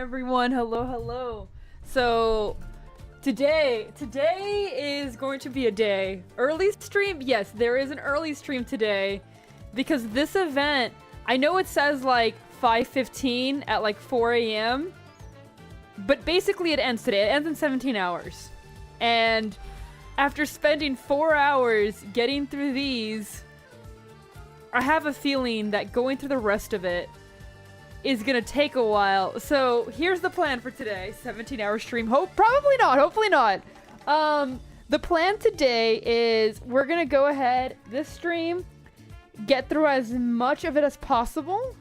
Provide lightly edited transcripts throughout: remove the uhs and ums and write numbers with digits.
everyone. Hello, hello. So today is going to be a day. Early stream? Yes, there is an early stream today because this event, I know it says like 5:15 at like 4 a.m. but basically it ends today. It ends in 17 hours. And after spending 4 hours getting through these, I have a feeling that going through the rest of it is gonna take a while. So here's the plan for today. 17-hour stream. Probably not. Hopefully not. The plan today is we're gonna go ahead this stream, get through as much of it as possible.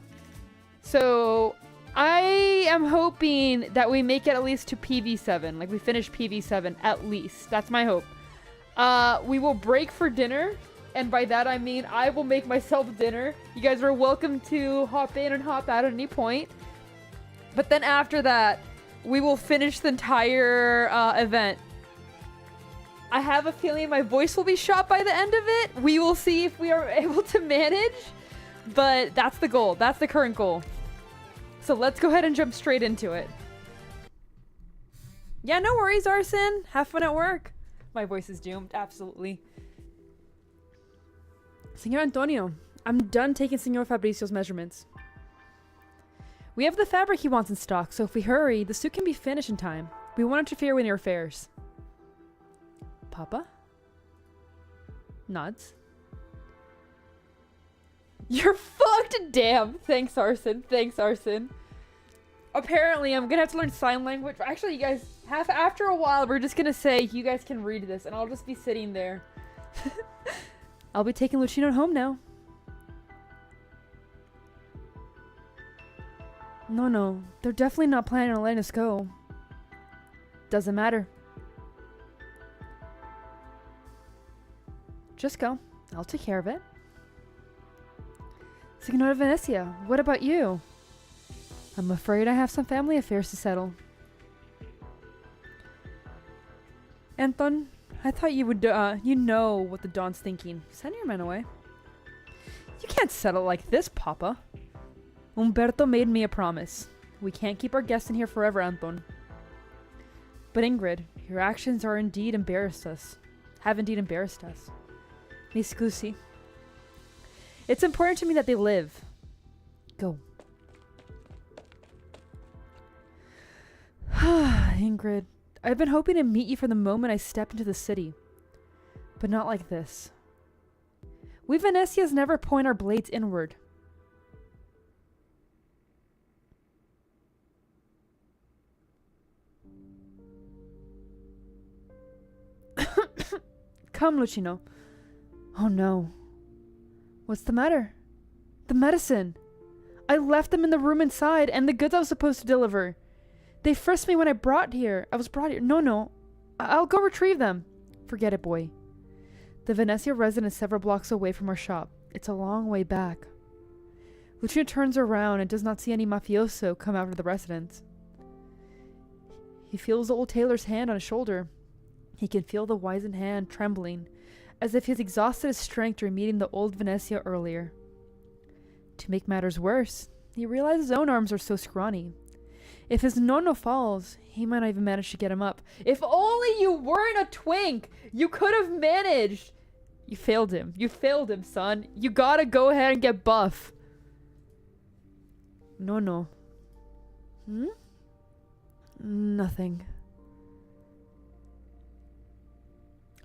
So I am hoping that we make it at least to PV7. Like we finish PV7 at least. That's my hope. We will break for dinner. And by that I mean I will make myself dinner. You guys are welcome to hop in and hop out at any point. But then after that, we will finish the entire event. I have a feeling my voice will be shot by the end of it. We will see if we are able to manage. But that's the goal. That's the current goal. So let's go ahead and jump straight into it. Yeah, no worries, Arson. Have fun at work. My voice is doomed. Absolutely. Senor Antonio, I'm done taking Senor Fabricio's measurements. We have the fabric he wants in stock, so if we hurry, the suit can be finished in time. We won't interfere with your affairs. Papa? Nods. You're fucked! Damn! Thanks, Arson. Thanks, Arson. Apparently, I'm gonna have to learn sign language. Actually, you guys, after a while, we're just gonna say you guys can read this, and I'll just be sitting there. I'll be taking Lucino home now. No, they're definitely not planning on letting us go. Doesn't matter. Just go. I'll take care of it. Signora Venezia, what about you? I'm afraid I have some family affairs to settle. Anton, I thought you would, you know what the Don's thinking. Send your men away. You can't settle like this, Papa. Umberto made me a promise. We can't keep our guests in here forever, Anton. But Ingrid, your actions have indeed embarrassed us. Mi scusi. It's important to me that they live. Go. Ingrid, I've been hoping to meet you from the moment I stepped into the city. But not like this. We Venecians never point our blades inward. Come, Lucino. Oh no. What's the matter? The medicine. I left them in the room inside and the goods I was supposed to deliver. They frisked me when I was brought here. No. I'll go retrieve them. Forget it, boy. The Venezia residence is several blocks away from our shop. It's a long way back. Lucia turns around and does not see any mafioso come out of the residence. He feels the old tailor's hand on his shoulder. He can feel the wizened hand trembling, as if he has exhausted his strength during meeting the old Venezia earlier. To make matters worse, he realizes his own arms are so scrawny. If his nono falls, he might not even manage to get him up. If only you weren't a twink! You could have managed! You failed him. You failed him, son. You gotta go ahead and get buff. No. Nothing.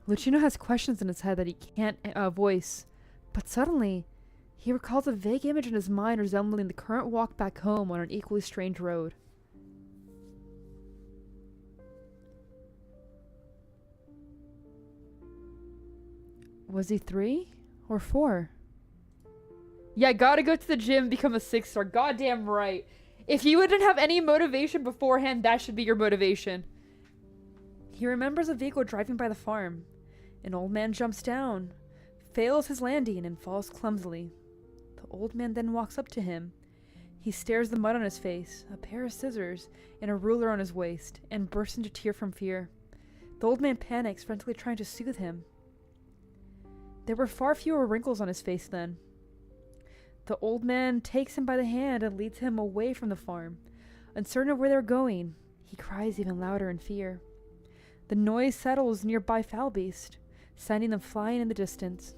Lucino has questions in his head that he can't voice. But suddenly, he recalls a vague image in his mind resembling the current walk back home on an equally strange road. Was he 3 or 4? Yeah, gotta go to the gym, become a 6-star. Goddamn right. If you didn't have any motivation beforehand, that should be your motivation. He remembers a vehicle driving by the farm. An old man jumps down, fails his landing, and falls clumsily. The old man then walks up to him. He stares the mud on his face, a pair of scissors, and a ruler on his waist, and bursts into tears from fear. The old man panics, frantically trying to soothe him. There were far fewer wrinkles on his face then. The old man takes him by the hand and leads him away from the farm. Uncertain of where they're going, he cries even louder in fear. The noise settles nearby foul beast, sending them flying in the distance.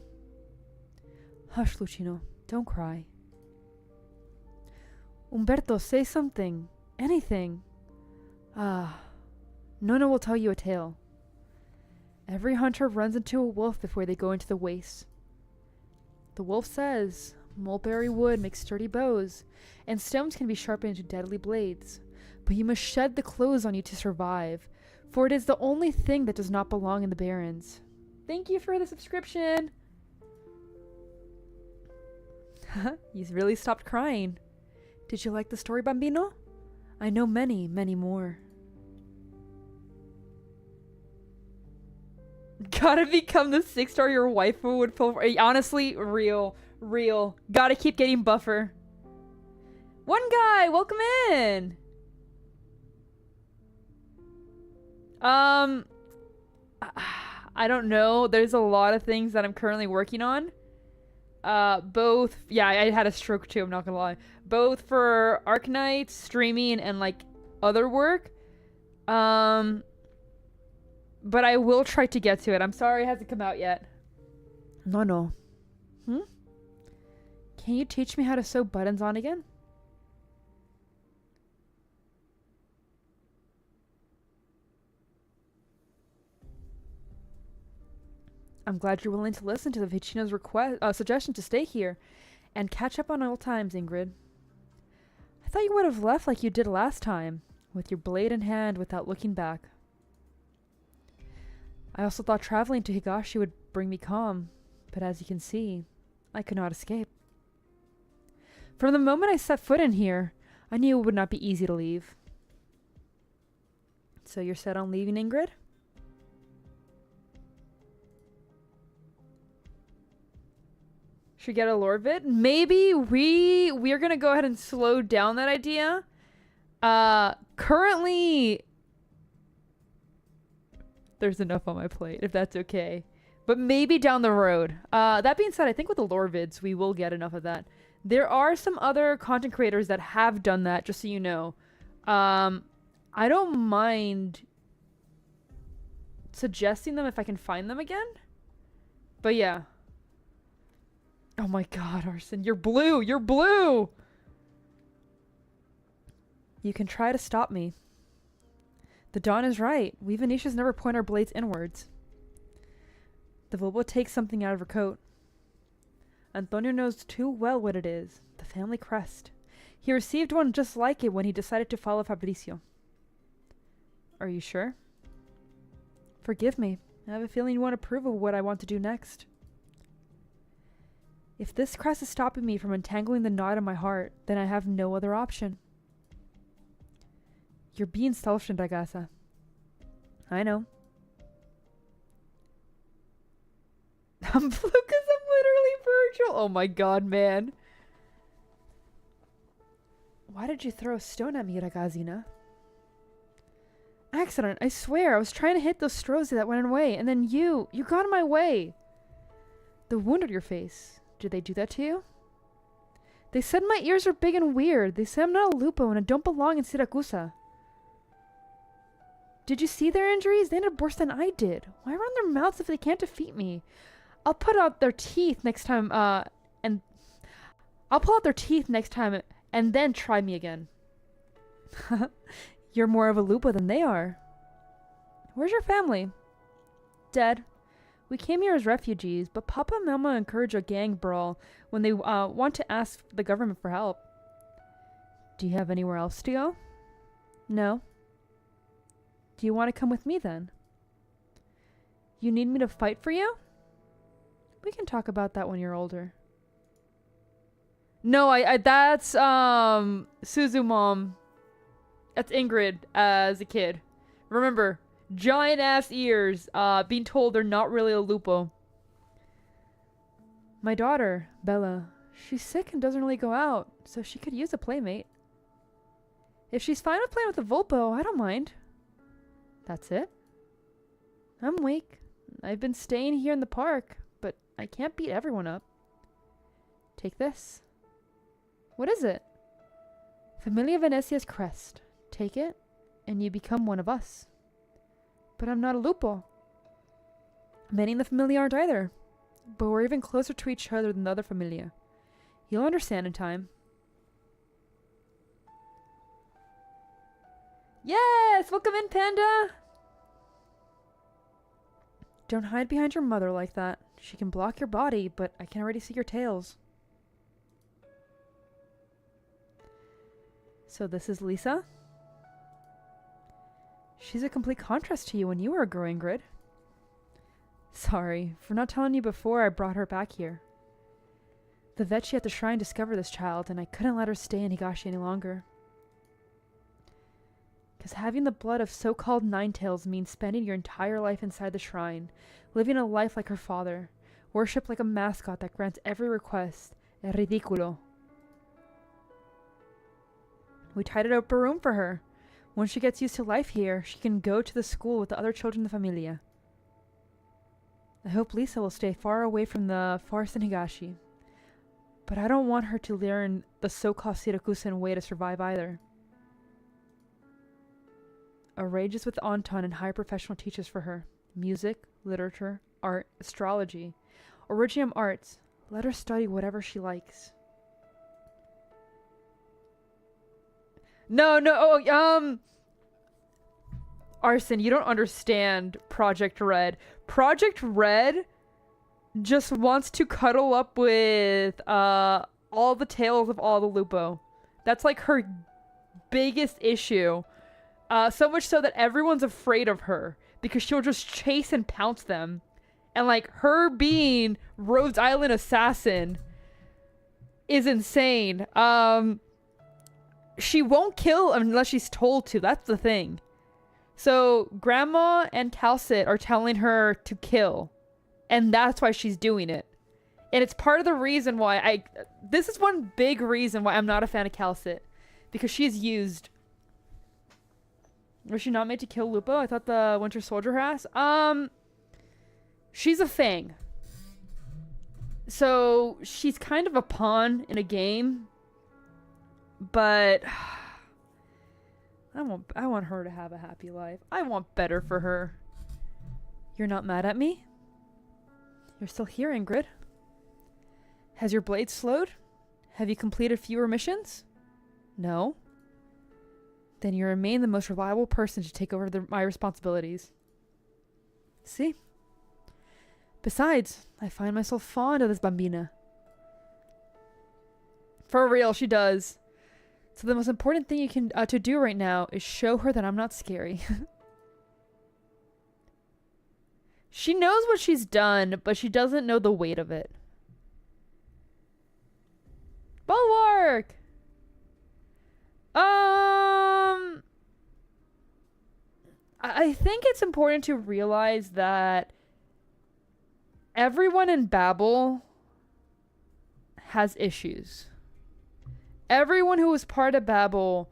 Hush, Lucino. Don't cry. Umberto, say something. Anything. Ah. Nona will tell you a tale. Every hunter runs into a wolf before they go into the wastes. The wolf says, mulberry wood makes sturdy bows, and stones can be sharpened into deadly blades, but you must shed the clothes on you to survive, for it is the only thing that does not belong in the barrens. Thank you for the subscription! He's really stopped crying. Did you like the story, Bambino? I know many, many more. Gotta become the 6-star your wife would pull for. Honestly, real. Gotta keep getting buffer. One guy, welcome in. I don't know. There's a lot of things that I'm currently working on. Both, yeah, I had a stroke too, I'm not gonna lie. Both for Arknights, streaming, and like other work. But I will try to get to it. I'm sorry it hasn't come out yet. No. Can you teach me how to sew buttons on again? I'm glad you're willing to listen to the Vicino's suggestion to stay here and catch up on old times, Ingrid. I thought you would have left like you did last time, with your blade in hand without looking back. I also thought traveling to Higashi would bring me calm, but as you can see, I could not escape. From the moment I set foot in here, I knew it would not be easy to leave. So you're set on leaving, Ingrid? Should get a lore vid? Maybe we're gonna go ahead and slow down that idea. Currently there's enough on my plate, if that's okay. But maybe down the road. That being said, I think with the lore vids, we will get enough of that. There are some other content creators that have done that, just so you know. I don't mind suggesting them if I can find them again. But yeah. Oh my god, Arson, you're blue! You're blue! You can try to stop me. The Dawn is right. We Venetians never point our blades inwards. The Volbo takes something out of her coat. Antonio knows too well what it is. The family crest. He received one just like it when he decided to follow Fabrizio. Are you sure? Forgive me. I have a feeling you won't approve of what I want to do next. If this crest is stopping me from untangling the knot in my heart, then I have no other option. You're being selfish, Ragazza. I know. I'm blue because I'm literally Virgil. Oh my god, man. Why did you throw a stone at me, Ragazzina? Accident, I swear. I was trying to hit those Strozzi that went away, and then you got in my way. The wound on your face. Did they do that to you? They said my ears are big and weird. They said I'm not a lupo and I don't belong in Siracusa. Did you see their injuries? They ended worse than I did. Why run their mouths if they can't defeat me? I'll put out their teeth next time, and then try me again. You're more of a lupo than they are. Where's your family? Dead. We came here as refugees, but Papa and Mama encourage a gang brawl when they want to ask the government for help. Do you have anywhere else to go? No. Do you want to come with me then? You need me to fight for you? We can talk about that when you're older. No, that's Suzu mom. That's Ingrid as a kid. Remember, giant ass ears, being told they're not really a lupo. My daughter, Bella, she's sick and doesn't really go out, so she could use a playmate. If she's fine with playing with a Volpo, I don't mind. That's it? I'm weak. I've been staying here in the park, but I can't beat everyone up. Take this. What is it? Familia Venecia's crest. take it, and you become one of us. But I'm not a lupo. Many in the familia aren't either. But we're even closer to each other than the other familia. You'll understand in time. Yes! Welcome in, Panda! Don't hide behind your mother like that. She can block your body, but I can already see your tails. So this is Lisa? She's a complete contrast to you when you were a girl, Ingrid. Sorry for not telling you before I brought her back here. The Vetchi at the shrine discovered this child, and I couldn't let her stay in Higashi any longer. Because having the blood of so-called Ninetails means spending your entire life inside the shrine, living a life like her father, worshipped like a mascot that grants every request. Es ridículo. We tidied up a room for her. Once she gets used to life here, she can go to the school with the other children in the familia. I hope Lisa will stay far away from the forest in Higashi. But I don't want her to learn the so-called Sirakusen way to survive either. Arranges with Anton and hire professional teachers for her. Music, literature, art, astrology. Originium arts. Let her study whatever she likes. No, Arson, you don't understand Project Red. Project Red just wants to cuddle up with all the tails of all the Lupo. That's like her biggest issue. So much so that everyone's afraid of her because she'll just chase and pounce them. And like her being Rhodes Island assassin is insane. She won't kill unless she's told to. That's the thing. So Grandma and Calcit are telling her to kill. And that's why she's doing it. And it's part of the reason why this is one big reason why I'm not a fan of Calcit. Because she's used. Was she not made to kill Lupo? I thought the Winter Soldier has. She's a Fang. So she's kind of a pawn in a game. But I want her to have a happy life. I want better for her. You're not mad at me? You're still here, Ingrid. Has your blade slowed? Have you completed fewer missions? No. Then you remain the most reliable person to take over my responsibilities. See? Besides, I find myself fond of this bambina. For real, she does. So the most important thing you can to do right now is show her that I'm not scary. She knows what she's done, but she doesn't know the weight of it. Bulwark! I think it's important to realize that everyone in Babel has issues. Everyone who was part of Babel,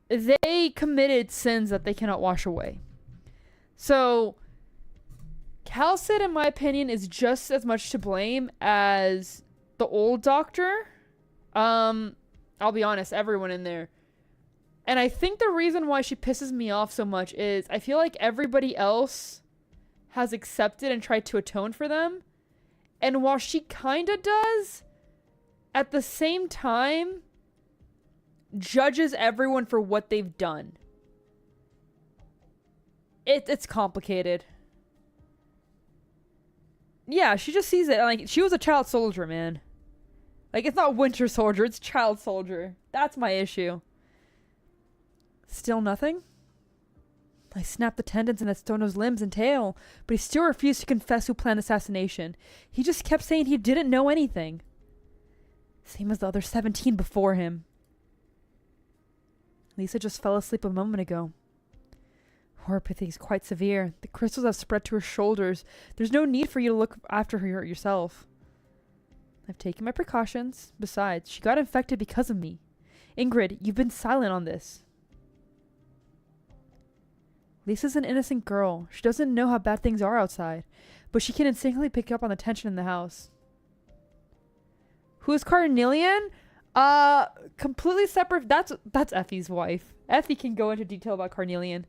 they committed sins that they cannot wash away. So, Calcit, in my opinion, is just as much to blame as the old doctor. I'll be honest, everyone in there. And I think the reason why she pisses me off so much is I feel like everybody else has accepted and tried to atone for them. And while she kinda does, at the same time, judges everyone for what they've done. It's complicated. Yeah, she just sees it. Like, she was a child soldier, man. Like, it's not Winter Soldier, it's child soldier. That's my issue. Still nothing? I snapped the tendons in Estono's limbs and tail, but he still refused to confess who planned the assassination. He just kept saying he didn't know anything. Same as the other 17 before him. Lisa just fell asleep a moment ago. Horopathy is quite severe. The crystals have spread to her shoulders. There's no need for you to look after her yourself. I've taken my precautions. Besides, she got infected because of me. Ingrid, you've been silent on this. Lisa's an innocent girl. She doesn't know how bad things are outside, but she can instinctively pick up on the tension in the house. Who is Carnelian? Completely separate. That's Effie's wife. Effie can go into detail about Carnelian.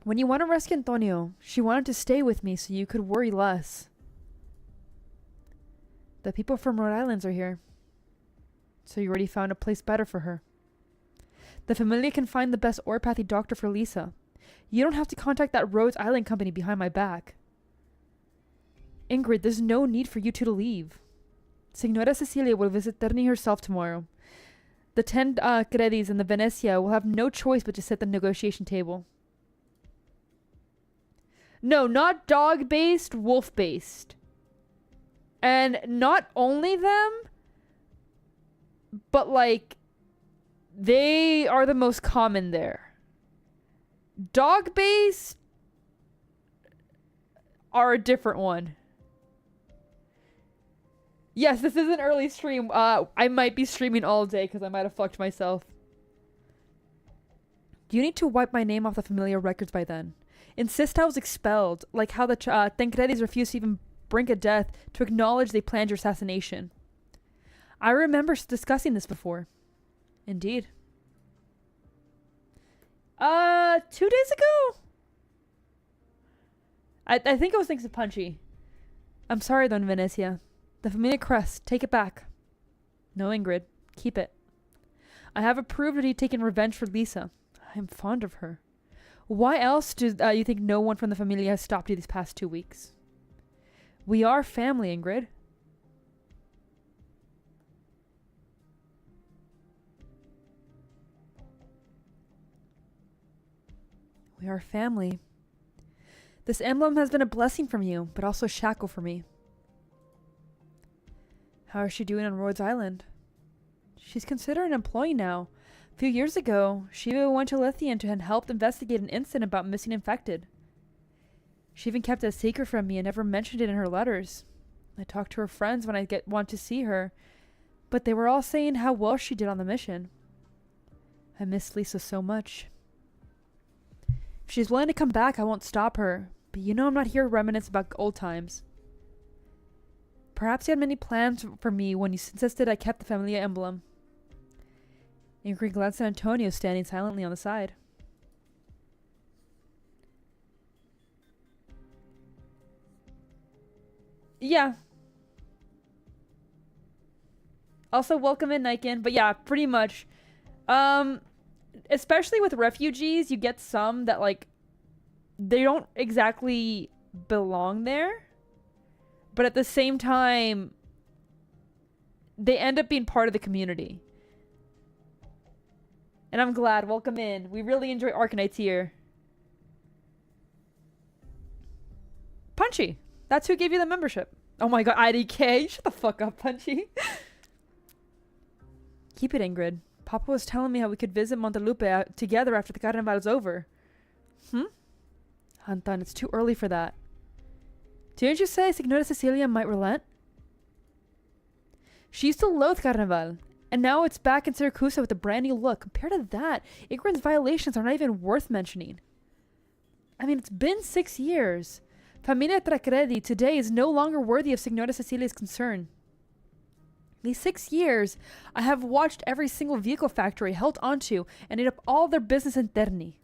When you want to rescue Antonio, she wanted to stay with me so you could worry less. The people from Rhode Island are here. So you already found a place better for her. The Familia can find the best oropathy doctor for Lisa. You don't have to contact that Rhodes Island company behind my back. Ingrid, there's no need for you two to leave. Signora Cecilia will visit Terni herself tomorrow. The 10 Credis and the Venezia will have no choice but to sit at the negotiation table. No, not dog-based, wolf-based. And not only them, but like, they are the most common there. Dog-based are a different one. Yes, this is an early stream. I might be streaming all day because I might have fucked myself. You need to wipe my name off the Familia records by then. Insist I was expelled, like how the Tancredis refused to even brink a death to acknowledge they planned your assassination. I remember discussing this before. Indeed. 2 days ago? I think it was thanks to Punchy. I'm sorry, Don Venecia. The Familia crest, take it back. No, Ingrid, keep it. I have approved that you've taken revenge for Lisa. I am fond of her. Why else do you think no one from the Familia has stopped you these past 2 weeks? We are family, Ingrid. We are family. This emblem has been a blessing from you, but also a shackle for me. How is she doing on Rhodes Island? She's considered an employee now. A few years ago, she went to Lithian and helped investigate an incident about missing infected. She even kept it a secret from me and never mentioned it in her letters. I talked to her friends when I want to see her, but they were all saying how well she did on the mission. I miss Lisa so much. If she's willing to come back, I won't stop her, but you know I'm not here to reminisce about old times. Perhaps you had many plans for me when you insisted I kept the Familia emblem. Ingrid glanced at Antonio standing silently on the side. Yeah. Also, welcome in, Niken. But yeah, pretty much. Especially with refugees, you get some that, like, they don't exactly belong there. But at the same time, they end up being part of the community. And I'm glad. Welcome in. We really enjoy Arknights here. Punchy. That's who gave you the membership. Oh my god, IDK. Shut the fuck up, Punchy. Keep it, Ingrid. Papa was telling me how we could visit Montelupe together after the carnival is over. Anton, it's too early for that. Didn't you say Signora Cecilia might relent? She used to loathe Carnival, and now it's back in Siracusa with a brand new look. Compared to that, Ingrid's violations are not even worth mentioning. I mean, it's been 6 years. Familia Tracredi today is no longer worthy of Signora Cecilia's concern. These 6 years, I have watched every single vehicle factory held onto and ate up all their business in Terni.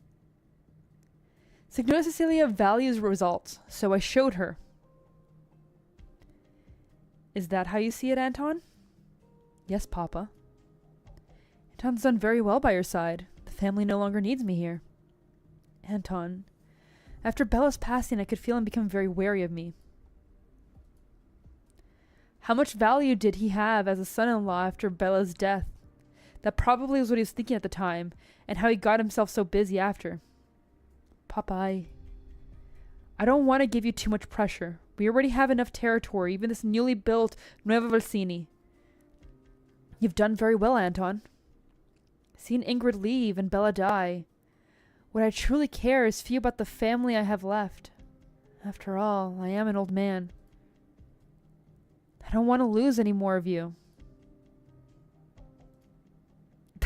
Signora Cecilia values results, so I showed her. Is that how you see it, Anton? Yes, Papa. Anton's done very well by your side. The family no longer needs me here. Anton, after Bella's passing, I could feel him become very wary of me. How much value did he have as a son-in-law after Bella's death? That probably was what he was thinking at the time, and how he got himself so busy after. Papa, I don't want to give you too much pressure. We already have enough territory, even this newly built Nueva Valsini. You've done very well, Anton. Seeing Ingrid leave and Bella die. What I truly care is few about the family I have left. After all, I am an old man. I don't want to lose any more of you.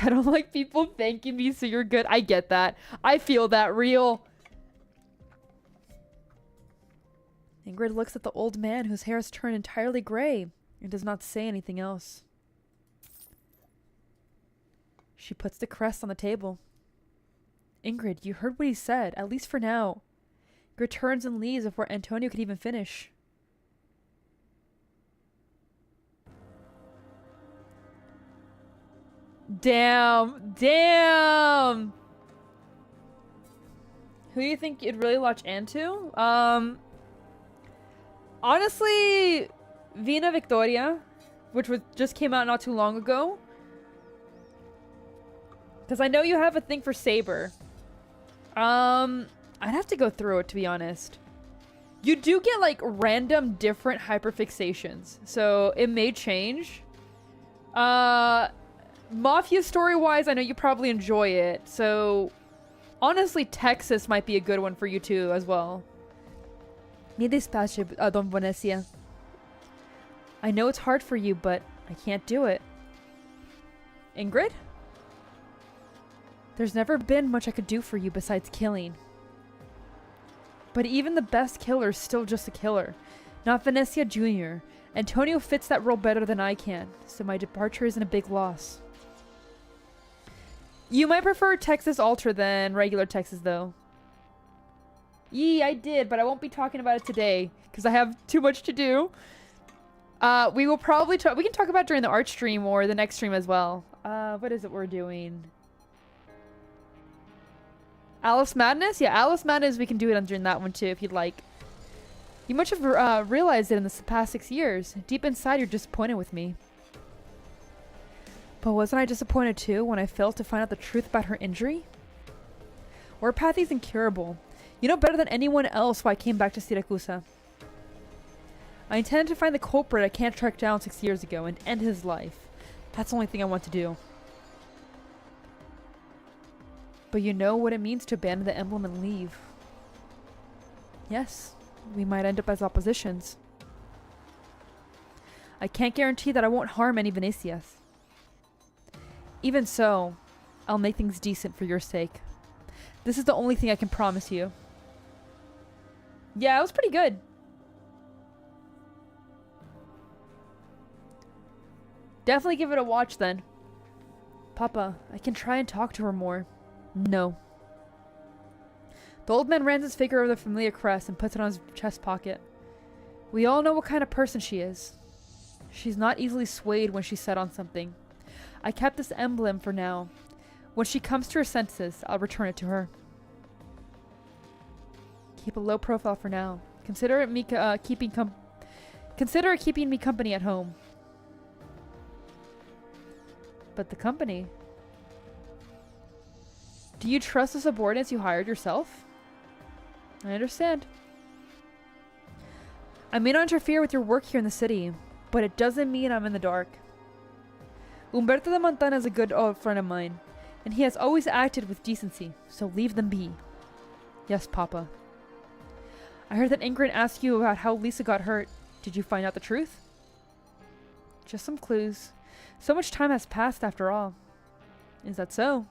I don't like people thanking me, so you're good. I get that. I feel that real. Ingrid looks at the old man whose hair has turned entirely gray and does not say anything else. She puts the crest on the table. Ingrid, you heard what he said, at least for now. He returns and leaves before Antonio could even finish. Damn. Damn. Who do you think you'd really latch into? Honestly, Vina Victoria, which just came out not too long ago. Because I know you have a thing for Saber. I'd have to go through it, to be honest. You do get, like, random different hyperfixations. So, it may change. Mafia story-wise, I know you probably enjoy it. So, honestly, Texas might be a good one for you, too, as well. Mi despace, Don Venecia. I know it's hard for you, but I can't do it. Ingrid? There's never been much I could do for you besides killing. But even the best killer is still just a killer. Not Venecia Jr. Antonio fits that role better than I can, so my departure isn't a big loss. You might prefer Texas Ultra than regular Texas, though. Yee, I did, but I won't be talking about it today, because I have too much to do. We will probably we can talk about it during the art stream or the next stream as well. What is it we're doing? Alice Madness? Yeah, Alice Madness, we can do it during that one too, if you'd like. You must have realized it in the past 6 years. Deep inside, you're disappointed with me. But wasn't I disappointed too when I failed to find out the truth about her injury? Orpathy's incurable. You know better than anyone else why I came back to Siracusa. I intended to find the culprit I can't track down 6 years ago and end his life. That's the only thing I want to do. But you know what it means to abandon the emblem and leave. Yes, we might end up as oppositions. I can't guarantee that I won't harm any Venecias. Even so, I'll make things decent for your sake. This is the only thing I can promise you. Yeah, it was pretty good. Definitely give it a watch then. Papa, I can try and talk to her more. No. The old man runs his figure over the familiar crest and puts it on his chest pocket. We all know what kind of person she is. She's not easily swayed when she's set on something. I kept this emblem for now. When she comes to her senses, I'll return it to her. Keep a low profile for now. Consider it keeping me company at home. But the company? Do you trust the subordinates you hired yourself? I understand. I may not interfere with your work here in the city, but it doesn't mean I'm in the dark. Umberto de Montana is a good old friend of mine, and he has always acted with decency, so leave them be. Yes, Papa. I heard that Ingrid asked you about how Lisa got hurt. Did you find out the truth? Just some clues. So much time has passed after all. Is that so?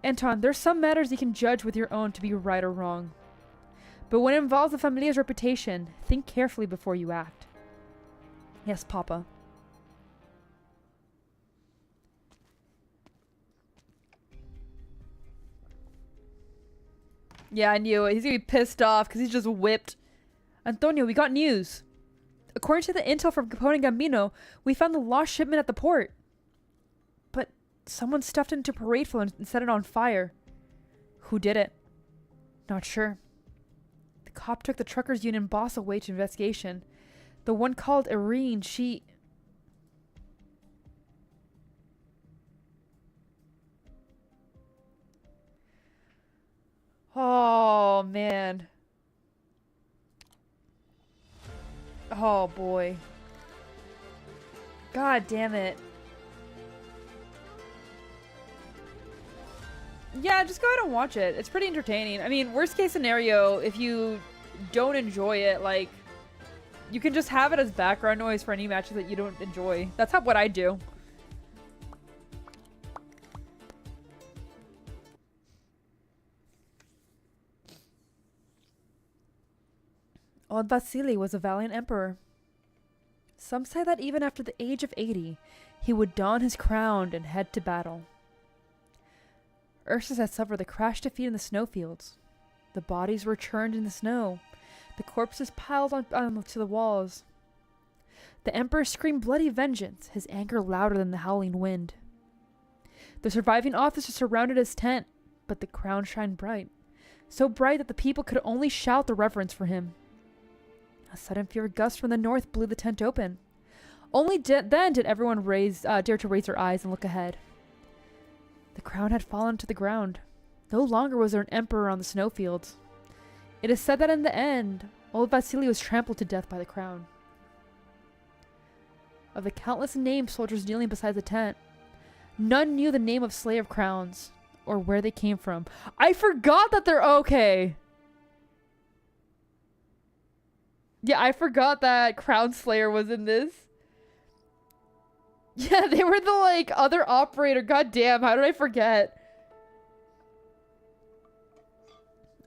Anton, there's some matters you can judge with your own to be right or wrong. But when it involves the familia's reputation, think carefully before you act. Yes, Papa. Yeah, I knew it. He's gonna be pissed off because he's just whipped. Antonio, we got news. According to the intel from Capone and Gambino, we found the lost shipment at the port. But someone stuffed it into parade float and set it on fire. Who did it? Not sure. The cop took the truckers union boss away to investigation. The one called Irene, she... Oh, man. Oh, boy. God damn it. Yeah, just go ahead and watch it. It's pretty entertaining. I mean, worst case scenario, if you don't enjoy it, like, you can just have it as background noise for any matches that you don't enjoy. That's what I do. Old Vasily was a valiant emperor. Some say that even after the age of 80, he would don his crown and head to battle. Ursus had suffered the crash defeat in the snowfields. The bodies were churned in the snow. The corpses piled onto the walls. The Emperor screamed bloody vengeance, his anger louder than the howling wind. The surviving officers surrounded his tent, but the crown shined bright. So bright that the people could only shout the reverence for him. A sudden fear gust from the north blew the tent open. Only then did everyone dare to raise their eyes and look ahead. The crown had fallen to the ground. No longer was there an emperor on the snowfields. It is said that in the end, old Vasily was trampled to death by the crown. Of the countless named soldiers kneeling beside the tent, none knew the name of Slayer of Crowns, or where they came from. I forgot that they're okay! Yeah, I forgot that Crown Slayer was in this. Yeah, they were the, like, other operator. God damn, how did I forget?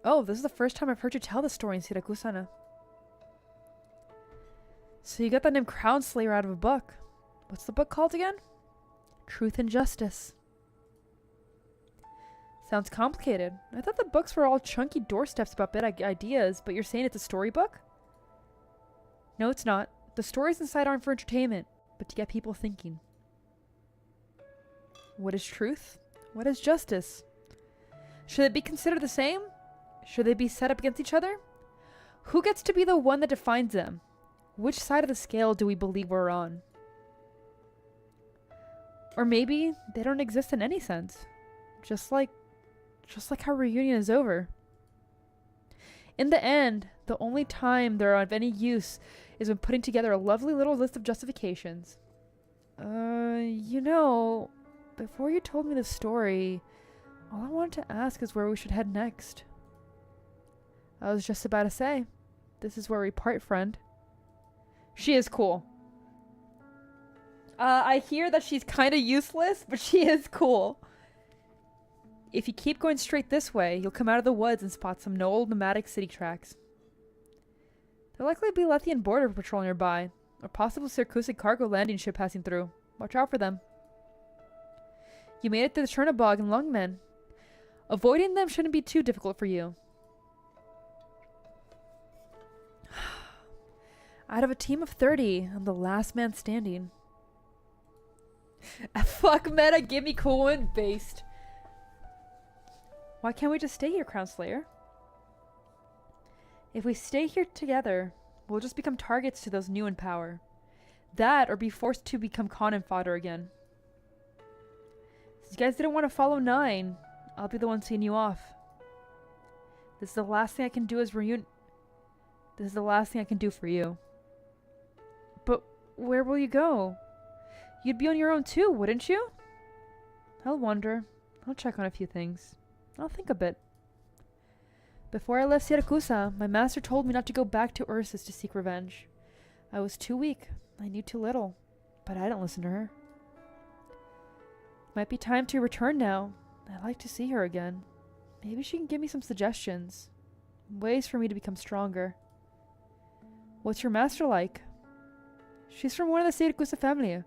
Oh, this is the first time I've heard you tell the story in Sirakusana. So you got the name Crown Slayer out of a book. What's the book called again? Truth and Justice. Sounds complicated. I thought the books were all chunky doorsteps about big ideas, but you're saying it's a storybook? No, it's not. The stories inside aren't for entertainment, but to get people thinking. What is truth? What is justice? Should they be considered the same? Should they be set up against each other? Who gets to be the one that defines them? Which side of the scale do we believe we're on? Or maybe they don't exist in any sense. Just like how reunion is over. In the end, the only time they're of any use is when putting together a lovely little list of justifications. You know, before you told me the story, all I wanted to ask is where we should head next. I was just about to say, this is where we part, friend. She is cool. I hear that she's kind of useless, but she is cool. If you keep going straight this way, you'll come out of the woods and spot some old nomadic city tracks. There'll likely be Lethian border patrol nearby, or possible Siracusa cargo landing ship passing through. Watch out for them. You made it to the Chernobog and Lungmen. Avoiding them shouldn't be too difficult for you. Out of a team of 30, I'm the last man standing. Fuck meta, give me cool one based. Why can't we just stay here, Crown Slayer? If we stay here together, we'll just become targets to those new in power. That, or be forced to become cannon fodder again. Since you guys didn't want to follow 9, I'll be the one seeing you off. This is the last thing I can do as This is the last thing I can do for you. But where will you go? You'd be on your own too, wouldn't you? I'll wonder. I'll check on a few things. I'll think a bit. Before I left Siracusa, my master told me not to go back to Ursus to seek revenge. I was too weak. I knew too little. But I didn't listen to her. Might be time to return now. I'd like to see her again. Maybe she can give me some suggestions. Ways for me to become stronger. What's your master like? She's from one of the Siracusa family.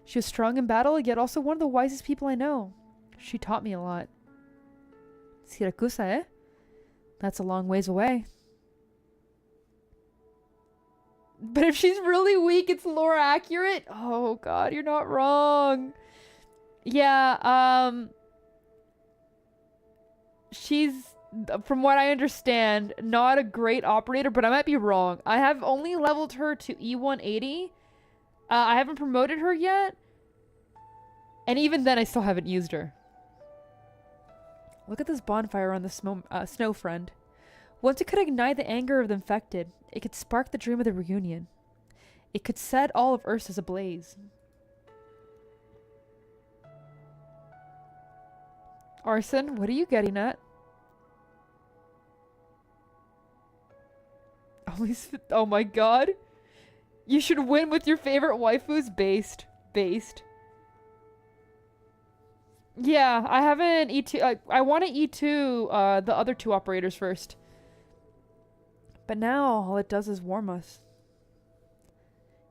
She was strong in battle, yet also one of the wisest people I know. She taught me a lot. Siracusa, eh? That's a long ways away. But if she's really weak, it's lore accurate? Oh god, you're not wrong. Yeah, she's, from what I understand, not a great operator, but I might be wrong. I have only leveled her to E180. I haven't promoted her yet. And even then, I still haven't used her. Look at this bonfire on the snow, friend. Once it could ignite the anger of the infected, it could spark the dream of the reunion. It could set all of Ursus ablaze. Arson, what are you getting at? Oh my god. You should win with your favorite waifus based. Yeah, I haven't E2. I want to E2 the other 2 operators first. But now all it does is warm us.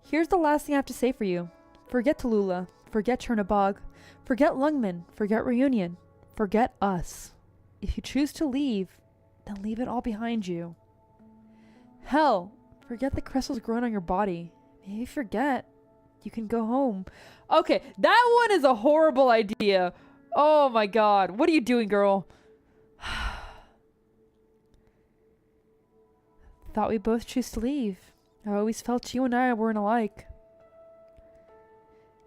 Here's the last thing I have to say for you. Forget Tallulah. Forget Chernobog. Forget Lungmen. Forget Reunion. Forget us. If you choose to leave, then leave it all behind you. Hell, forget the crystals growing on your body. Maybe forget. You can go home. Okay, that one is a horrible idea. Oh my god. What are you doing, girl? Thought we both choose to leave. I always felt you and I weren't alike.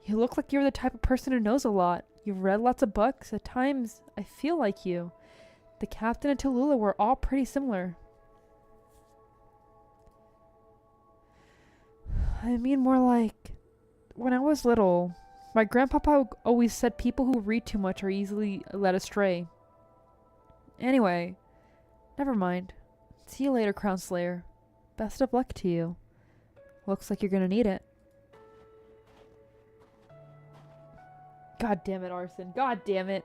You look like you're the type of person who knows a lot. You've read lots of books. At times, I feel like you. The captain and Tallulah were all pretty similar. I mean more like, when I was little, my grandpapa always said people who read too much are easily led astray. Anyway, never mind. See you later, Crown Slayer. Best of luck to you. Looks like you're gonna need it. God damn it, Arson. God damn it.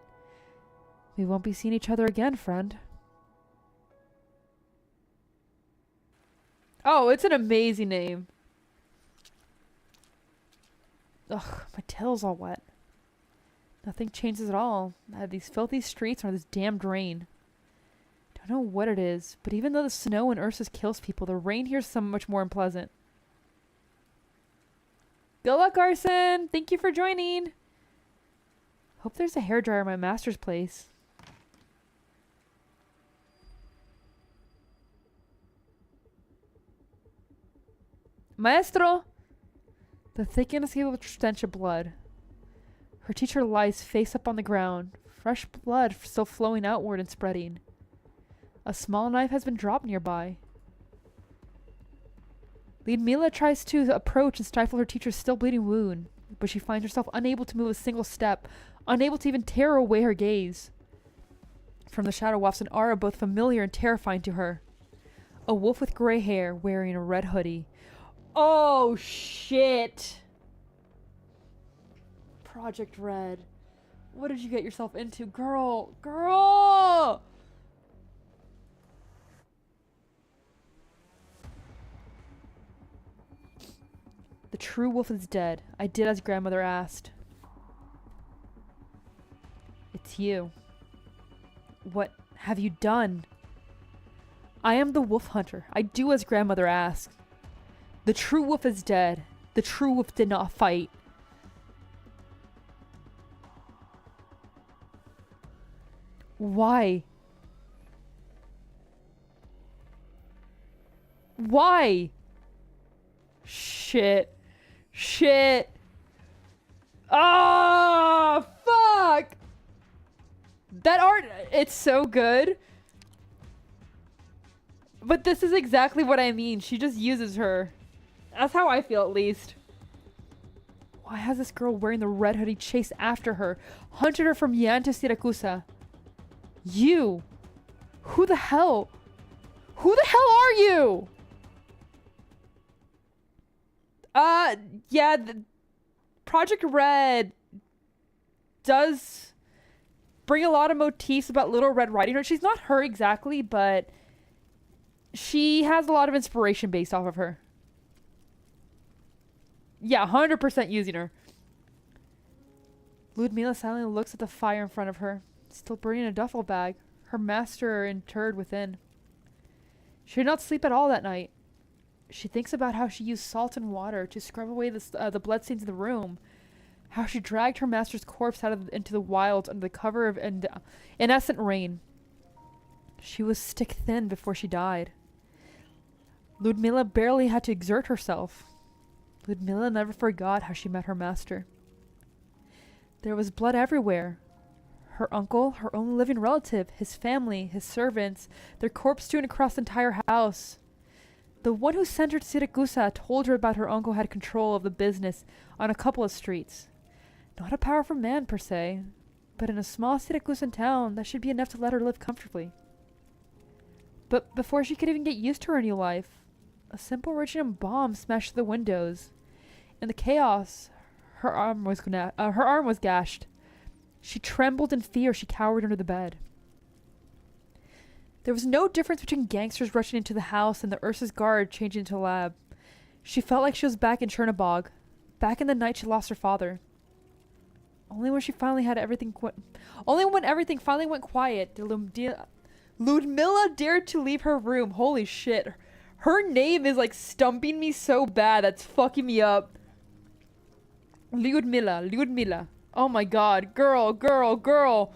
We won't be seeing each other again, friend. Oh, it's an amazing name. Ugh, my tail's all wet. Nothing changes at all. I have these filthy streets or this damned rain. Don't know what it is, but even though the snow in Ursus kills people, the rain here's so much more unpleasant. Good luck, Arson! Thank you for joining! Hope there's a hairdryer in my master's place. Maestro! The thick and inescapable stench of blood. Her teacher lies face up on the ground, fresh blood still flowing outward and spreading. A small knife has been dropped nearby. Ludmila tries to approach and stifle her teacher's still bleeding wound, but she finds herself unable to move a single step, unable to even tear away her gaze. From the shadow wafts an aura both familiar and terrifying to her. A wolf with gray hair wearing a red hoodie. Oh shit! Project Red. What did you get yourself into? Girl! Girl! The true wolf is dead. I did as grandmother asked. It's you. What have you done? I am the wolf hunter. I do as grandmother asked. The true wolf is dead. The true wolf did not fight. Why? Why? Shit. Shit. Ah, fuck. That art, it's so good. But this is exactly what I mean. She just uses her. That's how I feel, at least. Why has this girl wearing the red hoodie chased after her, hunted her from Yan to Siracusa? You! Who the hell? Who the hell are you? Yeah, Project Red does bring a lot of motifs about Little Red Riding Hood. She's not her exactly, but she has a lot of inspiration based off of her. Yeah, 100% using her. Ludmila silently looks at the fire in front of her, still burning a duffel bag, her master interred within. She did not sleep at all that night. She thinks about how she used salt and water to scrub away the bloodstains in the room, how she dragged her master's corpse into the wild under the cover of incessant rain. She was stick thin before she died. Ludmila barely had to exert herself. Ludmila never forgot how she met her master. There was blood everywhere. Her uncle, her only living relative, his family, his servants, their corpse strewn across the entire house. The one who sent her to Siracusa told her about her uncle had control of the business on a couple of streets. Not a powerful man per se, but in a small Siracusan town that should be enough to let her live comfortably. But before she could even get used to her new life, a simple radium bomb smashed through the windows. In the chaos, her arm was gashed. She trembled in fear. She cowered under the bed. There was no difference between gangsters rushing into the house and the Ursus guard changing into a lab. She felt like she was back in Chernobog, back in the night she lost her father. Only when she finally had everything only when everything finally went quiet did Ludmilla dared to leave her room. Holy shit. Her name is like stumping me so bad. That's fucking me up. Ludmilla. Oh my god. Girl.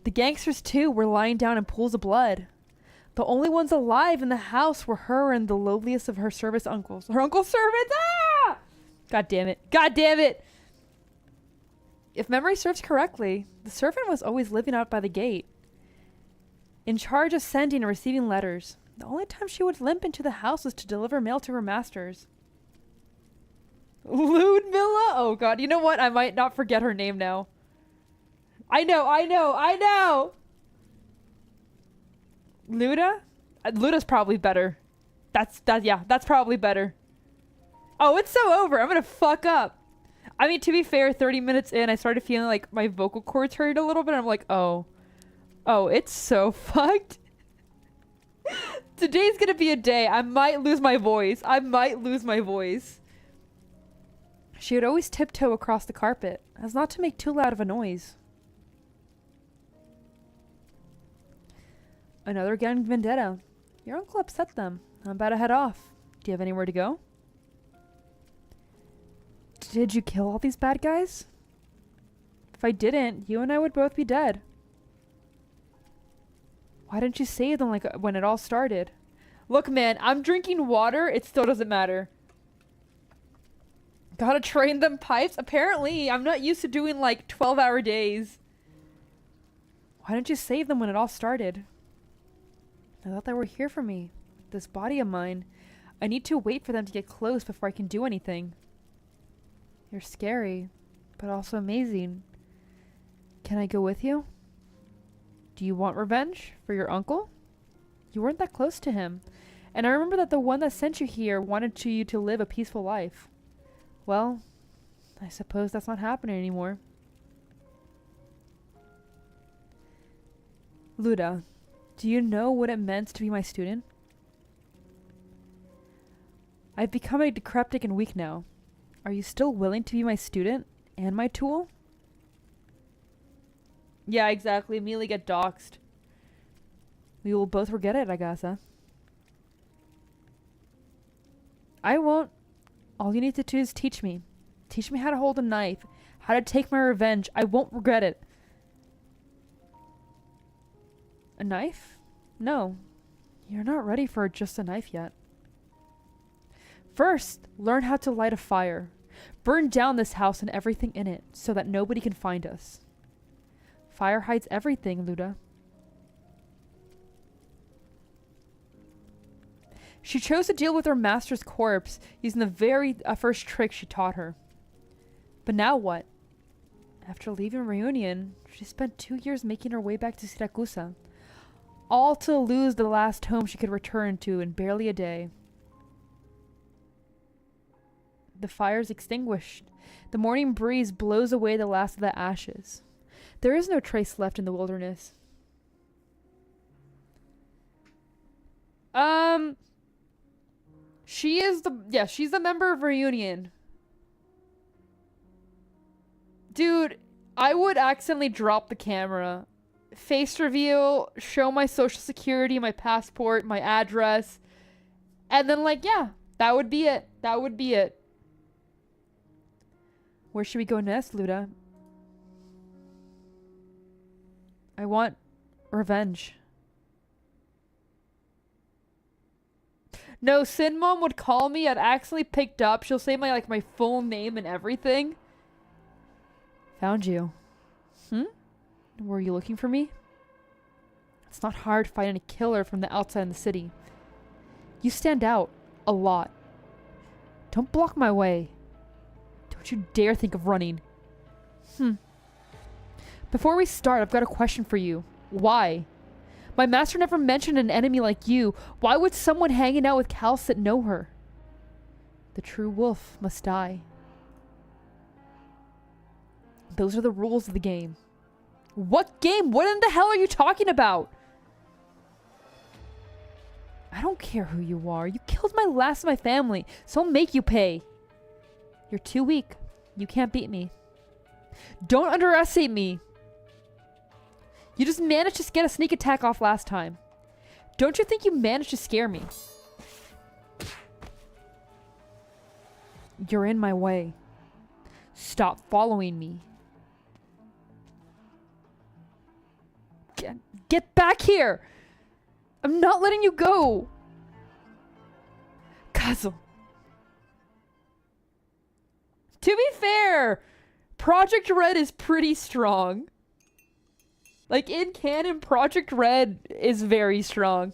The gangsters too were lying down in pools of blood. The only ones alive in the house were her and the lowliest of her service uncles. Her uncle's servants! Ah! God damn it. If memory serves correctly, the servant was always living out by the gate, in charge of sending and receiving letters. The only time she would limp into the house was to deliver mail to her masters. Ludmilla? Oh god, you know what? I might not forget her name now. I know! Luda? Luda's probably better. That's probably better. Oh, it's so over. I'm gonna fuck up. I mean, to be fair, 30 minutes in, I started feeling like my vocal cords hurt a little bit. I'm like, oh, it's so fucked. Today's gonna be a day. I might lose my voice. She would always tiptoe across the carpet, as not to make too loud of a noise. Another gang vendetta. Your uncle upset them. I'm about to head off. Do you have anywhere to go? Did you kill all these bad guys? If I didn't, you and I would both be dead. Why didn't you save them like when it all started? Look, man, I'm drinking water. It still doesn't matter. Gotta train them pipes? Apparently, I'm not used to doing like 12-hour days. Why didn't you save them when it all started? I thought they were here for me. This body of mine. I need to wait for them to get close before I can do anything. You're scary, but also amazing. Can I go with you? Do you want revenge for your uncle? You weren't that close to him. And I remember that the one that sent you here wanted you to live a peaceful life. Well, I suppose that's not happening anymore. Luda, do you know what it meant to be my student? I've become a decrepit and weak now. Are you still willing to be my student and my tool? Yeah, exactly. Immediately get doxxed. We will both regret it, I guess, huh? I won't. All you need to do is teach me. Teach me how to hold a knife, how to take my revenge. I won't regret it. A knife? No. You're not ready for just a knife yet. First, learn how to light a fire. Burn down this house and everything in it so that nobody can find us. Fire hides everything, Luda. She chose to deal with her master's corpse using the very first trick she taught her. But now what? After leaving Reunion, she spent 2 years making her way back to Siracusa, all to lose the last home she could return to in barely a day. The fire's extinguished. The morning breeze blows away the last of the ashes. There is no trace left in the wilderness. She's a member of Reunion. Dude, I would accidentally drop the camera. Face reveal, show my social security, my passport, my address. And then that would be it. Where should we go next, Luda? I want revenge. No, Sin Mom would call me. I'd accidentally picked up. She'll say my full name and everything. Found you. Were you looking for me? It's not hard finding a killer from the outside of the city. You stand out a lot. Don't block my way. Don't you dare think of running. Before we start, I've got a question for you. Why? My master never mentioned an enemy like you. Why would someone hanging out with Calcit know her? The true wolf must die. Those are the rules of the game. What game? What in the hell are you talking about? I don't care who you are. You killed my last of my family, so I'll make you pay. You're too weak. You can't beat me. Don't underestimate me. You just managed to get a sneak attack off last time. Don't you think you managed to scare me? You're in my way. Stop following me. Get back here! I'm not letting you go! Kazu. To be fair, Project Red is pretty strong. Like, in canon, Project Red is very strong.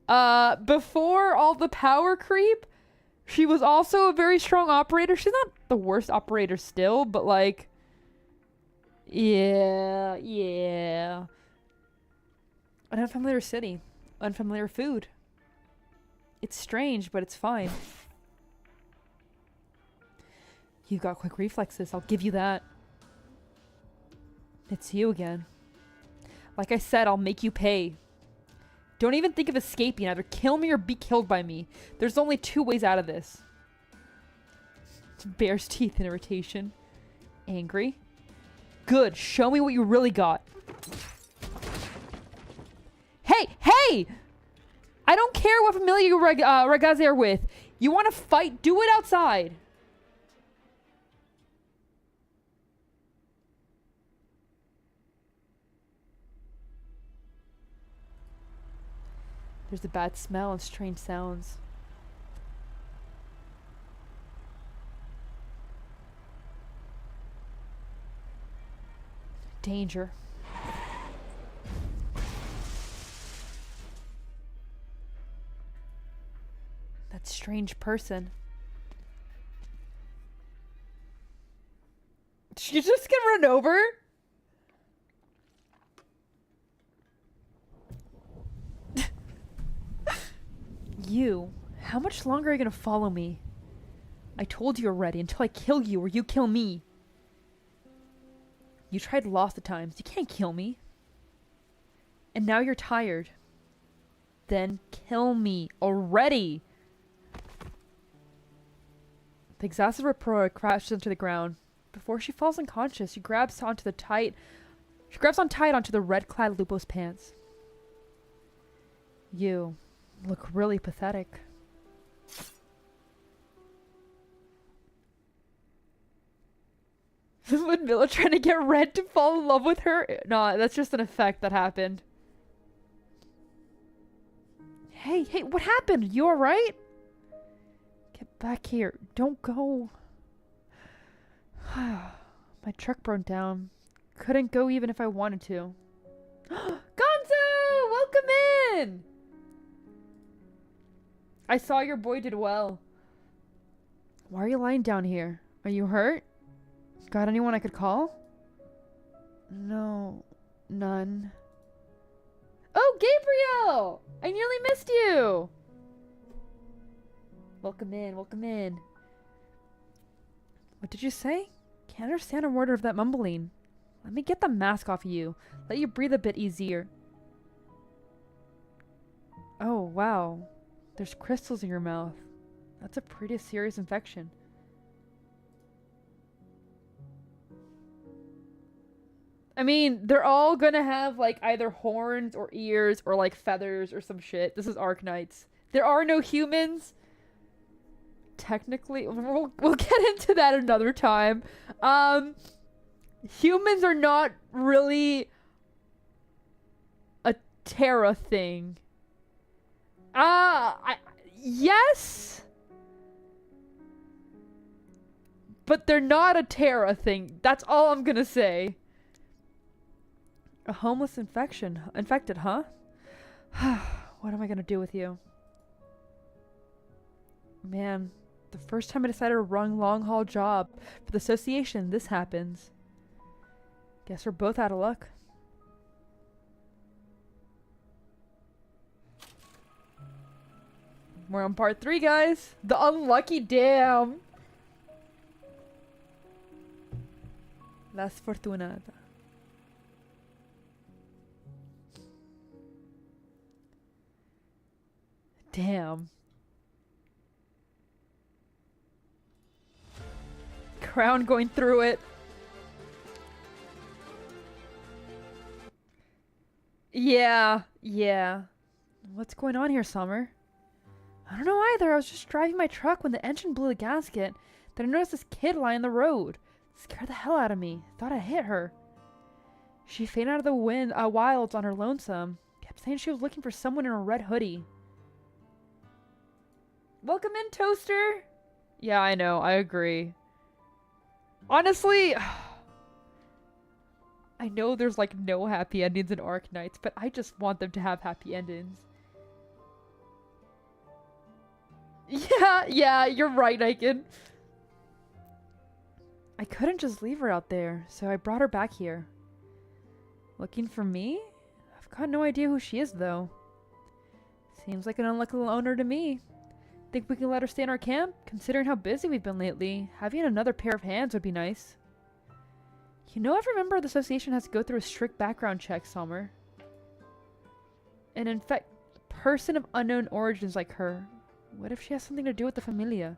Before all the power creep, she was also a very strong operator. She's not the worst operator still, but like... Yeah. An unfamiliar city. Unfamiliar food. It's strange, but it's fine. You got quick reflexes, I'll give you that. It's you again. Like I said, I'll make you pay. Don't even think of escaping. Either kill me or be killed by me. There's only 2 ways out of this. Bear's teeth in irritation. Angry. Good. Show me what you really got. Hey! I don't care what familiar you ragazzi are with. You want to fight? Do it outside. There's a bad smell and strange sounds. Danger. That strange person. Did you just get run over? You, how much longer are you gonna follow me? I told you already, until I kill you or you kill me. You tried lots of times. You can't kill me. And now you're tired. Then kill me already. The exhausted reporter crashes into the ground. Before she falls unconscious, she grabs on tight onto the red-clad Lupo's pants. You look really pathetic. Was Mila trying to get Red to fall in love with her? No, that's just an effect that happened. Hey, what happened? You alright? Get back here. Don't go. My truck broke down. Couldn't go even if I wanted to. Gonzo! Welcome in! I saw your boy did well. Why are you lying down here? Are you hurt? Got anyone I could call? No, none. Oh, Gabriel! I nearly missed you! Welcome in, welcome in. What did you say? Can't understand a word of that mumbling. Let me get the mask off of you. Let you breathe a bit easier. Oh, wow. There's crystals in your mouth. That's a pretty serious infection. I mean, they're all gonna have, like, either horns or ears or, like, feathers or some shit. This is Arknights. There are no humans. Technically, we'll get into that another time. Humans are not really a Terra thing. Yes, but they're not a Terra thing. That's all I'm gonna say. A homeless infected, huh? What am I gonna do with you? Man, the first time I decided to run long-haul job for the association, this happens. Guess we're both out of luck. We're on part 3, guys. The unlucky dam. La sfortunata. Damn. Crown going through it. Yeah, yeah. What's going on here, Summer? I don't know either. I was just driving my truck when the engine blew the gasket. Then I noticed this kid lying in the road. It scared the hell out of me. Thought I hit her. She fainted out of the wilds on her lonesome. Kept saying she was looking for someone in a red hoodie. Welcome in, Toaster! Yeah, I know. I agree. Honestly, I know there's like no happy endings in Arknights, but I just want them to have happy endings. Yeah, you're right, Aiken. I couldn't just leave her out there, so I brought her back here. Looking for me? I've got no idea who she is, though. Seems like an unlucky owner to me. Think we can let her stay in our camp? Considering how busy we've been lately, having another pair of hands would be nice. You know, every member of the association has to go through a strict background check, Summer. And in fact, a person of unknown origins like her, what if she has something to do with the Familia?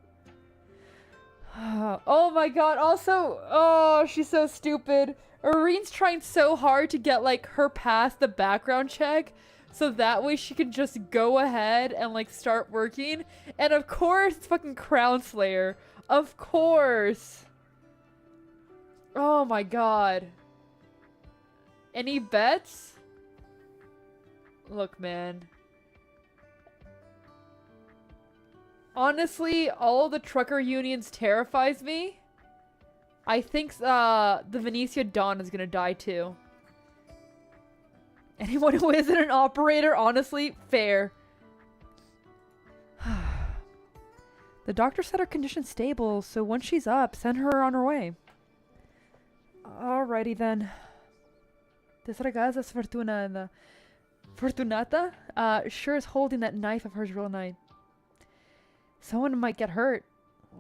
Oh my god, also, oh, she's so stupid. Irene's trying so hard to get, like, her past the background check, so that way she can just go ahead and, like, start working. And of course, it's fucking Crown Slayer. Of course. Oh my god. Any bets? Look, man. Honestly, all the trucker unions terrifies me. I think the Venetia Dawn is gonna die too. Anyone who isn't an operator, honestly, fair. The doctor said her condition's stable, so once she's up, send her on her way. Alrighty then. This ragazza Fortunata sure is holding that knife of hers real nice. Someone might get hurt.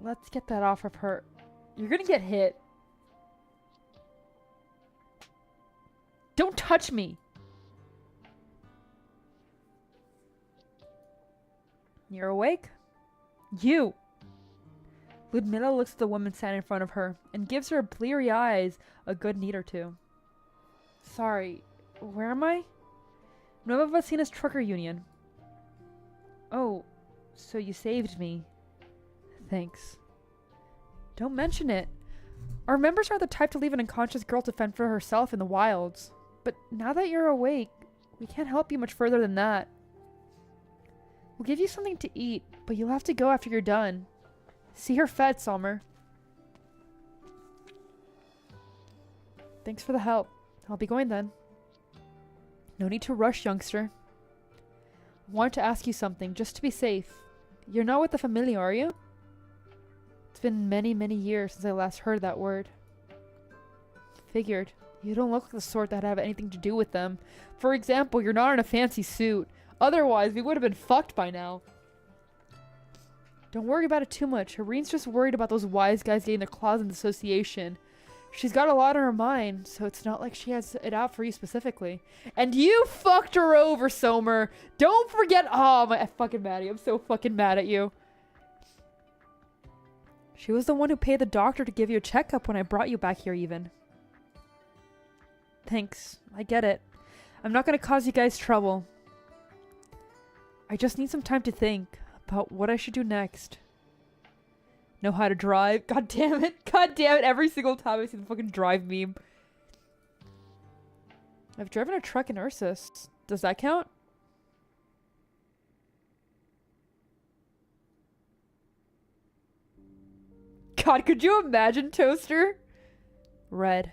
Let's get that off of her. You're gonna get hit. Don't touch me! You're awake? You! Ludmilla looks at the woman standing in front of her and gives her bleary eyes a good need or two. Sorry, where am I? None of us seen as trucker union. Oh, so you saved me. Thanks. Don't mention it. Our members are the type to leave an unconscious girl to fend for herself in the wilds. But now that you're awake, we can't help you much further than that. We'll give you something to eat, but you'll have to go after you're done. See her fed, Sommer. Thanks for the help. I'll be going then. No need to rush, youngster. I wanted to ask you something, just to be safe. You're not with the Familia, are you? It's been many, many years since I last heard that word. Figured. You don't look like the sort that have anything to do with them. For example, you're not in a fancy suit. Otherwise, we would have been fucked by now. Don't worry about it too much. Irene's just worried about those wise guys getting their claws in the association. She's got a lot on her mind, so it's not like she has it out for you specifically. And you fucked her over, Sommer. Don't forget. Oh, I'm fucking mad at you. I'm so fucking mad at you. She was the one who paid the doctor to give you a checkup when I brought you back here, even. Thanks. I get it. I'm not going to cause you guys trouble. I just need some time to think about what I should do next. Know how to drive? God damn it. God damn it. Every single time I see the fucking drive meme. I've driven a truck in Ursus. Does that count? God, could you imagine, Toaster? Red.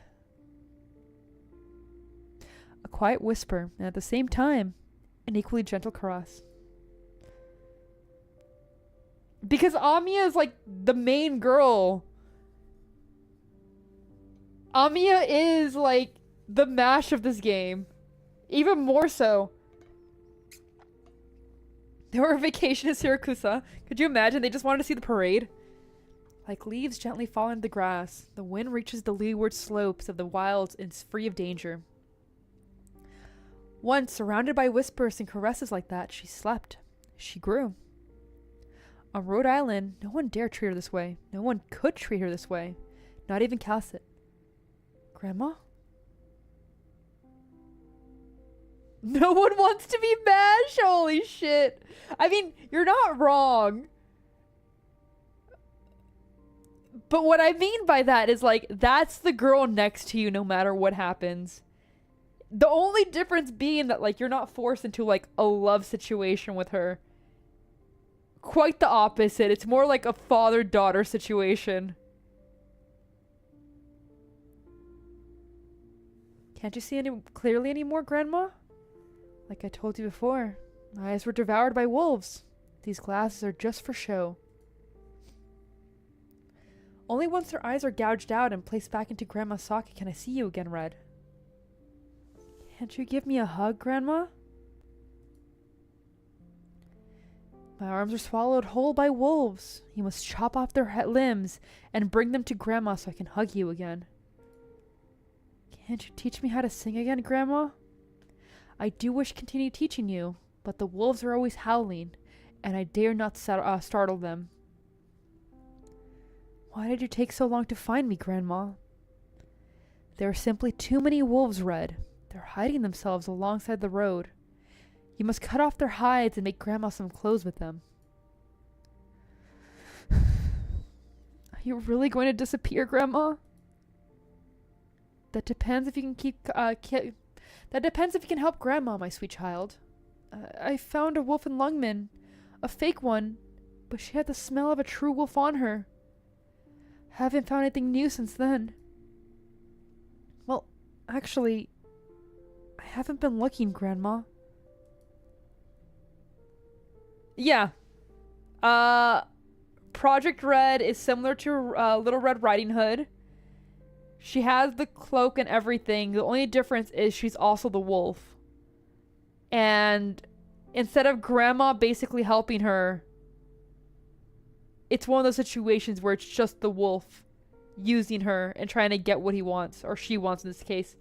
A quiet whisper, and at the same time, an equally gentle caress. Because Amiya is like the main girl. Amiya is like the mash of this game. Even more so. They were on vacation in Siracusa. Could you imagine? They just wanted to see the parade. Like leaves gently fall into the grass, the wind reaches the leeward slopes of the wilds and is free of danger. Once, surrounded by whispers and caresses like that, she slept. She grew. On Rhode Island, no one dared treat her this way. No one could treat her this way. Not even Calcit. Grandma? No one wants to be MASH. Holy shit. I mean, you're not wrong. But what I mean by that is, like, that's the girl next to you no matter what happens. The only difference being that, like, you're not forced into, like, a love situation with her. Quite the opposite. It's more like a father-daughter situation. Can't you see any clearly anymore, Grandma? Like I told you before, my eyes were devoured by wolves. These glasses are just for show. Only once their eyes are gouged out and placed back into Grandma's socket can I see you again, Red. Can't you give me a hug, Grandma? My arms are swallowed whole by wolves. You must chop off their limbs and bring them to Grandma so I can hug you again. Can't you teach me how to sing again, Grandma? I do wish to continue teaching you, but the wolves are always howling, and I dare not startle them. Why did you take so long to find me, Grandma? There are simply too many wolves, Red. They're hiding themselves alongside the road. You must cut off their hides and make Grandma some clothes with them. Are you really going to disappear, Grandma? That depends if you can that depends if you can help Grandma, my sweet child. I found a wolf in Lungman, a fake one, but she had the smell of a true wolf on her. Haven't found anything new since then. Well, actually, I haven't been looking, Grandma. Yeah. Project Red is similar to Little Red Riding Hood. She has the cloak and everything. The only difference is she's also the wolf. And instead of Grandma basically helping her, it's one of those situations where it's just the wolf using her and trying to get what he wants, or she wants in this case.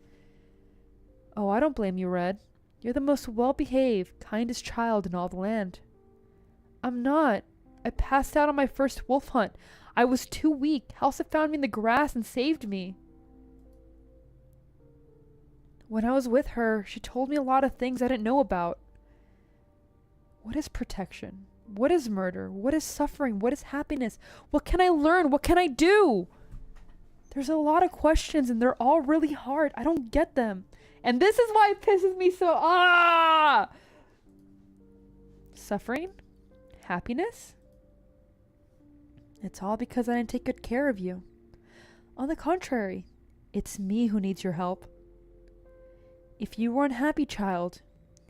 Oh, I don't blame you, Red. You're the most well-behaved, kindest child in all the land. I'm not. I passed out on my first wolf hunt. I was too weak. Halsa found me in the grass and saved me. When I was with her, she told me a lot of things I didn't know about. What is protection? What is murder? What is suffering? What is happiness? What can I learn? What can I do? There's a lot of questions and they're all really hard. I don't get them. And this is why it pisses me so... Suffering? Happiness? It's all because I didn't take good care of you. On the contrary, it's me who needs your help. If you were unhappy, child,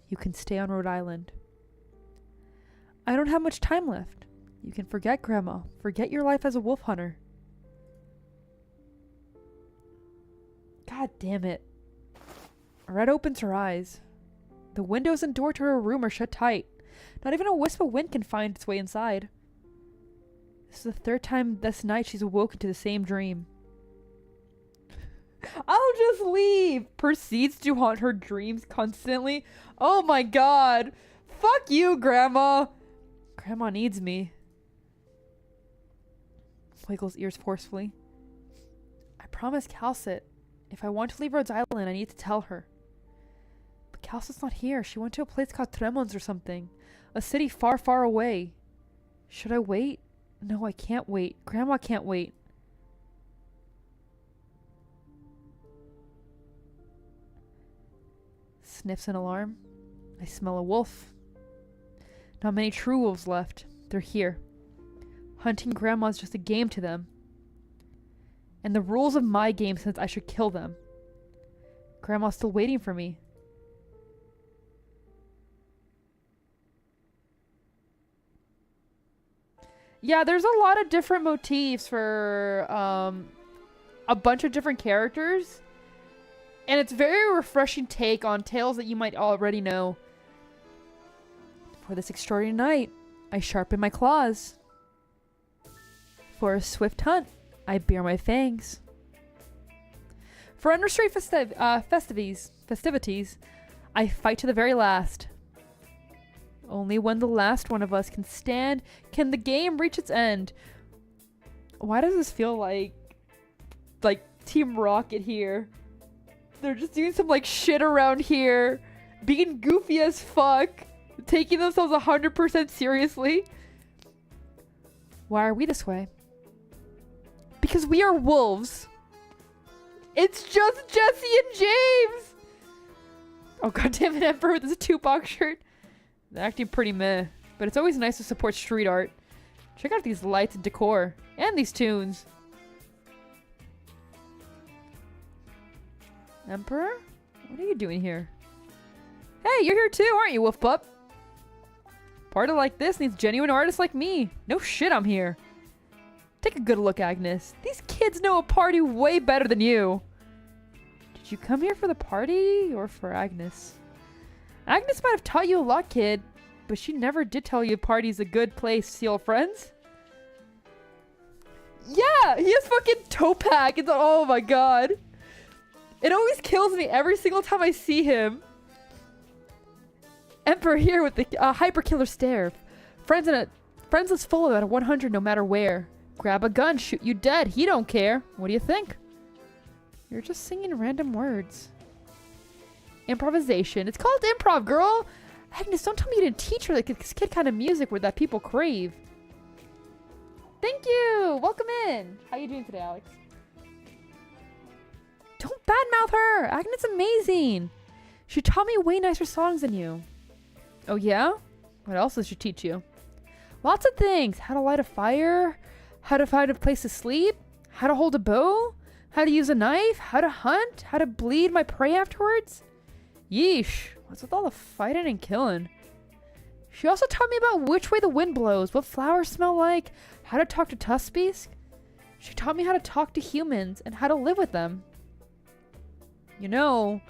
you can stay on Rhode Island. I don't have much time left. You can forget Grandma. Forget your life as a wolf hunter. God damn it. Red opens her eyes. The windows and door to her room are shut tight. Not even a wisp of wind can find its way inside. This is the third time this night she's awoken to the same dream. I'll just leave! Proceeds to haunt her dreams constantly. Oh my god! Fuck you, Grandma! Grandma needs me. Wiggles ears forcefully. I promised Calcit, if I want to leave Rhode Island, I need to tell her. But Calcit's not here. She went to a place called Tremons or something. A city far, far away. Should I wait? No, I can't wait. Grandma can't wait. Sniffs in alarm. I smell a wolf. Not many true wolves left. They're here. Hunting Grandma's just a game to them. And the rules of my game says I should kill them. Grandma's still waiting for me. Yeah, there's a lot of different motifs for a bunch of different characters. And it's a very refreshing take on tales that you might already know. For this extraordinary night, I sharpen my claws. For a swift hunt, I bare my fangs. For unrestrained festivities, I fight to the very last. Only when the last one of us can stand can the game reach its end. Why does this feel like Team Rocket here? They're just doing some like shit around here. being goofy as fuck, taking themselves 100% seriously. Why are we this way? Because we are wolves. It's just Jesse and James. Oh god damn it, Emperor with this Tupac shirt. They're acting pretty meh, but it's always nice to support street art. Check out these lights and decor, and these tunes. Emperor? What are you doing here? Hey, you're here too, aren't you, Wolf Pup? Party like this needs genuine artists like me. No shit, I'm here. Take a good look, Agnes. These kids know a party way better than you. Did you come here for the party or for Agnes? Agnes might have taught you a lot, kid, but she never did tell you a party's a good place to see old friends. Yeah, he has fucking Topak. It's oh my god. It always kills me every single time I see him. Emperor here with the hyper killer stare. Friends is full of at 100 no matter where. Grab a gun, shoot you dead. He don't care. What do you think? You're just singing random words. Improvisation. It's called improv, girl. Agnes, don't tell me you didn't teach her this kid kind of music that people crave. Thank you. Welcome in. How you doing today, Alex? Don't badmouth her. Agnes is amazing. She taught me way nicer songs than you. Oh yeah? What else did she teach you? Lots of things. How to light a fire, how to find a place to sleep, how to hold a bow, how to use a knife, how to hunt, how to bleed my prey afterwards. Yeesh. What's with all the fighting and killing? She also taught me about which way the wind blows, what flowers smell like, how to talk to Tuspies. She taught me how to talk to humans and how to live with them. You know,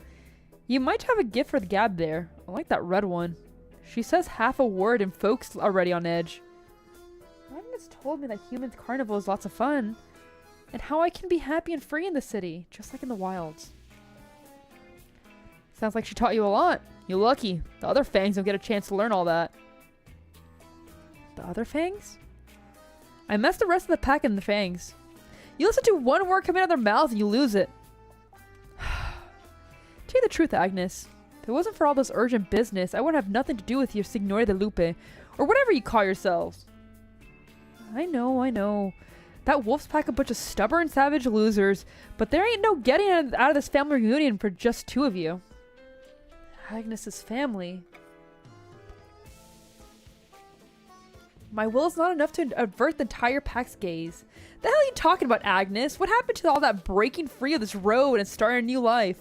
you might have a gift for the gab there. I like that red one. She says half a word and folks already on edge. Agnes told me that humans' carnival is lots of fun, and how I can be happy and free in the city, just like in the wilds. Sounds like she taught you a lot. You're lucky. The other fangs don't get a chance to learn all that. The other fangs? I messed the rest of the pack in the fangs. You listen to one word coming out of their mouths and you lose it. Tell you the truth, Agnes. If it wasn't for all this urgent business, I wouldn't have nothing to do with your Signore de Lupe, or whatever you call yourselves. I know. That wolf's pack a bunch of stubborn, savage losers, but there ain't no getting out of this family reunion for just two of you. Agnes's family. My will is not enough to avert the entire pack's gaze. The hell are you talking about, Agnes? What happened to all that breaking free of this road and starting a new life?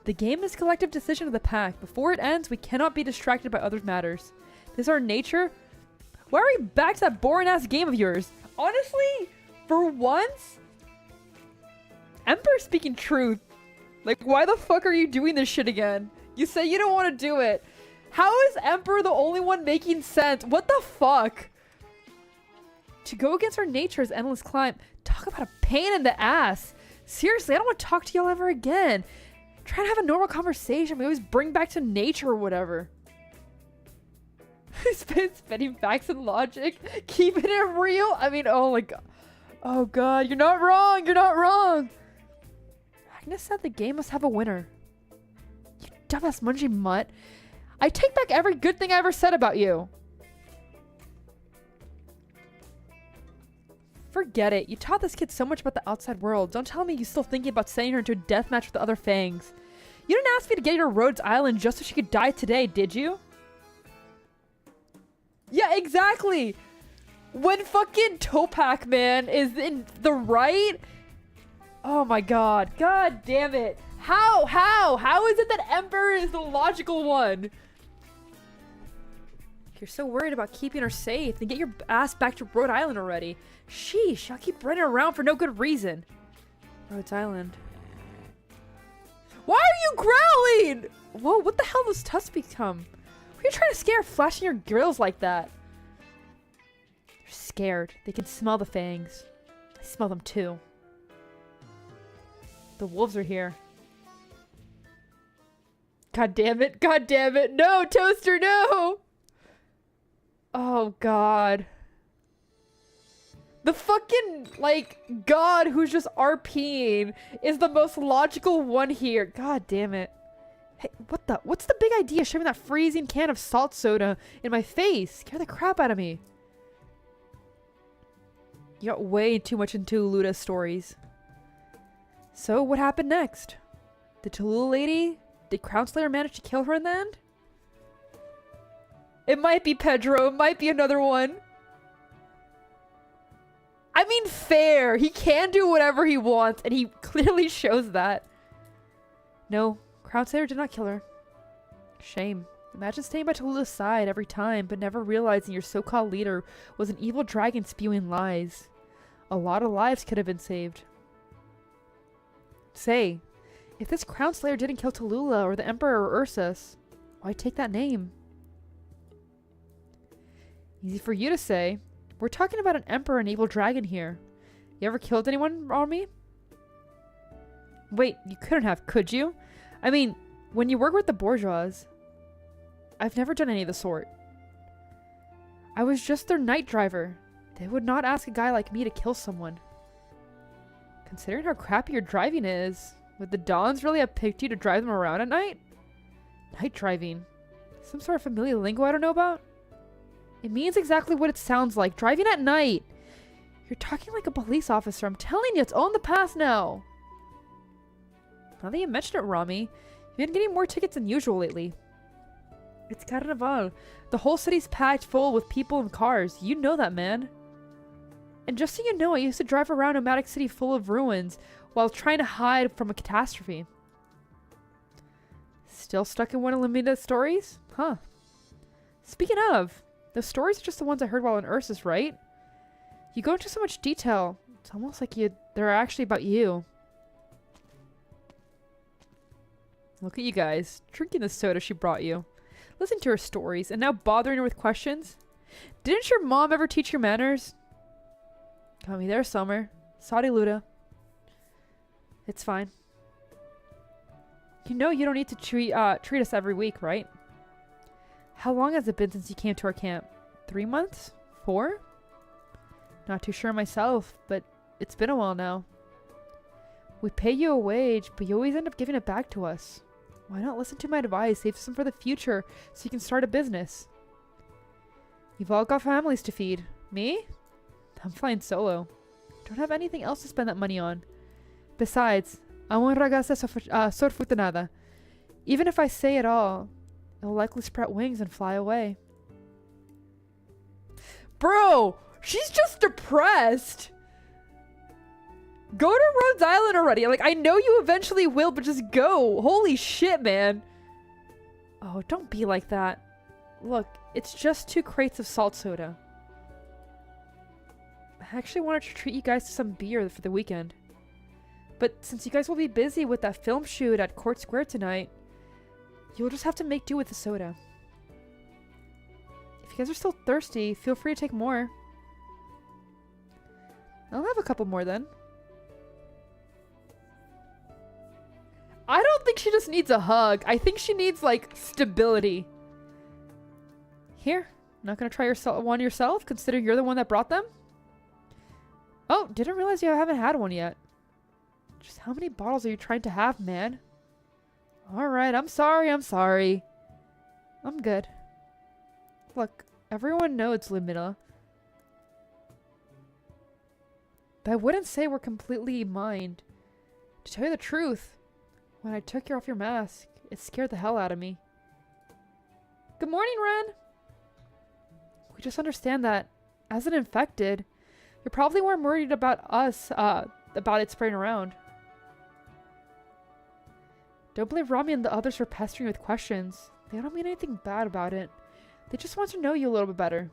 The game is collective decision of the pack. Before it ends, we cannot be distracted by other matters. This is our nature. Why are we back to that boring ass game of yours? Honestly, for once, Emperor's speaking truth. Like, why the fuck are you doing this shit again? You say you don't want to do it. How is Emperor the only one making sense? What the fuck? To go against our nature is endless climb. Talk about a pain in the ass. Seriously, I don't want to talk to y'all ever again. Try to have a normal conversation. We always bring back to nature or whatever. Spinning facts and logic. Keeping it real. I mean, oh my god. Oh god, you're not wrong. You're not wrong. Agnes said the game must have a winner. You dumbass munching mutt. I take back every good thing I ever said about you. Forget it. You taught this kid so much about the outside world. Don't tell me you're still thinking about sending her into a deathmatch with the other fangs. You didn't ask me to get her to Rhodes Island just so she could die today, did you? Yeah, exactly. When fucking Topak, man, is in the right... Oh my god. God damn it. How is it that Emperor is the logical one? If you're so worried about keeping her safe, then get your ass back to Rhode Island already. Sheesh, I'll keep running around for no good reason. Rhodes Island. Why are you growling? Whoa, what the hell does Tusk become? Why are you trying to scare flashing your grills like that? They're scared. They can smell the fangs. I smell them too. The wolves are here. God damn it. God damn it. No, Toaster, no. Oh, God. The fucking, like, God who's just RPing is the most logical one here. God damn it. Hey, what's the big idea shoving that freezing can of salt soda in my face? Scare the crap out of me. You got way too much into Luda's stories. So what happened next? The Tallulah lady? Did Crown Slayer manage to kill her in the end? It might be Pedro. It might be another one. I mean, fair. He can do whatever he wants, and he clearly shows that. No, Crown Slayer did not kill her. Shame. Imagine staying by Tallulah's side every time, but never realizing your so-called leader was an evil dragon spewing lies. A lot of lives could have been saved. Say, if this Crown Slayer didn't kill Tallulah or the Emperor or Ursus, why take that name? Easy for you to say. We're talking about an Emperor and evil dragon here. You ever killed anyone on me? Wait, you couldn't have, could you? I mean, when you work with the bourgeois. I've never done any of the sort. I was just their night driver. They would not ask a guy like me to kill someone. Considering how crappy your driving is, would the Dons really have picked you to drive them around at night? Night driving. Some sort of familiar lingo I don't know about? It means exactly what it sounds like. Driving at night. You're talking like a police officer. I'm telling you, it's all in the past now. Now that you mention it, Rami, you've been getting more tickets than usual lately. It's Carnival. The whole city's packed full with people and cars. You know that, man. And just so you know, I used to drive around a Matic City full of ruins while trying to hide from a catastrophe. Still stuck in one of Lamida's stories? Huh. Speaking of, those stories are just the ones I heard while in Ursus, right? You go into so much detail. It's almost like they're actually about you. Look at you guys, drinking the soda she brought you. Listen to her stories, and now bothering her with questions? Didn't your mom ever teach you manners? Got me there, Summer. Sorry, Luda. It's fine. You know you don't need to treat us every week, right? How long has it been since you came to our camp? 3 months? 4? Not too sure myself, but it's been a while now. We pay you a wage, but you always end up giving it back to us. Why not listen to my advice, save some for the future, so you can start a business? You've all got families to feed. Me? I'm flying solo. Don't have anything else to spend that money on. Besides, I won't ragazza sorfutanada. Even if I say it all, it'll likely spread wings and fly away. Bro, she's just depressed. Go to Rhodes Island already. Like, I know you eventually will, but just go. Holy shit, man. Oh, don't be like that. Look, it's just 2 crates of salt soda. I actually wanted to treat you guys to some beer for the weekend. But since you guys will be busy with that film shoot at Court Square tonight, you'll just have to make do with the soda. If you guys are still thirsty, feel free to take more. I'll have a couple more then. I don't think she just needs a hug. I think she needs, like, stability. Here, not gonna try one yourself? Consider you're the one that brought them? Oh, didn't realize you haven't had one yet. Just how many bottles are you trying to have, man? Alright, I'm sorry. I'm good. Look, everyone knows Limita. But I wouldn't say we're completely mined. To tell you the truth, when I took you off your mask, it scared the hell out of me. Good morning, Ren! We just understand that, as an infected, you're probably more worried about us, about it spreading around. Don't believe Rami and the others for pestering with questions. They don't mean anything bad about it. They just want to know you a little bit better.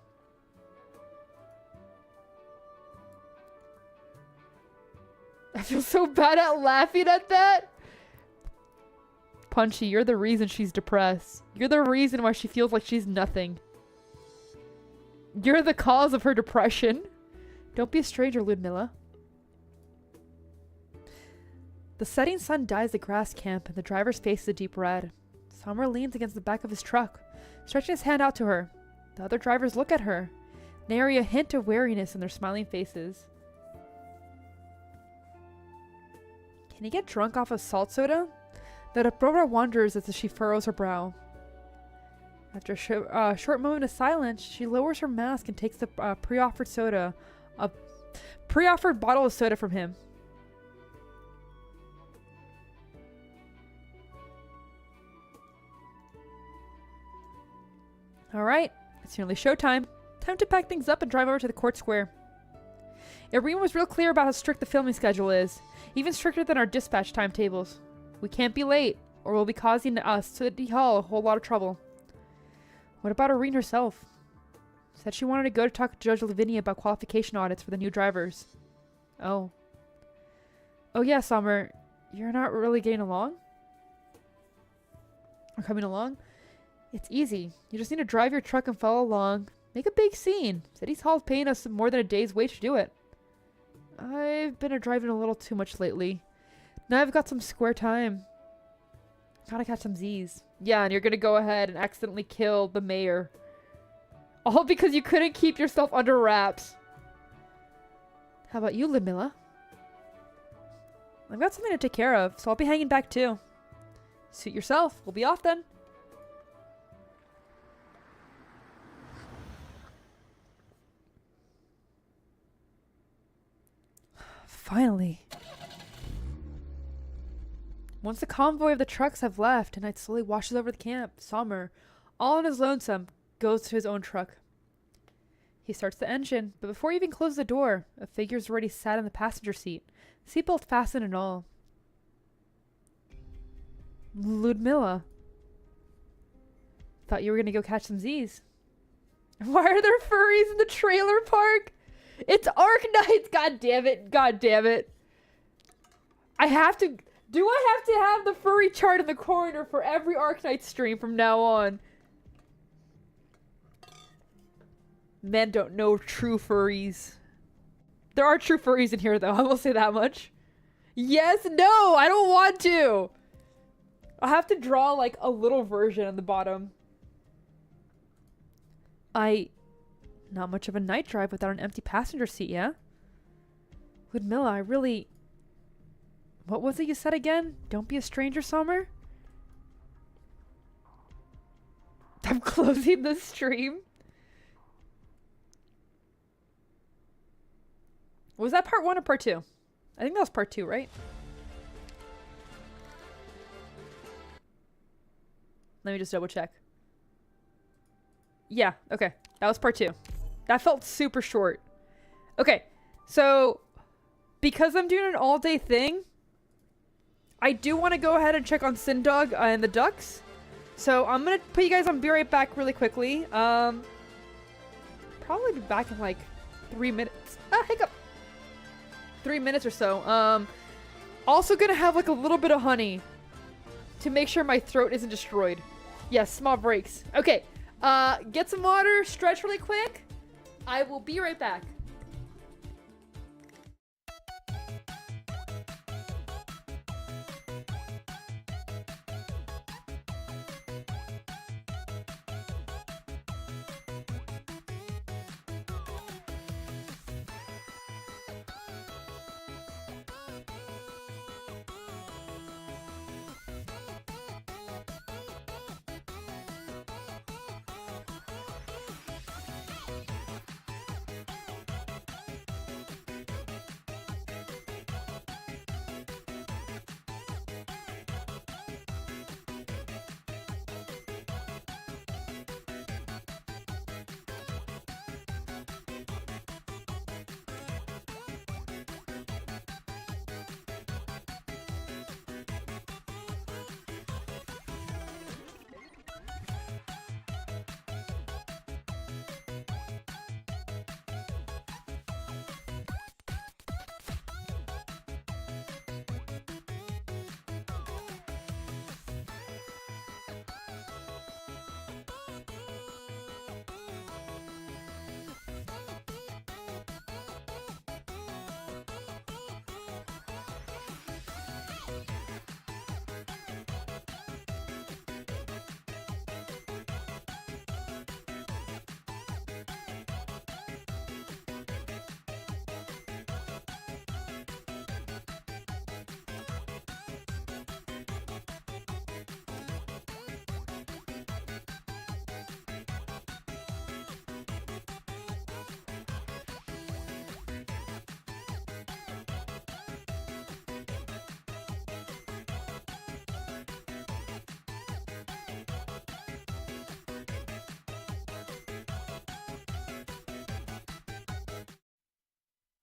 I feel so bad at laughing at that. Punchy, you're the reason she's depressed. You're the reason why she feels like she's nothing. You're the cause of her depression. Don't be a stranger, Ludmilla. The setting sun dyes the grass camp, and the driver's face is a deep red. Summer leans against the back of his truck, stretching his hand out to her. The other drivers look at her, nary a hint of weariness in their smiling faces. Can he get drunk off of salt soda? The Deborah wonders as she furrows her brow. After a short moment of silence, she lowers her mask and takes the pre-offered bottle of soda from him. Alright, it's nearly showtime. Time to pack things up and drive over to the court square. Irene was real clear about how strict the filming schedule is, even stricter than our dispatch timetables. We can't be late, or we'll be causing us, City Hall, a whole lot of trouble. What about Irene herself? Said she wanted to go to talk to Judge Lavinia about qualification audits for the new drivers. Oh. Oh yeah, Summer, you're not really getting along? Or coming along? It's easy. You just need to drive your truck and follow along. Make a big scene. City Hall's paying us more than a day's wage to do it. I've been driving a little too much lately. Now I've got some square time. Gotta catch some Z's. Yeah, and you're gonna go ahead and accidentally kill the mayor. All because you couldn't keep yourself under wraps. How about you, Ludmilla? I've got something to take care of, so I'll be hanging back too. Suit yourself. We'll be off then. Finally. Once the convoy of the trucks have left and Knight slowly washes over the camp, Sommer, all on his lonesome, goes to his own truck. He starts the engine, but before he even closes the door, a figure's already sat in the passenger seat, seatbelt fastened and all. Ludmilla. Thought you were gonna go catch some Z's. Why are there furries in the trailer park? It's Arknights! God damn it. God damn it. Do I have to have the furry chart in the corner for every Arknights stream from now on? Men don't know true furries. There are true furries in here though, I will say that much. Yes, no, I don't want to. I'll have to draw like a little version on the bottom. Not much of a night drive without an empty passenger seat, yeah? Ludmilla, I really... What was it you said again? Don't be a stranger, Sommer? I'm closing the stream. Was that part 1 or part 2? I think that was part 2, right? Let me just double check. Yeah, okay. That was part 2. That felt super short. Okay, so because I'm doing an all-day thing, I do want to go ahead and check on Sindog and the ducks. So I'm going to put you guys on Be Right Back really quickly. Probably be back in like 3 minutes. Ah, hiccup! 3 minutes or so. Also going to have like a little bit of honey to make sure my throat isn't destroyed. Yes, small breaks. Okay, get some water, stretch really quick. I will be right back.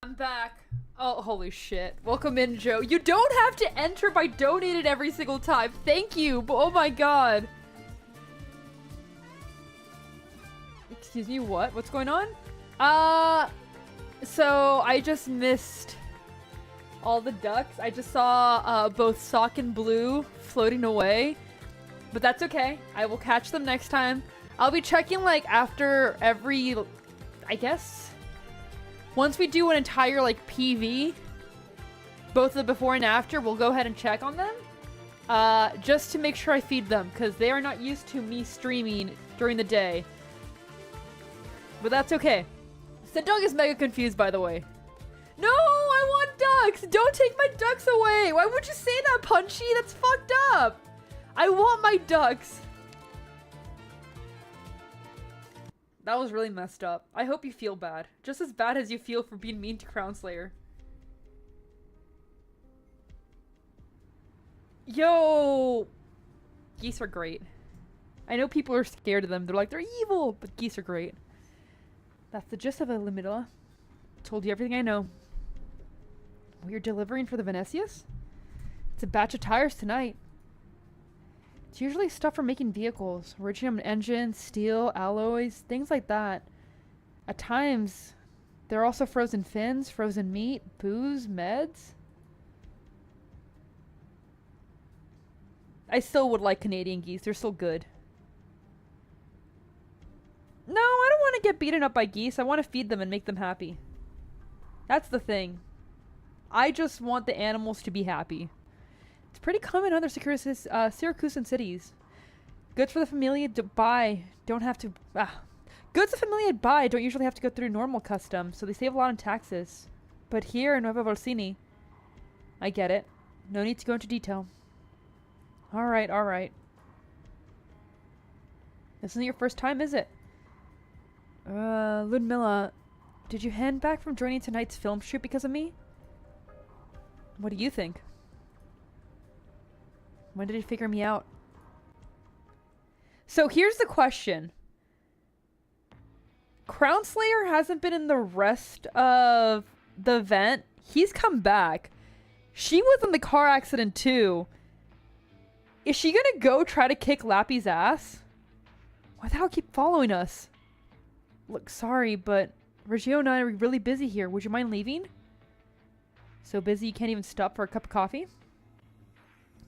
I'm back. Oh, holy shit. Welcome in, Joe. You don't have to enter by donated every single time. Thank you. Oh my god. Excuse me, what? What's going on? So I just missed all the ducks. I just saw both Sock and Blue floating away. But that's okay. I will catch them next time. I'll be checking like after every, I guess, once we do an entire like PV, both the before and after, we'll go ahead and check on them. Just to make sure I feed them, because they are not used to me streaming during the day. But that's okay. Sendong is mega confused, by the way. No, I want ducks! Don't take my ducks away! Why would you say that, Punchy? That's fucked up! I want my ducks! That was really messed up. I hope you feel bad. Just as bad as you feel for being mean to Crown Slayer. Yo! Geese are great. I know people are scared of them. They're like, they're evil! But geese are great. That's the gist of it, Limilla. Told you everything I know. We're delivering for the Venetius? It's a batch of tires tonight. It's usually stuff for making vehicles. Originum engines, steel, alloys, things like that. At times, there are also frozen fins, frozen meat, booze, meds. I still would like Canadian geese. They're still good. No, I don't want to get beaten up by geese. I want to feed them and make them happy. That's the thing. I just want the animals to be happy. It's pretty common in other Syracusan cities. Goods for the familia buy don't have to... Goods the familia buy don't usually have to go through normal customs, so they save a lot on taxes. But here in Nueva Volsini... I get it. No need to go into detail. Alright, alright. This isn't your first time, is it? Ludmilla, did you hand back from joining tonight's film shoot because of me? What do you think? When did you figure me out? So here's the question. Crown Slayer hasn't been in the rest of the event. He's come back. She was in the car accident too. Is she gonna go try to kick Lappy's ass? Why the hell keep following us? Look, sorry, but Reggio and I are really busy here. Would you mind leaving? So busy you can't even stop for a cup of coffee?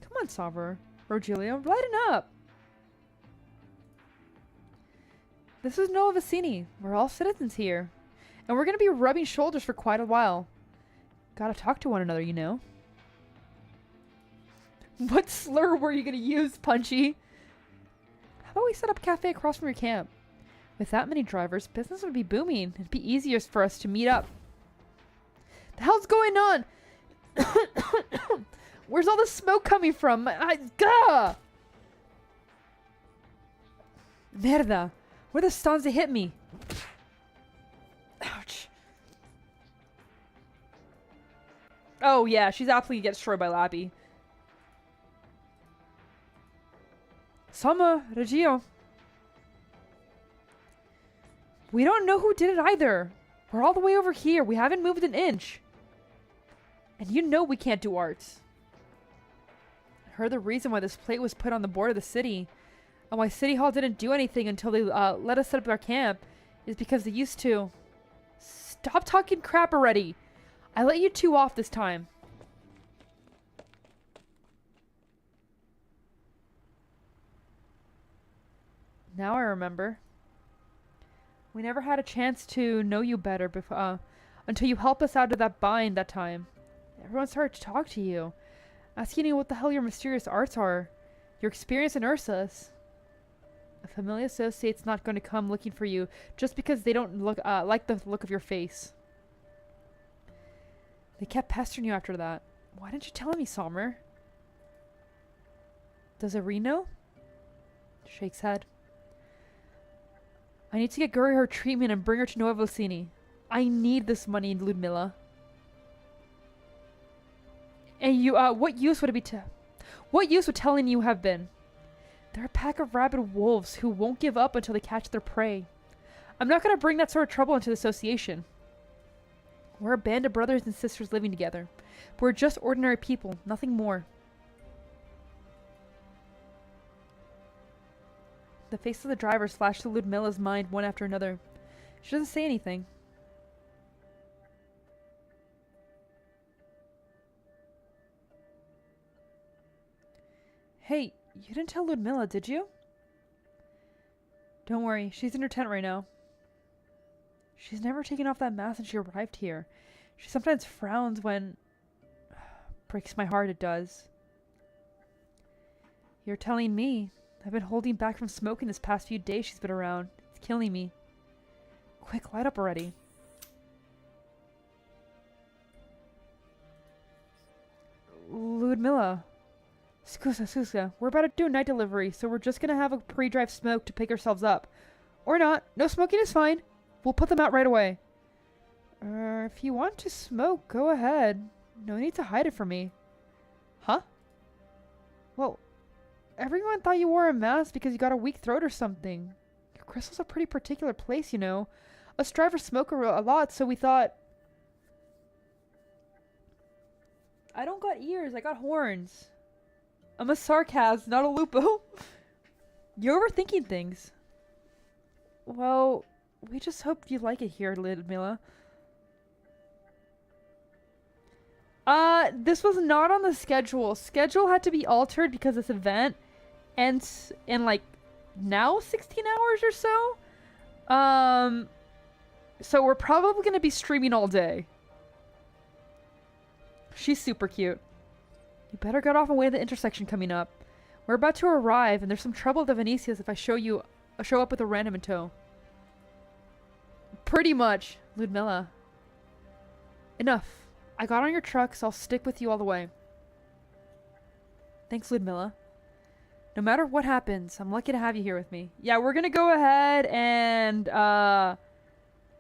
Come on, Savra. Rogelio, lighten up! This is Nova Vicini. We're all citizens here. And we're gonna be rubbing shoulders for quite a while. Gotta talk to one another, you know. What slur were you gonna use, Punchy? How about we set up a cafe across from your camp? With that many drivers, business would be booming. It'd be easier for us to meet up. The hell's going on? Where's all the smoke coming from? Gah! Merda! Where the Stanza hit me? Ouch. Oh yeah, she's absolutely get destroyed by Lappy. Sama, Reggio. We don't know who did it either. We're all the way over here. We haven't moved an inch. And you know we can't do arts. I heard the reason why this plate was put on the board of the city, and why City Hall didn't do anything until they let us set up our camp, is because they used to. Stop talking crap already. I let you two off this time. Now I remember. We never had a chance to know you better before, until you helped us out of that bind that time. Everyone started to talk to you, asking you what the hell your mysterious arts are, your experience in Ursus. A familiar associate's not going to come looking for you just because they don't look like the look of your face. They kept pestering you after that. Why didn't you tell me, Sommer? Does Irene know? Shakes head. I need to get Guri her treatment and bring her to Nueva Vicini. I need this money, Ludmilla. And you, what use would it be what use would telling you have been? They're a pack of rabid wolves who won't give up until they catch their prey. I'm not going to bring that sort of trouble into the association. We're a band of brothers and sisters living together. But we're just ordinary people, nothing more. The face of the driver flashed through Ludmilla's mind one after another. She doesn't say anything. Hey, you didn't tell Ludmilla, did you? Don't worry, she's in her tent right now. She's never taken off that mask since she arrived here. She sometimes frowns when... Breaks my heart, it does. You're telling me. I've been holding back from smoking this past few days she's been around. It's killing me. Quick, light up already. Ludmilla. Scusa. We're about to do a night delivery, so we're just gonna have a pre-drive smoke to pick ourselves up. Or not. No smoking is fine. We'll put them out right away. If you want to smoke, go ahead. No need to hide it from me. Huh? Well, everyone thought you wore a mask because you got a weak throat or something. Your crystal's a pretty particular place, you know. Us drivers smoke a lot, so we thought... I don't got ears, I got horns. I'm a sarcasm, not a lupo. You're overthinking things. Well, we just hope you like it here, Ludmilla. This was not on the schedule. Schedule had to be altered because this event ends in like now 16 hours or so. So we're probably gonna be streaming all day. She's super cute. You better get off and wait at the intersection coming up. We're about to arrive, and there's some trouble at the Venetias if I show up with a random in tow. Pretty much, Ludmilla. Enough. I got on your truck, so I'll stick with you all the way. Thanks, Ludmilla. No matter what happens, I'm lucky to have you here with me. Yeah, we're gonna go ahead and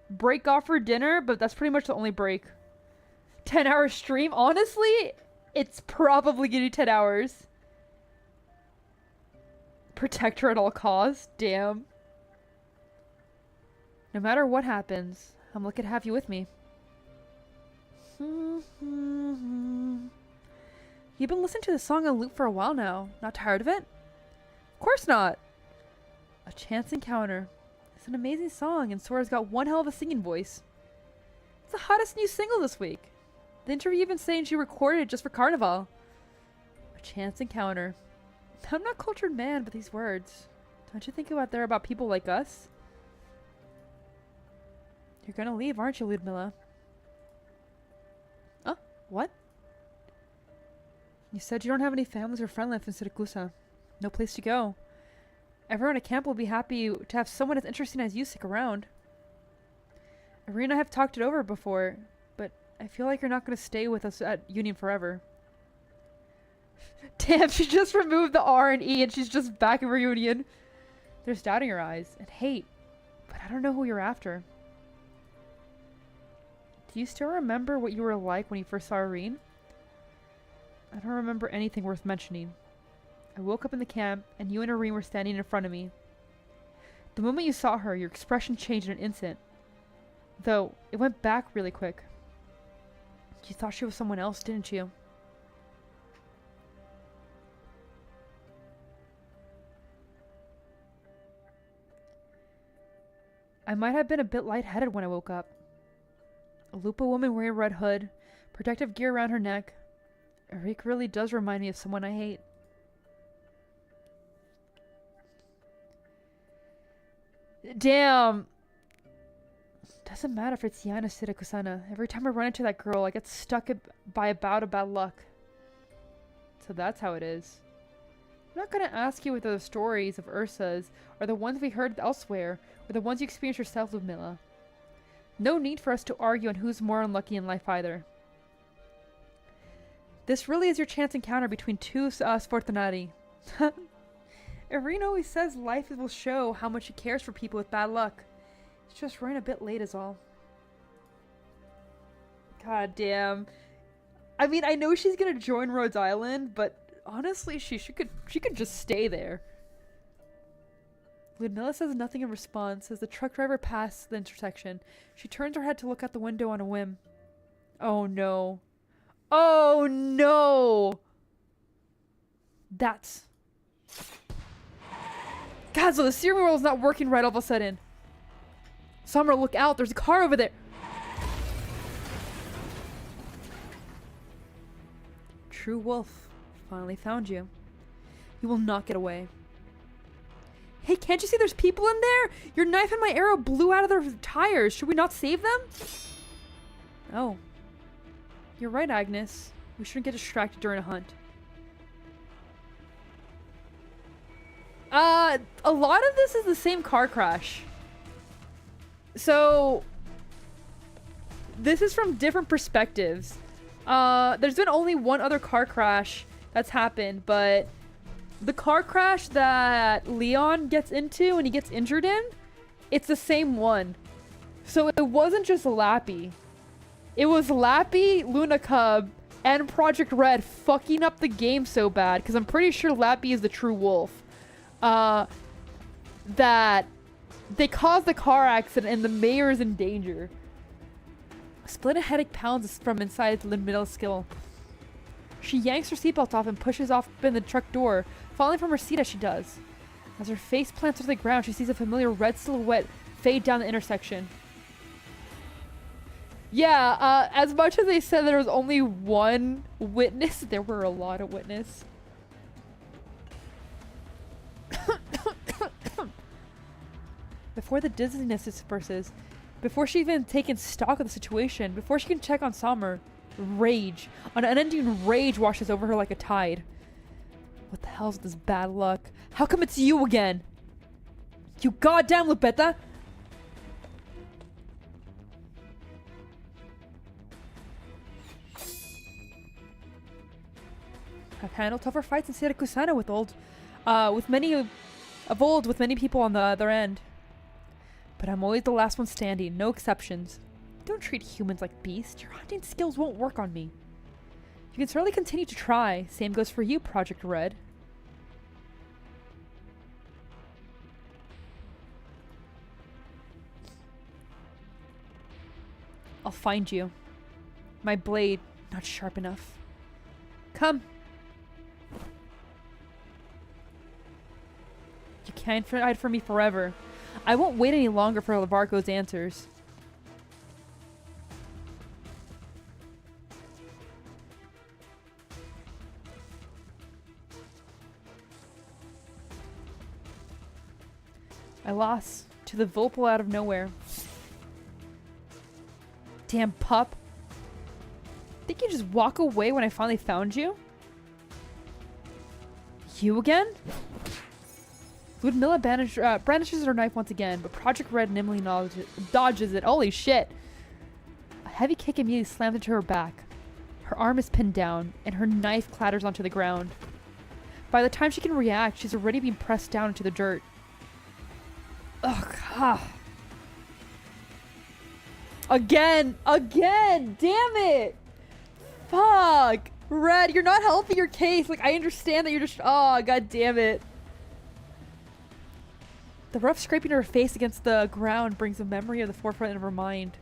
break off for dinner, but that's pretty much the only break. 10-hour stream? Honestly, it's probably gonna be 10 hours. Protect her at all costs? Damn. No matter what happens, I'm lucky to have you with me. You've been listening to the song on loop for a while now. Not tired of it? Of course not. A Chance Encounter. It's an amazing song, and Sora's got one hell of a singing voice. It's the hottest new single this week. The interview even saying she recorded it just for Carnival. A Chance Encounter. I'm not a cultured man, but these words. Don't you think they're about people like us? You're gonna leave, aren't you, Ludmilla? What? You said you don't have any families or friends left in Siracusa. No place to go. Everyone at camp will be happy to have someone as interesting as you stick around. Irina and I have talked it over before, but I feel like you're not going to stay with us at Union forever. Damn, she just removed the R and E and she's just back in Reunion. There's doubt in your eyes and hate, but I don't know who you're after. Do you still remember what you were like when you first saw Irene? I don't remember anything worth mentioning. I woke up in the camp, and you and Irene were standing in front of me. The moment you saw her, your expression changed in an instant. Though, it went back really quick. You thought she was someone else, didn't you? I might have been a bit lightheaded when I woke up. A Lupa woman wearing a red hood, protective gear around her neck. Arik really does remind me of someone I hate. Damn! Doesn't matter if it's Yana Sirakusana. Every time I run into that girl, I get stuck by a bout of bad luck. So that's how it is. I'm not gonna ask you whether the stories of Ursa's are the ones we heard elsewhere, or the ones you experienced yourself, Ludmilla. No need for us to argue on who's more unlucky in life either. This really is your chance encounter between two Sfortunati. Irene always says life will show how much she cares for people with bad luck. It's just running a bit late is all. God damn. I mean, I know she's gonna join Rhodes Island, but honestly, she could just stay there. Ludmilla says nothing in response as the truck driver passes the intersection. She turns her head to look out the window on a whim. Oh no. Oh no! That's... God, so the steering wheel is not working right all of a sudden. Summer, look out. There's a car over there. True wolf. Finally found you. You will not get away. Hey, can't you see there's people in there? Your knife and my arrow blew out of their tires. Should we not save them? Oh. You're right, Agnes. We shouldn't get distracted during a hunt. A lot of this is the same car crash. So, this is from different perspectives. There's been only one other car crash that's happened, but the car crash that Leon gets into and he gets injured in, it's the same one. So it wasn't just Lappy. It was Lappy, Luna Cub, and Project Red fucking up the game so bad, because I'm pretty sure Lappy is the true wolf. That they caused the car accident and the mayor is in danger. A split headache pounds from inside the middle skill. She yanks her seatbelt off and pushes open the truck door, falling from her seat as she does. As her face plants to the ground, she sees a familiar red silhouette fade down the intersection. Yeah, as much as they said there was only one witness, there were a lot of witnesses. Before the dizziness disperses, before she even taken stock of the situation, before she can check on Summer, rage, an unending rage washes over her like a tide. What the hell's this bad luck? How come it's you again? You goddamn Lupetta! I've handled tougher fights in Sirakusana with many people on the other end. But I'm always the last one standing, no exceptions. Don't treat humans like beasts. Your hunting skills won't work on me. You can certainly continue to try. Same goes for you, Project Red. I'll find you. My blade, not sharp enough. Come. You can't hide from me forever. I won't wait any longer for Lavarco's answers. I lost to the Volpel out of nowhere. Damn pup. Think you just walk away when I finally found you? You again? Ludmilla brandishes her knife once again, but Project Red nimbly dodges it. Holy shit! A heavy kick immediately slams into her back. Her arm is pinned down, and her knife clatters onto the ground. By the time she can react, she's already been pressed down into the dirt. Ugh. Ah. Again! Again! Damn it! Fuck! Red, you're not helping your case. Like, I understand that you're just... Oh, god damn it. The rough scraping of her face against the ground brings a memory of the forefront of her mind.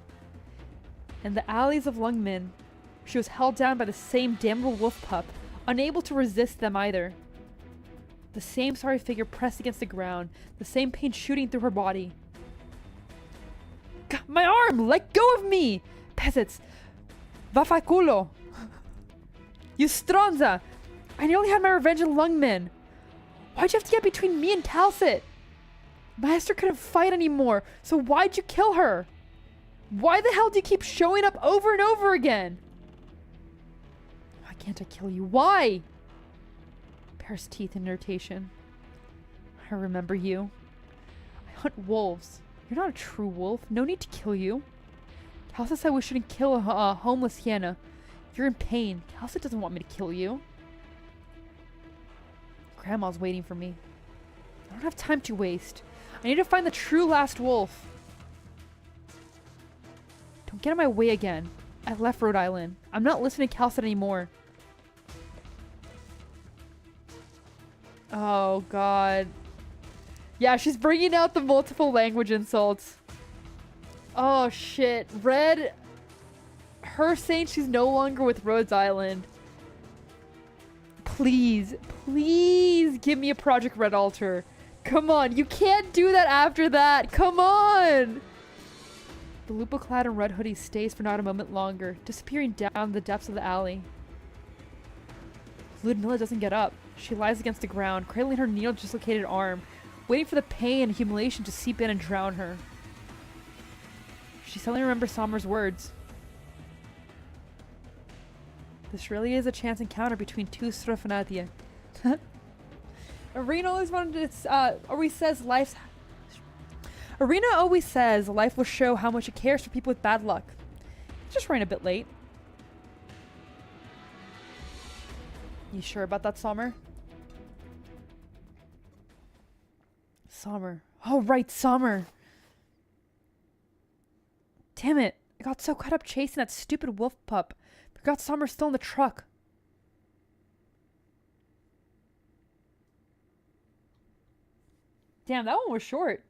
In the alleys of Lungmen, she was held down by the same damnable wolf pup, unable to resist them either. The same sorry figure pressed against the ground, the same pain shooting through her body. God, my arm! Let go of me! Peasants! Vafaculo! You stronza! I nearly had my revenge in Lungmen. Why'd you have to get between me and Calcit? Master couldn't fight anymore, so why'd you kill her? Why the hell do you keep showing up over and over again? Why can't I kill you? Why? Bear's teeth in irritation. I remember you. I hunt wolves. You're not a true wolf. No need to kill you. Calcit said we shouldn't kill a homeless hyena. You're in pain. Calcit doesn't want me to kill you. Grandma's waiting for me. I don't have time to waste. I need to find the true last wolf. Don't get in my way again. I left Rhode Island. I'm not listening to Calcit anymore. Oh, God. Yeah, she's bringing out the multiple language insults. Oh, shit. Red... her saying she's no longer with Rhodes Island. Please, please give me a Project Red Altar. Come on, you can't do that after that. Come on! The lupa-clad and red hoodie stays for not a moment longer, disappearing down the depths of the alley. Ludmilla doesn't get up. She lies against the ground, cradling her needle-dislocated arm, waiting for the pain and humiliation to seep in and drown her. She suddenly remembers Sommer's words. This really is a chance encounter between two Strafanatia. Arena always wanted to, Arena always says life will show how much it cares for people with bad luck. Just ran a bit late. You sure about that, Sommer? Sommer. Oh, right, Sommer. Damn it. I got so caught up chasing that stupid wolf pup. Forgot Sommer's still in the truck. Damn, that one was short.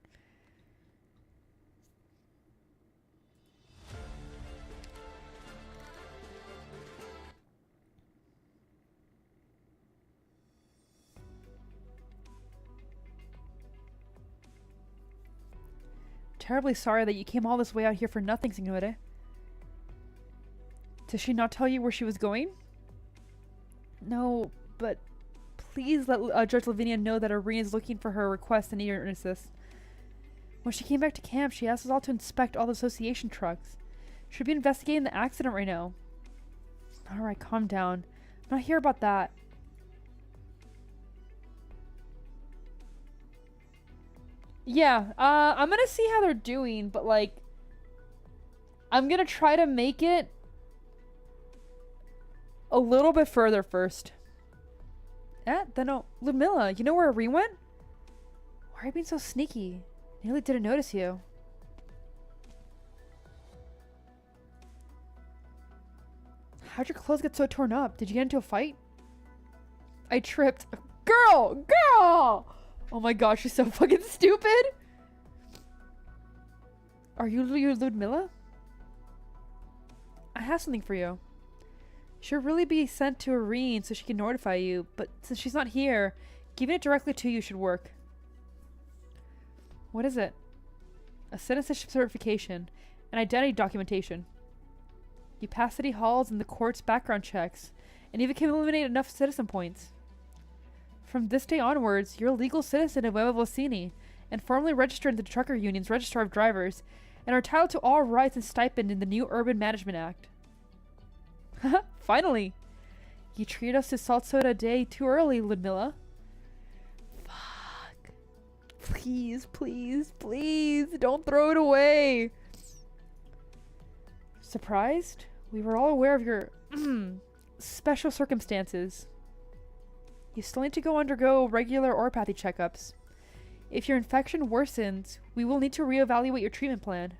Terribly sorry that you came all this way out here for nothing, Signore. Did she not tell you where she was going? No, but please let Judge Lavinia know that Irene is looking for her request and eager assist. When she came back to camp, she asked us all to inspect all the association trucks. Should be investigating the accident right now. Alright, calm down. I'm not here about that. Yeah, I'm gonna see how they're doing, but like, I'm gonna try to make it a little bit further first. Ludmilla, you know where Irene went? Why are you being so sneaky? Nearly didn't notice you. How'd your clothes get so torn up? Did you get into a fight? I tripped. Girl! Girl! Oh my gosh, she's so fucking stupid! Are you Ludmilla? I have something for you. Should really be sent to Irene so she can notify you, but since she's not here, giving it directly to you should work. What is it? A citizenship certification and identity documentation. You pass city halls and the court's background checks, and even can eliminate enough citizen points. From this day onwards, you're a legal citizen of Nueva Vocini and formally registered in the Trucker Union's Registrar of Drivers and are entitled to all rights and stipend in the new Urban Management Act. Finally! You treated us to salt soda a day too early, Ludmilla. Fuck. Please, please, please, don't throw it away. Surprised? We were all aware of your special circumstances. You still need to undergo regular oropathy checkups. If your infection worsens, we will need to reevaluate your treatment plan.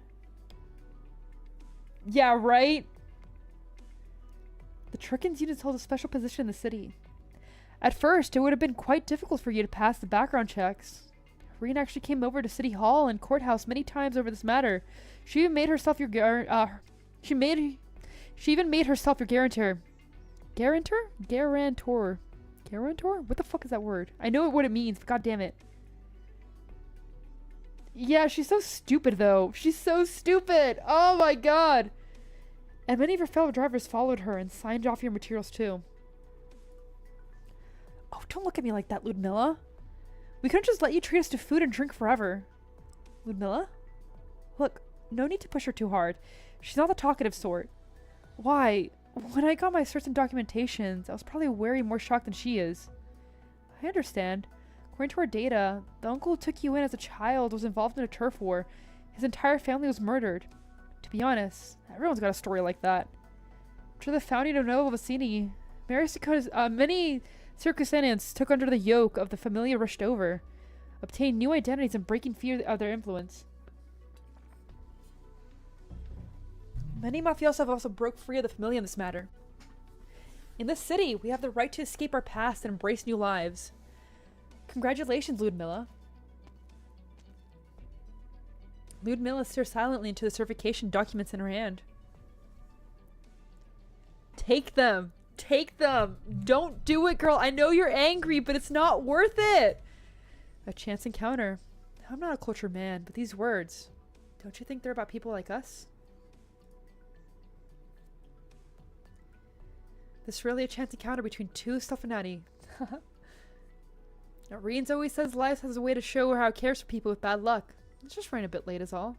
Yeah, right? The Trickens units hold a special position in the city. At first, it would have been quite difficult for you to pass the background checks. Reen actually came over to City Hall and Courthouse many times over this matter. She even made herself your she even made herself your guarantor. Guarantor? Guarantor. Guarantor? What the fuck is that word? I know what it means, but god damn it. Yeah, she's so stupid though. She's so stupid. Oh my god. And many of your fellow drivers followed her and signed off your materials too. Oh, don't look at me like that, Ludmilla. We couldn't just let you treat us to food and drink forever. Ludmilla? Look, no need to push her too hard. She's not the talkative sort. Why? When I got my certs and documentations, I was probably way more shocked than she is. I understand. According to our data, the uncle who took you in as a child was involved in a turf war. His entire family was murdered. To be honest, everyone's got a story like that. After the founding of Nueva Vicini, many Circusanians took under the yoke of the familia rushed over, obtained new identities and breaking free of their influence. Many mafiosi have also broke free of the familia in this matter. In this city, we have the right to escape our past and embrace new lives. Congratulations, Ludmilla. Ludmilla stares silently into the certification documents in her hand. Take them. Take them. Don't do it, girl. I know you're angry, but it's not worth it. A chance encounter. I'm not a cultured man, but these words, don't you think they're about people like us? This is really a chance encounter between two Stefanati. Now, Reens always says life has a way to show her how it cares for people with bad luck. It's just running a bit late is all.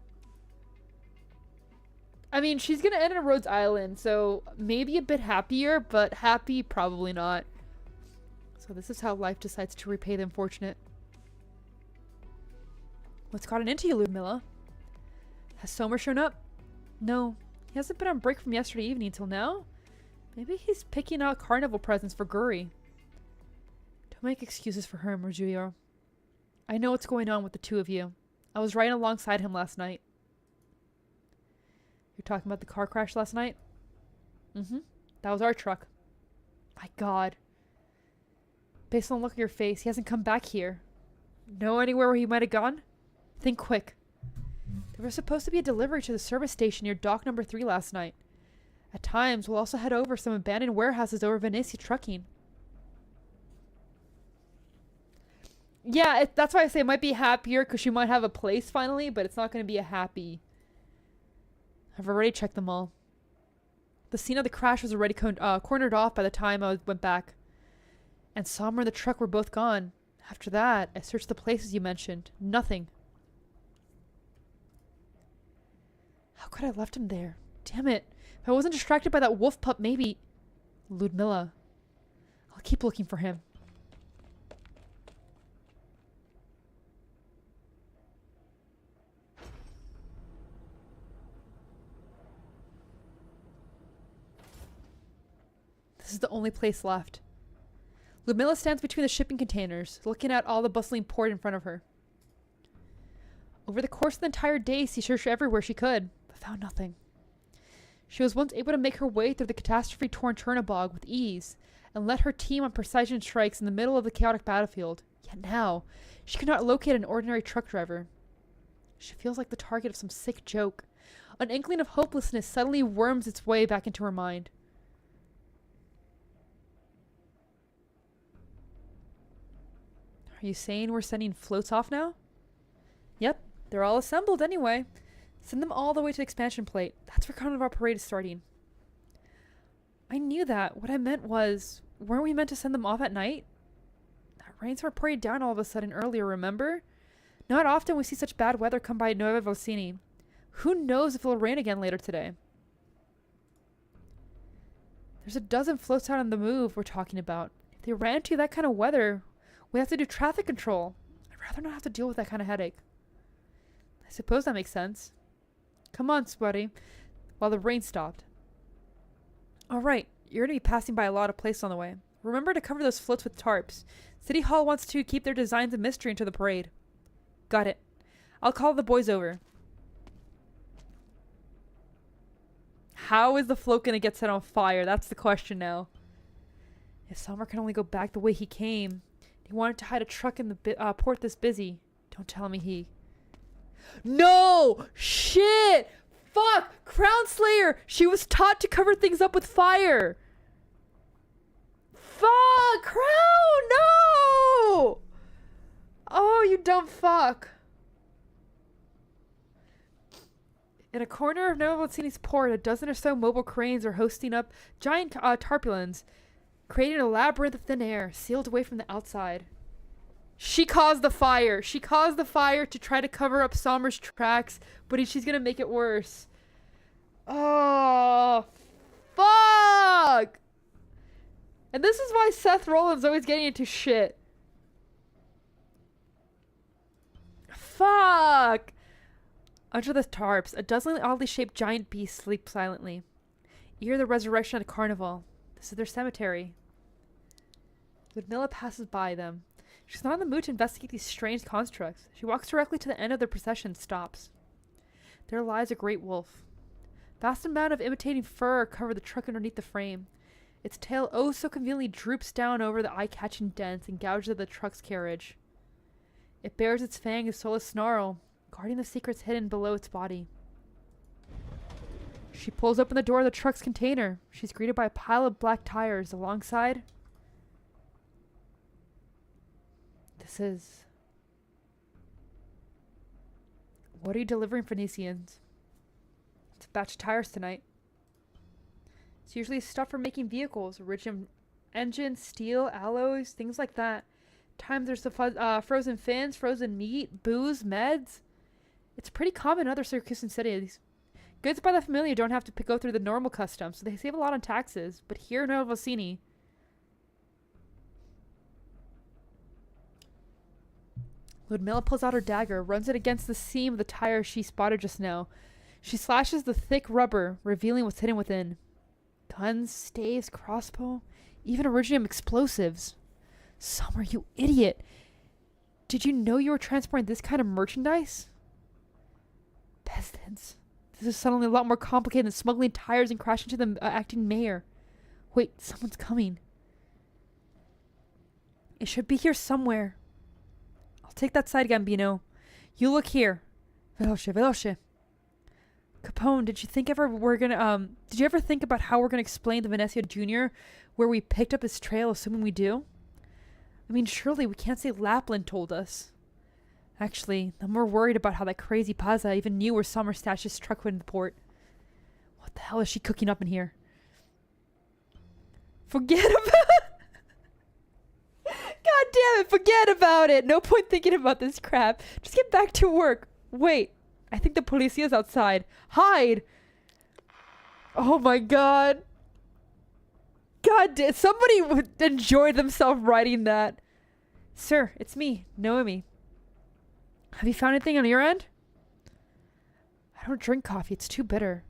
I mean, she's gonna end in Rhodes Island, so maybe a bit happier, but happy, probably not. So this is how life decides to repay the unfortunate. What's gotten into you, Ludmilla? Has Somer shown up? No, he hasn't been on break from yesterday evening till now. Maybe he's picking out carnival presents for Guri. Don't make excuses for him, Rujio. I know what's going on with the two of you. I was riding alongside him last night. You're talking about the car crash last night? Mm-hmm. That was our truck. My God. Based on the look of your face, he hasn't come back here. Know anywhere where he might have gone? Think quick. There was supposed to be a delivery to the service station near dock number 3 last night. At times, we'll also head over some abandoned warehouses over Venetia trucking. Yeah, that's why I say it might be happier, because she might have a place finally, but it's not going to be a happy. I've already checked them all. The scene of the crash was already cornered off by the time I went back. And Sommer and the truck were both gone. After that, I searched the places you mentioned. Nothing. How could I have left him there? Damn it. If I wasn't distracted by that wolf pup, maybe... Ludmilla. I'll keep looking for him. This is the only place left. Ludmilla stands between the shipping containers, looking at all the bustling port in front of her. Over the course of the entire day, she searched everywhere she could, but found nothing. She was once able to make her way through the catastrophe-torn Chernobog with ease, and led her team on precision strikes in the middle of the chaotic battlefield. Yet now, she could not locate an ordinary truck driver. She feels like the target of some sick joke. An inkling of hopelessness suddenly worms its way back into her mind. Are you saying we're sending floats off now? Yep, they're all assembled anyway. Send them all the way to the expansion plate. That's where Carnival Parade is starting. I knew that. What I meant was, weren't we meant to send them off at night? That rains were pouring down all of a sudden earlier, remember? Not often we see such bad weather come by Nueva Vocini. Who knows if it'll rain again later today? There's a dozen floats out on the move we're talking about. If they ran into that kind of weather, we have to do traffic control. I'd rather not have to deal with that kind of headache. I suppose that makes sense. Come on, Spuddy. While the rain stopped. Alright, you're going to be passing by a lot of places on the way. Remember to cover those floats with tarps. City Hall wants to keep their designs a mystery into the parade. Got it. I'll call the boys over. How is the float going to get set on fire? That's the question now. If Sommer can only go back the way he came. He wanted to hide a truck in the port this busy. Don't tell me he... No! Shit! Fuck! Crown Slayer! She was taught to cover things up with fire! Fuck! Crown! No! Oh, you dumb fuck. In a corner of Nova Vocini's port, a dozen or so mobile cranes are hosting up giant tarpaulins, creating a labyrinth of thin air, sealed away from the outside. She caused the fire. She caused the fire to try to cover up Sommer's tracks, but she's gonna make it worse. Oh, fuck! And this is why Seth Rollins always getting into shit. Fuck! Under the tarps, a dozen oddly shaped giant beasts sleep silently. Ear the resurrection of the carnival. This is their cemetery. Ludmilla passes by them. She's not in the mood to investigate these strange constructs. She walks directly to the end of the procession and stops. There lies a great wolf. Vast amount of imitating fur cover the truck underneath the frame. Its tail oh so conveniently droops down over the eye-catching dents and gouges at the truck's carriage. It bears its fang as soulless snarl, guarding the secrets hidden below its body. She pulls open the door of the truck's container. She's greeted by a pile of black tires alongside. This is... What are you delivering, Phoenicians? It's a batch of tires tonight. It's usually stuff for making vehicles. Original engines, steel, alloys, things like that. Times there's the frozen fins, frozen meat, booze, meds. It's pretty common in other Circusan cities. Goods by the familia don't have to go through the normal customs, so they save a lot on taxes. But here in Novosini... Ludmilla pulls out her dagger, runs it against the seam of the tire she spotted just now. She slashes the thick rubber, revealing what's hidden within. Guns, staves, crossbow, even Originium explosives. Summer, you idiot! Did you know you were transporting this kind of merchandise? Peasants. This is suddenly a lot more complicated than smuggling tires and crashing into the acting mayor. Wait, someone's coming. It should be here somewhere. I'll take that side, Gambino. You look here. Veloce, veloce. Capone, did you ever think about how we're gonna explain to Venezia Jr. where we picked up his trail, assuming we do? I mean, surely we can't say Lapland told us. Actually, I'm more worried about how that crazy Paza even knew where Summer stashed his truck in the port. What the hell is she cooking up in here? Forget about God damn it, forget about it! No point thinking about this crap. Just get back to work. Wait, I think the Policia's outside. Hide! Oh my god. God damn, somebody would enjoy themselves writing that. Sir, it's me, Noemi. Have you found anything on your end? I don't drink coffee, it's too bitter.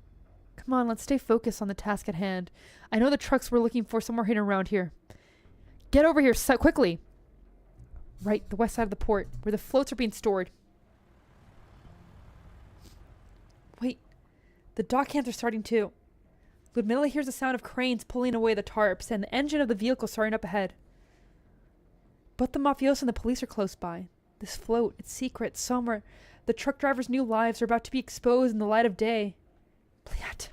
Come on, let's stay focused on the task at hand. I know the trucks we're looking for somewhere hidden around here. Get over here, quickly. Right, the west side of the port, where the floats are being stored. Wait, the dock hands are starting too. Ludmilla hears the sound of cranes pulling away the tarps and the engine of the vehicle starting up ahead. But the mafioso and the police are close by. This float, its secret, somewhere. The truck driver's new lives are about to be exposed in the light of day. Bliat.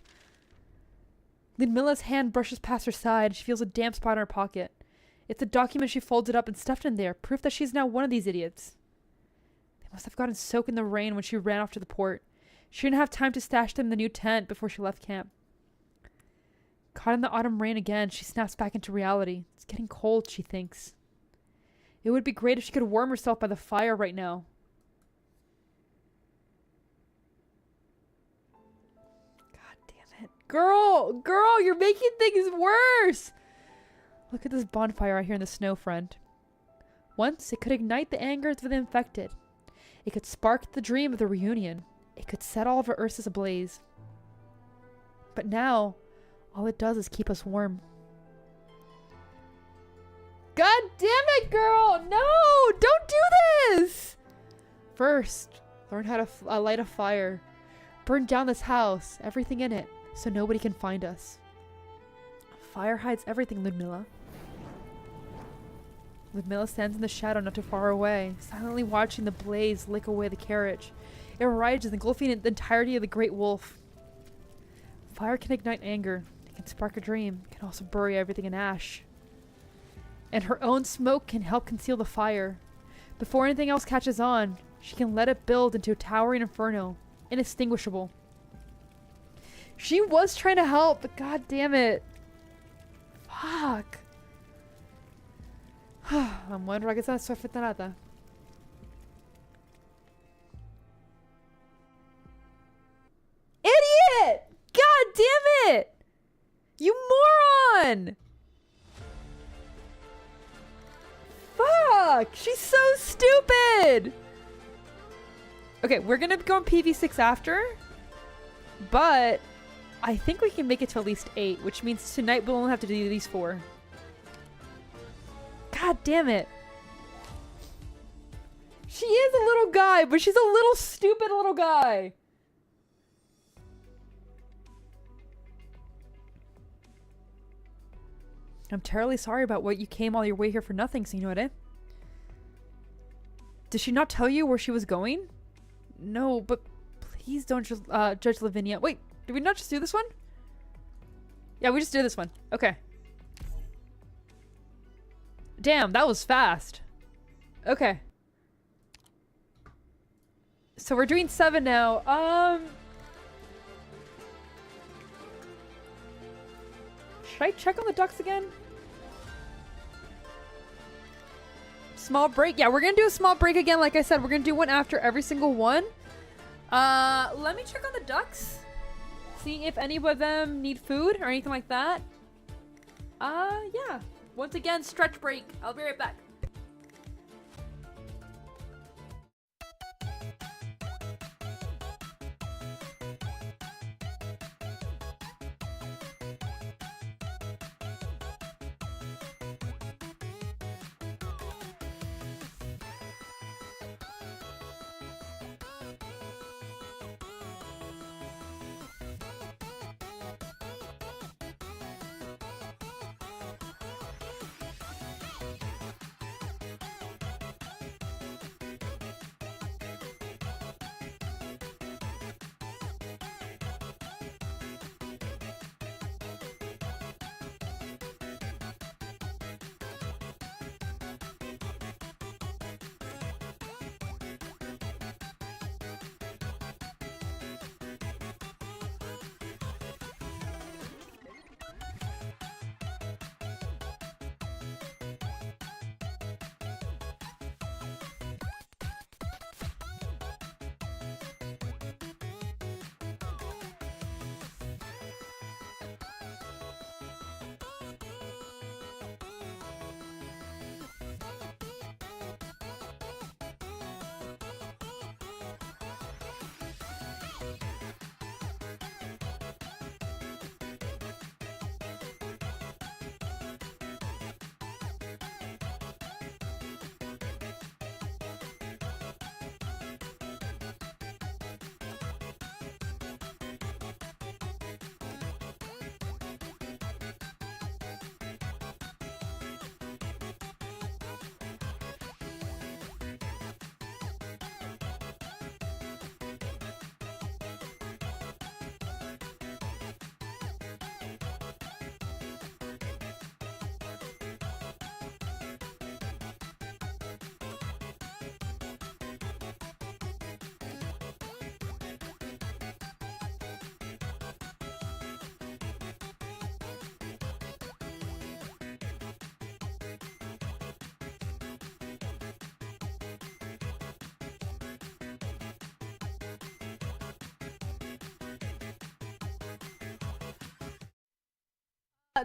Ludmilla's hand brushes past her side. She feels a damp spot in her pocket. It's a document she folded up and stuffed in there, proof that she's now one of these idiots. They must have gotten soaked in the rain when she ran off to the port. She didn't have time to stash them in the new tent before she left camp. Caught in the autumn rain again, she snaps back into reality. It's getting cold, she thinks. It would be great if she could warm herself by the fire right now. God damn it. Girl, you're making things worse. Look at this bonfire out here in the snow, friend. Once, it could ignite the angers of the infected. It could spark the dream of the reunion. It could set all of our Ursus ablaze. But now, all it does is keep us warm. God damn it, girl! No! Don't do this! First, learn how to light a fire. Burn down this house, everything in it, so nobody can find us. Fire hides everything, Ludmilla. Ludmilla stands in the shadow not too far away, silently watching the blaze lick away the carriage. It rages, engulfing the entirety of the great wolf. Fire can ignite anger. It can spark a dream. It can also bury everything in ash. And her own smoke can help conceal the fire. Before anything else catches on, she can let it build into a towering inferno, inextinguishable. She was trying to help, but god damn it. Fuck. I'm wondering if that's nada. Idiot! God damn it! You moron! Fuck! She's so stupid! Okay, we're gonna go on PV6 after. But I think we can make it to at least 8, which means tonight we'll only have to do these 4. God damn it. She is a little guy, but she's a little stupid little guy. I'm terribly sorry about what you came all your way here for nothing, Signore. Did she not tell you where she was going? No, but please don't just judge Lavinia. Wait, Did we not just do this one? Yeah, we just did this one. Okay. Damn, that was fast. Okay. So we're doing 7 now. Should I check on the ducks again? Small break. Yeah, we're gonna do a small break again. Like I said, we're gonna do one after every single one. Let me check on the ducks. See if any of them need food or anything like that. Yeah. Once again, stretch break. I'll be right back.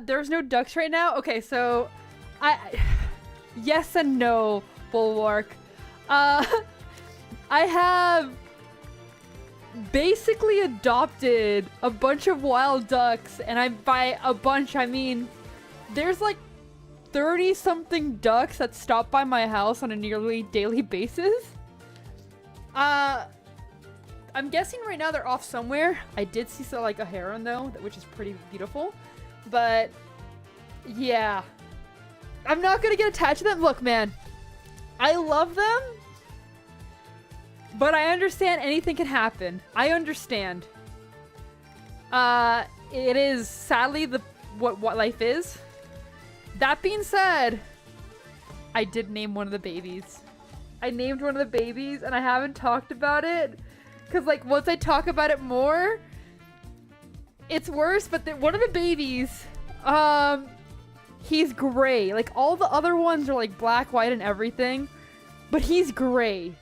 There's no ducks right now? Okay, so yes and no, Bulwark. I have basically adopted a bunch of wild ducks, and by a bunch I mean there's like 30 something ducks that stop by my house on a nearly daily basis. I'm guessing right now they're off somewhere. I did see like a heron though, which is pretty beautiful. But yeah, I'm not gonna get attached to them. Look, man, I love them, but I understand anything can happen. I understand. It is sadly what life is. That being said, I did name one of the babies. I named one of the babies, and I haven't talked about it because, like, once I talk about it more, it's worse. But one of the babies, he's gray. Like, all the other ones are like black, white, and everything, but he's gray.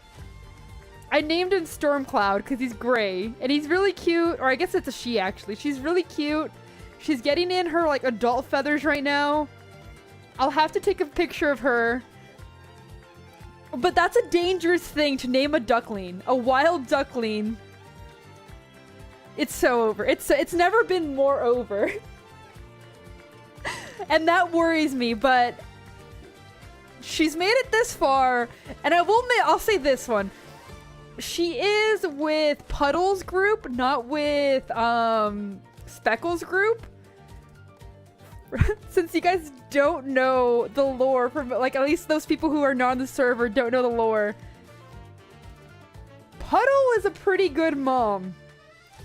I named him Stormcloud because he's gray, and he's really cute. Or I guess it's a she, actually. She's really cute. She's getting in her, like, adult feathers right now. I'll have to take a picture of her. But that's a dangerous thing to name a duckling. A wild duckling. It's so over. It's never been more over. And that worries me, but she's made it this far. And I'll say this one. She is with Puddle's group, not with Speckle's group. Since you guys don't know the lore from, like, at least those people who are not on the server don't know the lore. Puddle is a pretty good mom.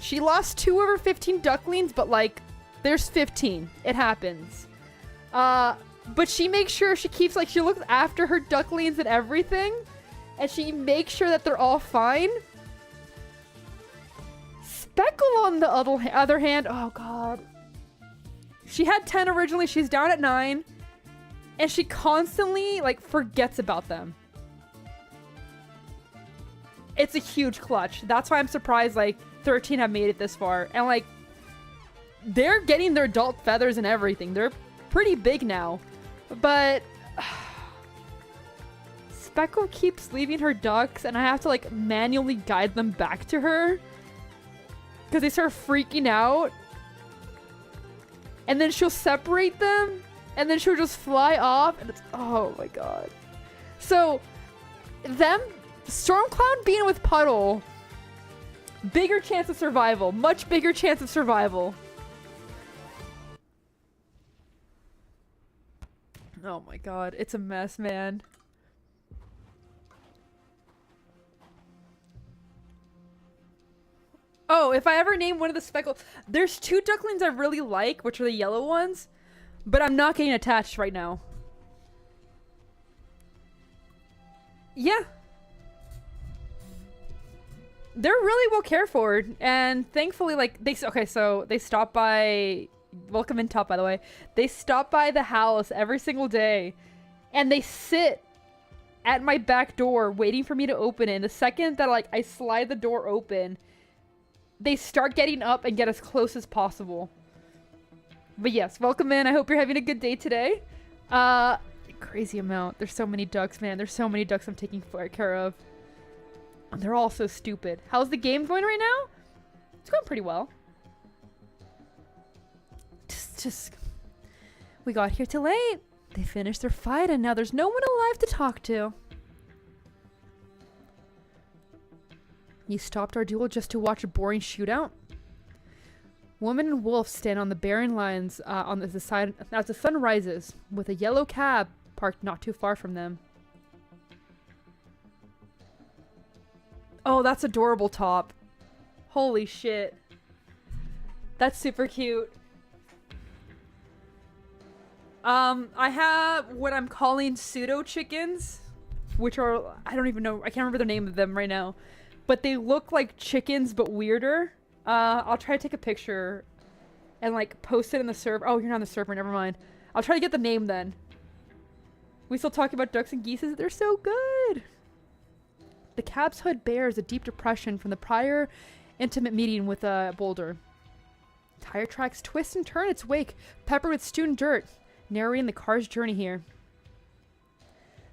She lost 2 of her 15 ducklings, but like, there's 15. It happens. But she makes sure she keeps, like, she looks after her ducklings and everything. And she makes sure that they're all fine. Speckle, on the other hand, oh god. She had 10 originally, she's down at 9. And she constantly, like, forgets about them. It's a huge clutch. That's why I'm surprised, like, 13 have made it this far. And, like, they're getting their adult feathers and everything. They're pretty big now. But Speckle keeps leaving her ducks, and I have to, like, manually guide them back to her. Because they start freaking out. And then she'll separate them. And then she'll just fly off. And it's... oh my god. So, them... Stormcloud being with Puddle... bigger chance of survival. Much bigger chance of survival. Oh my god. It's a mess, man. Oh, if I ever name one of the speckle... there's 2 ducklings I really like, which are the yellow ones. But I'm not getting attached right now. Yeah. They're really well cared for. And thankfully, like, they... okay, so they stop by... welcome in top, by the way. They stop by the house every single day. And they sit at my back door waiting for me to open it. And the second that, like, I slide the door open... they start getting up and get as close as possible. But yes, welcome in. I hope you're having a good day today. Crazy amount. There's so many ducks, man. There's so many ducks I'm taking care of. And they're all so stupid. How's the game going right now? It's going pretty well. Just... we got here too late. They finished their fight and now there's no one alive to talk to. You stopped our duel just to watch a boring shootout? Woman and wolf stand on the barren lines on the side as the sun rises, with a yellow cab parked not too far from them. Oh, that's adorable top. Holy shit. That's super cute. I have what I'm calling pseudo chickens, which are, I don't even know, I can't remember the name of them right now. But they look like chickens, but weirder. I'll try to take a picture and, like, post it in the server. Oh, you're not on the server, never mind. I'll try to get the name then. We still talking about ducks and geese? They're so good! The cab's hood bears a deep depression from the prior intimate meeting with Boulder. Tire tracks twist and turn its wake, peppered with stewed dirt, narrating the car's journey here.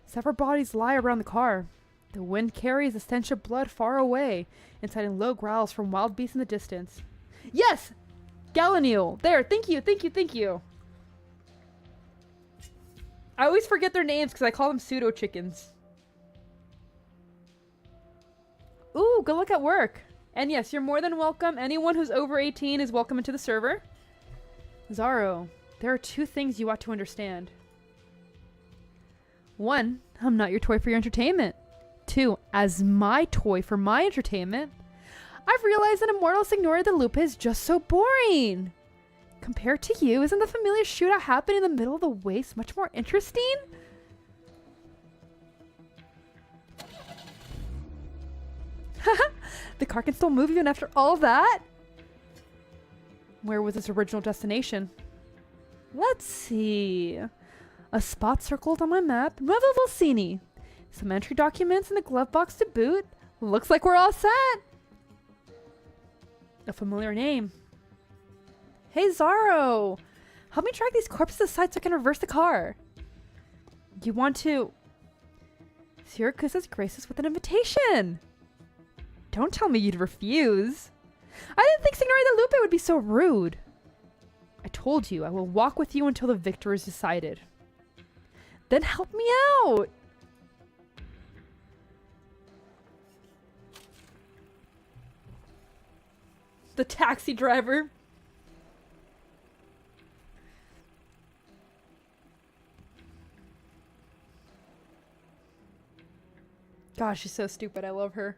Several bodies lie around the car. The wind carries the stench of blood far away, inciting low growls from wild beasts in the distance. Yes! Gallinule! There! Thank you, thank you, thank you! I always forget their names because I call them pseudo chickens. Ooh, good luck at work. And yes, you're more than welcome. Anyone who's over 18 is welcome into the server. Zaro, there are 2 things you ought to understand. 1, I'm not your toy for your entertainment. 2, as my toy for my entertainment, I've realized that Immortal Signora de Lupa is just so boring. Compared to you, isn't the familiar shootout happening in the middle of the waste much more interesting? Haha, the car can still move even after all that? Where was its original destination? Let's see. A spot circled on my map, Nuevo Volcini. Some entry documents in the glove box to boot. Looks like we're all set. A familiar name. Hey, Zaro. Help me track these corpses aside so I can reverse the car. You want to... Syracuse graces with an invitation. Don't tell me you'd refuse. I didn't think Signora de Lupe would be so rude. I told you I will walk with you until the victor is decided. Then help me out. The taxi driver. Gosh, she's so stupid. I love her.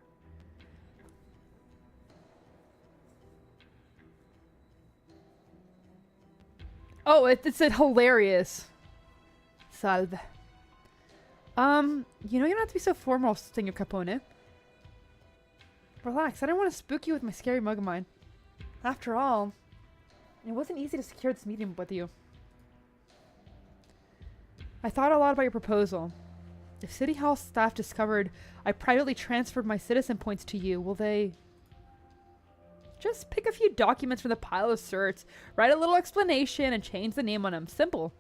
Oh, it said hilarious. Salve. You know you don't have to be so formal, Senor Capone. Relax, I don't want to spook you with my scary mug of mine. After all, it wasn't easy to secure this meeting with you. I thought a lot about your proposal. If City Hall staff discovered I privately transferred my citizen points to you, will they... Just pick a few documents from the pile of certs, write a little explanation, and change the name on them. Simple.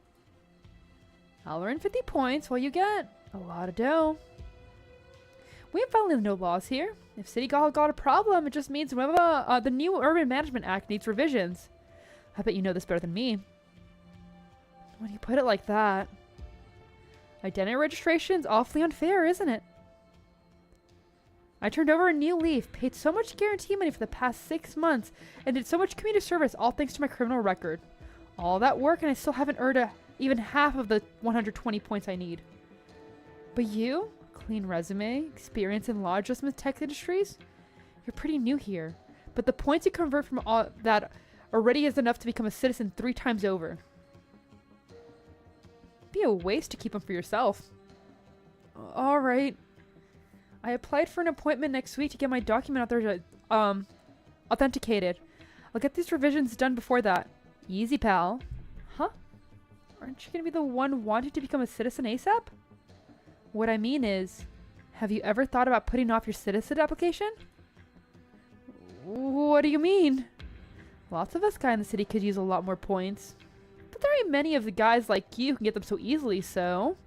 I'll earn 50 points while you get a lot of dough. We have found no laws here. If City Hall got a problem, it just means the new Urban Management Act needs revisions. I bet you know this better than me. When you put it like that... Identity registration's awfully unfair, isn't it? I turned over a new leaf, paid so much guarantee money for the past 6 months, and did so much community service, all thanks to my criminal record. All that work, and I still haven't earned even half of the 120 points I need. But you? Clean resume, experience in law adjustment tech industries? You're pretty new here, but the points you convert from all that already is enough to become a citizen 3 times over. Be a waste to keep them for yourself. Alright. I applied for an appointment next week to get my document out there to, authenticated. I'll get these revisions done before that. Easy, pal. Huh? Aren't you gonna be the one wanting to become a citizen ASAP? What I mean is, have you ever thought about putting off your citizen application? What do you mean? Lots of us guys in the city could use a lot more points. But there ain't many of the guys like you who can get them so easily, so...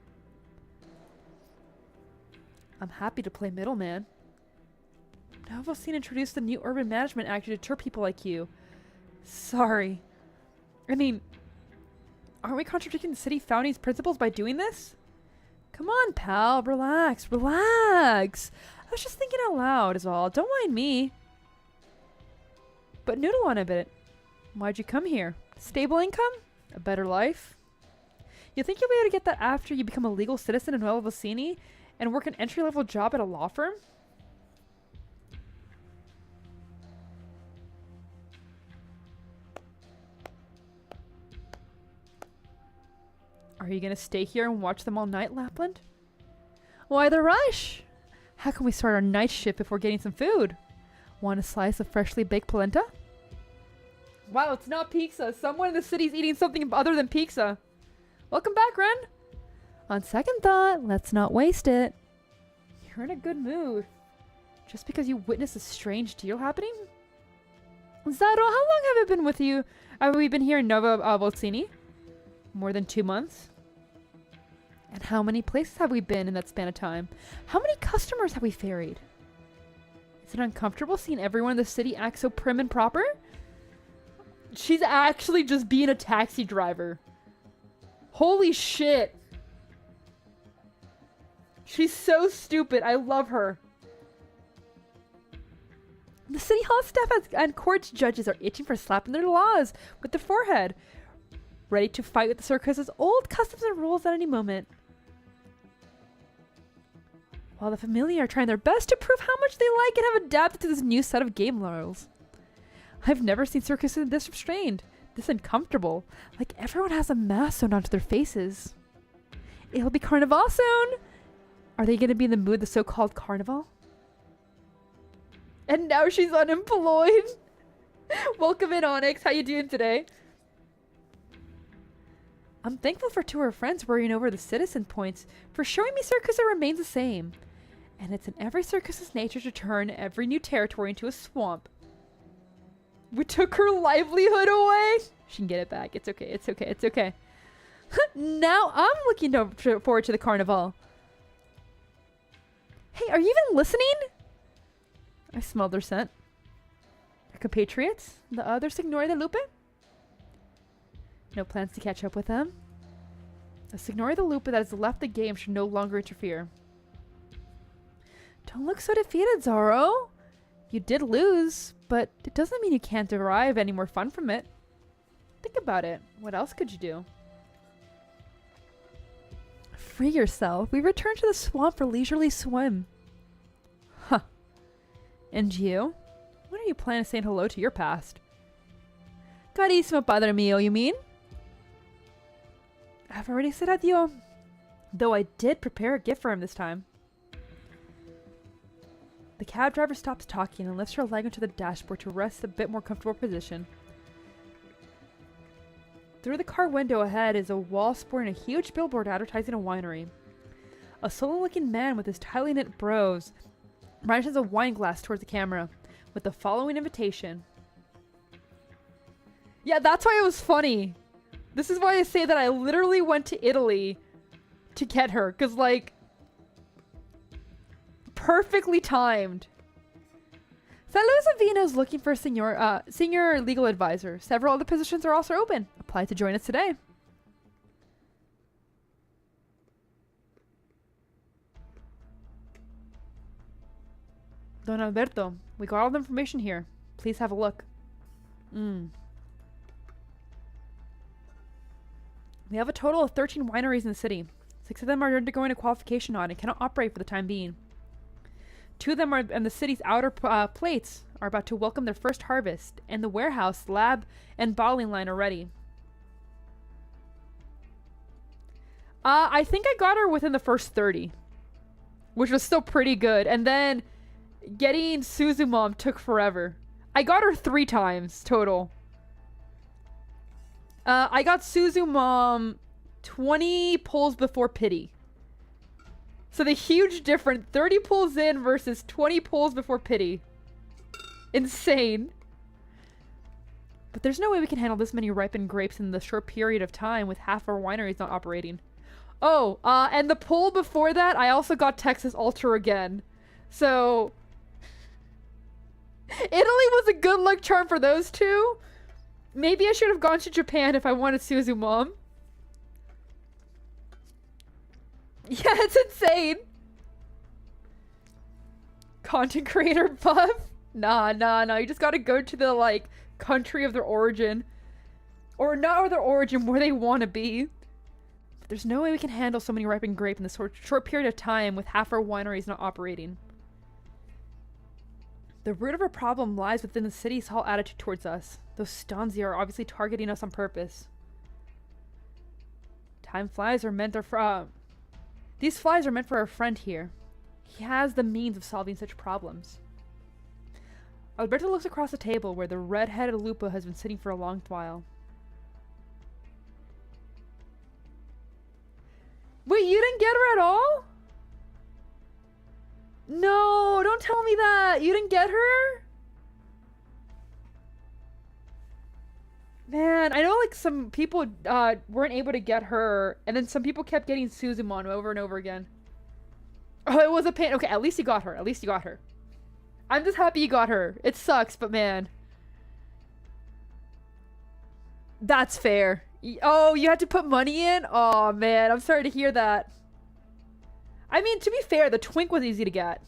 I'm happy to play middleman. Novosine introduced the new Urban Management Act to deter people like you. Sorry. I mean, aren't we contradicting the city founding's principles by doing this? Come on, pal. Relax. Relax. I was just thinking out loud is all. Don't mind me. But noodle on a bit. Why'd you come here? Stable income? A better life? You think you'll be able to get that after you become a legal citizen in Nueva Vicini and work an entry-level job at a law firm? Are you gonna stay here and watch them all night, Lapland? Why the rush? How can we start our night shift before getting some food? Want a slice of freshly baked polenta? Wow, it's not pizza. Someone in the city's eating something other than pizza. Welcome back, Ren. On second thought, let's not waste it. You're in a good mood. Just because you witnessed a strange deal happening? Zaro, how long have I been with you? Have we been here in Nova Volcini? More than 2 months? And how many places have we been in that span of time? How many customers have we ferried? Is it uncomfortable seeing everyone in the city act so prim and proper? She's actually just being a taxi driver. Holy shit. She's so stupid. I love her. The city hall staff and court judges are itching for slapping their laws with their forehead, ready to fight with the circus's old customs and rules at any moment. While the familiar are trying their best to prove how much they like and have adapted to this new set of game rules. I've never seen circuses this restrained, this uncomfortable, like everyone has a mask sewn onto their faces. It'll be Carnival soon! Are they going to be in the mood the so-called Carnival? And now she's unemployed! Welcome in, Onyx. How you doing today? I'm thankful for 2 of her friends worrying over the citizen points for showing me circus remains the same. And it's in every circus's nature to turn every new territory into a swamp. We took her livelihood away. She can get it back. It's okay. It's okay. It's okay. Now I'm looking forward to the carnival. Hey, are you even listening? I smelled their scent. Your compatriots? The other Signore de Lupe? No plans to catch up with them? The Signore de Lupe that has left the game should no longer interfere. Don't look so defeated, Zoro. You did lose, but it doesn't mean you can't derive any more fun from it. Think about it. What else could you do? Free yourself. We return to the swamp for leisurely swim. Huh. And you? When are you planning on saying hello to your past? Carissimo padre mio, you mean? I've already said adieu. Though I did prepare a gift for him this time. The cab driver stops talking and lifts her leg onto the dashboard to rest a bit more comfortable position. Through the car window ahead is a wall sporting a huge billboard advertising a winery. A sullen-looking man with his tightly knit brows brandishes a wine glass towards the camera with the following invitation. Yeah, that's why it was funny. This is why I say that I literally went to Italy to get her, because, like, perfectly timed. Saludos Avino is looking for a senior legal advisor. Several other positions are also open. Apply to join us today. Don Alberto, we got all the information here. Please have a look. We have a total of 13 wineries in the city. 6 of them are undergoing a qualification audit and cannot operate for the time being. 2 of them are in the city's outer plates are about to welcome their first harvest, and the warehouse, lab, and bottling line are ready. I think I got her within the first 30, which was still pretty good. And then getting Suzumom took forever. I got her 3 times total. I got Suzumom 20 pulls before pity. So the huge difference, 30 pulls in versus 20 pulls before pity. Insane. But there's no way we can handle this many ripened grapes in the short period of time with half our wineries not operating. Oh, and the pull before that, I also got Texas Ultra again. So Italy was a good luck charm for those 2. Maybe I should have gone to Japan if I wanted Suzumom. Yeah, it's insane. Content creator buff? Nah. You just gotta go to the, like, country of their origin. Or not their origin, where they want to be. But there's no way we can handle so many ripened grape in this short period of time with half our wineries not operating. The root of our problem lies within the city's whole attitude towards us. Those Stanzi are obviously targeting us on purpose. Time flies are meant for these flies are meant for our friend here. He has the means of solving such problems. Alberto looks across the table where the red-headed Lupa has been sitting for a long while. Wait, you didn't get her at all? No, don't tell me that. You didn't get her? Man, I know, like, some people weren't able to get her, and then some people kept getting Suzumon over and over again. Oh, it was a pain. Okay, at least you got her. At least you got her. I'm just happy you got her. It sucks, but man. That's fair. Oh, you had to put money in? Oh, man, I'm sorry to hear that. I mean, to be fair, the twink was easy to get.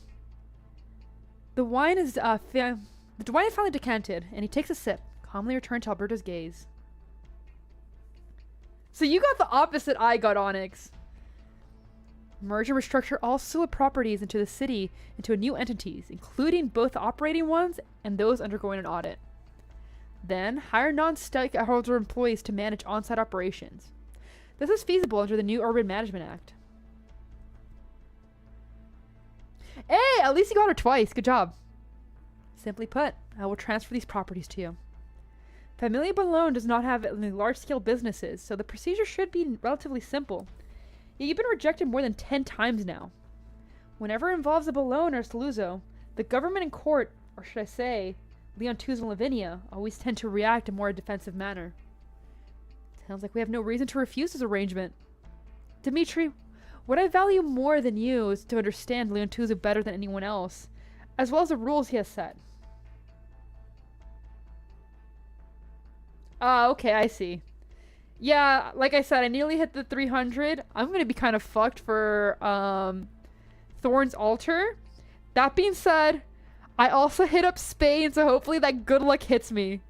The wine is finally decanted, and he takes a sip, calmly returned to Alberto's gaze. So you got the opposite I got, Onyx. Merge and restructure all sewer properties into the city into new entities, including both the operating ones and those undergoing an audit. Then, hire non-stakeholder employees to manage on-site operations. This is feasible under the new Urban Management Act. Hey, at least you got her twice. Good job. Simply put, I will transfer these properties to you. Familia Bologna does not have any large-scale businesses, so the procedure should be relatively simple. Yet you've been rejected more than 10 times now. Whenever it involves a Bologna or Saluzzo, the government and court, or should I say, Leon Tuz and Lavinia, always tend to react in a more defensive manner. Sounds like we have no reason to refuse this arrangement. Dimitri, what I value more than you is to understand Leon Tuzu better than anyone else, as well as the rules he has set. Ah, okay, I see. Yeah, like I said, I nearly hit the 300. I'm gonna be kind of fucked for Thorn's Altar. That being said, I also hit up Spain, so hopefully that good luck hits me.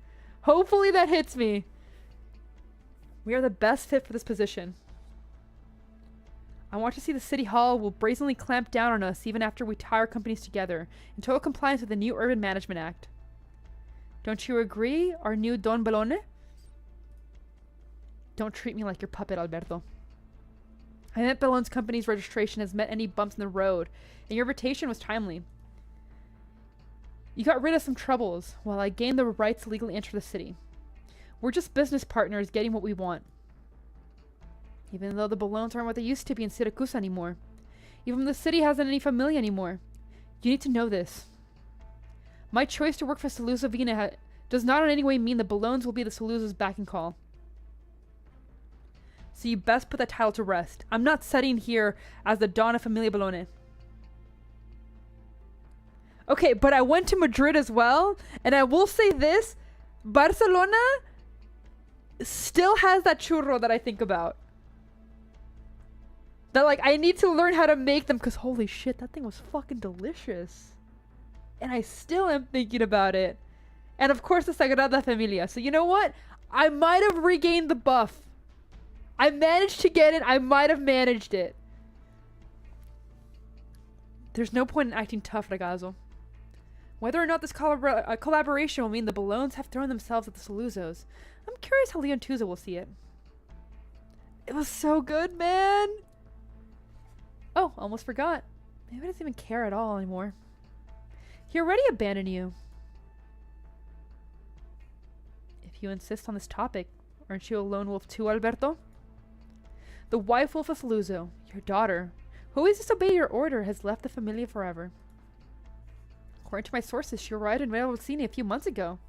Hopefully that hits me. We are the best fit for this position. I want to see the City Hall will brazenly clamp down on us even after we tie our companies together in total compliance with the new Urban Management Act. Don't you agree, our new Don Bologna? Don't treat me like your puppet, Alberto. I met Balloon's company's registration has met any bumps in the road, and your invitation was timely. You got rid of some troubles, while I gained the right to legally enter the city. We're just business partners getting what we want. Even though the balloons aren't what they used to be in Syracuse anymore. Even the city hasn't any familia anymore. You need to know this. My choice to work for Saluzzo Vina does not in any way mean the balloons will be the Saluzzo's backing call. So you best put that title to rest. I'm not sitting here as the Donna Familia Balone. Okay, but I went to Madrid as well, and I will say this, Barcelona still has that churro that I think about. That, like, I need to learn how to make them, because holy shit, that thing was fucking delicious. And I still am thinking about it. And of course the Sagrada Familia. So you know what? I might have regained the buff. I managed to get it. I might have managed it. There's no point in acting tough, Ragazzo. Whether or not this collaboration will mean the balloons have thrown themselves at the Saluzzos, I'm curious how Leon Tuza will see it. It was so good, man! Oh, almost forgot. Maybe I doesn't even care at all anymore. He already abandoned you. If you insist on this topic, aren't you a lone wolf too, Alberto? The wife wolf of Saluzzo, your daughter, who always disobeyed your order, has left the familia forever. According to my sources, she arrived in Velluti a few months ago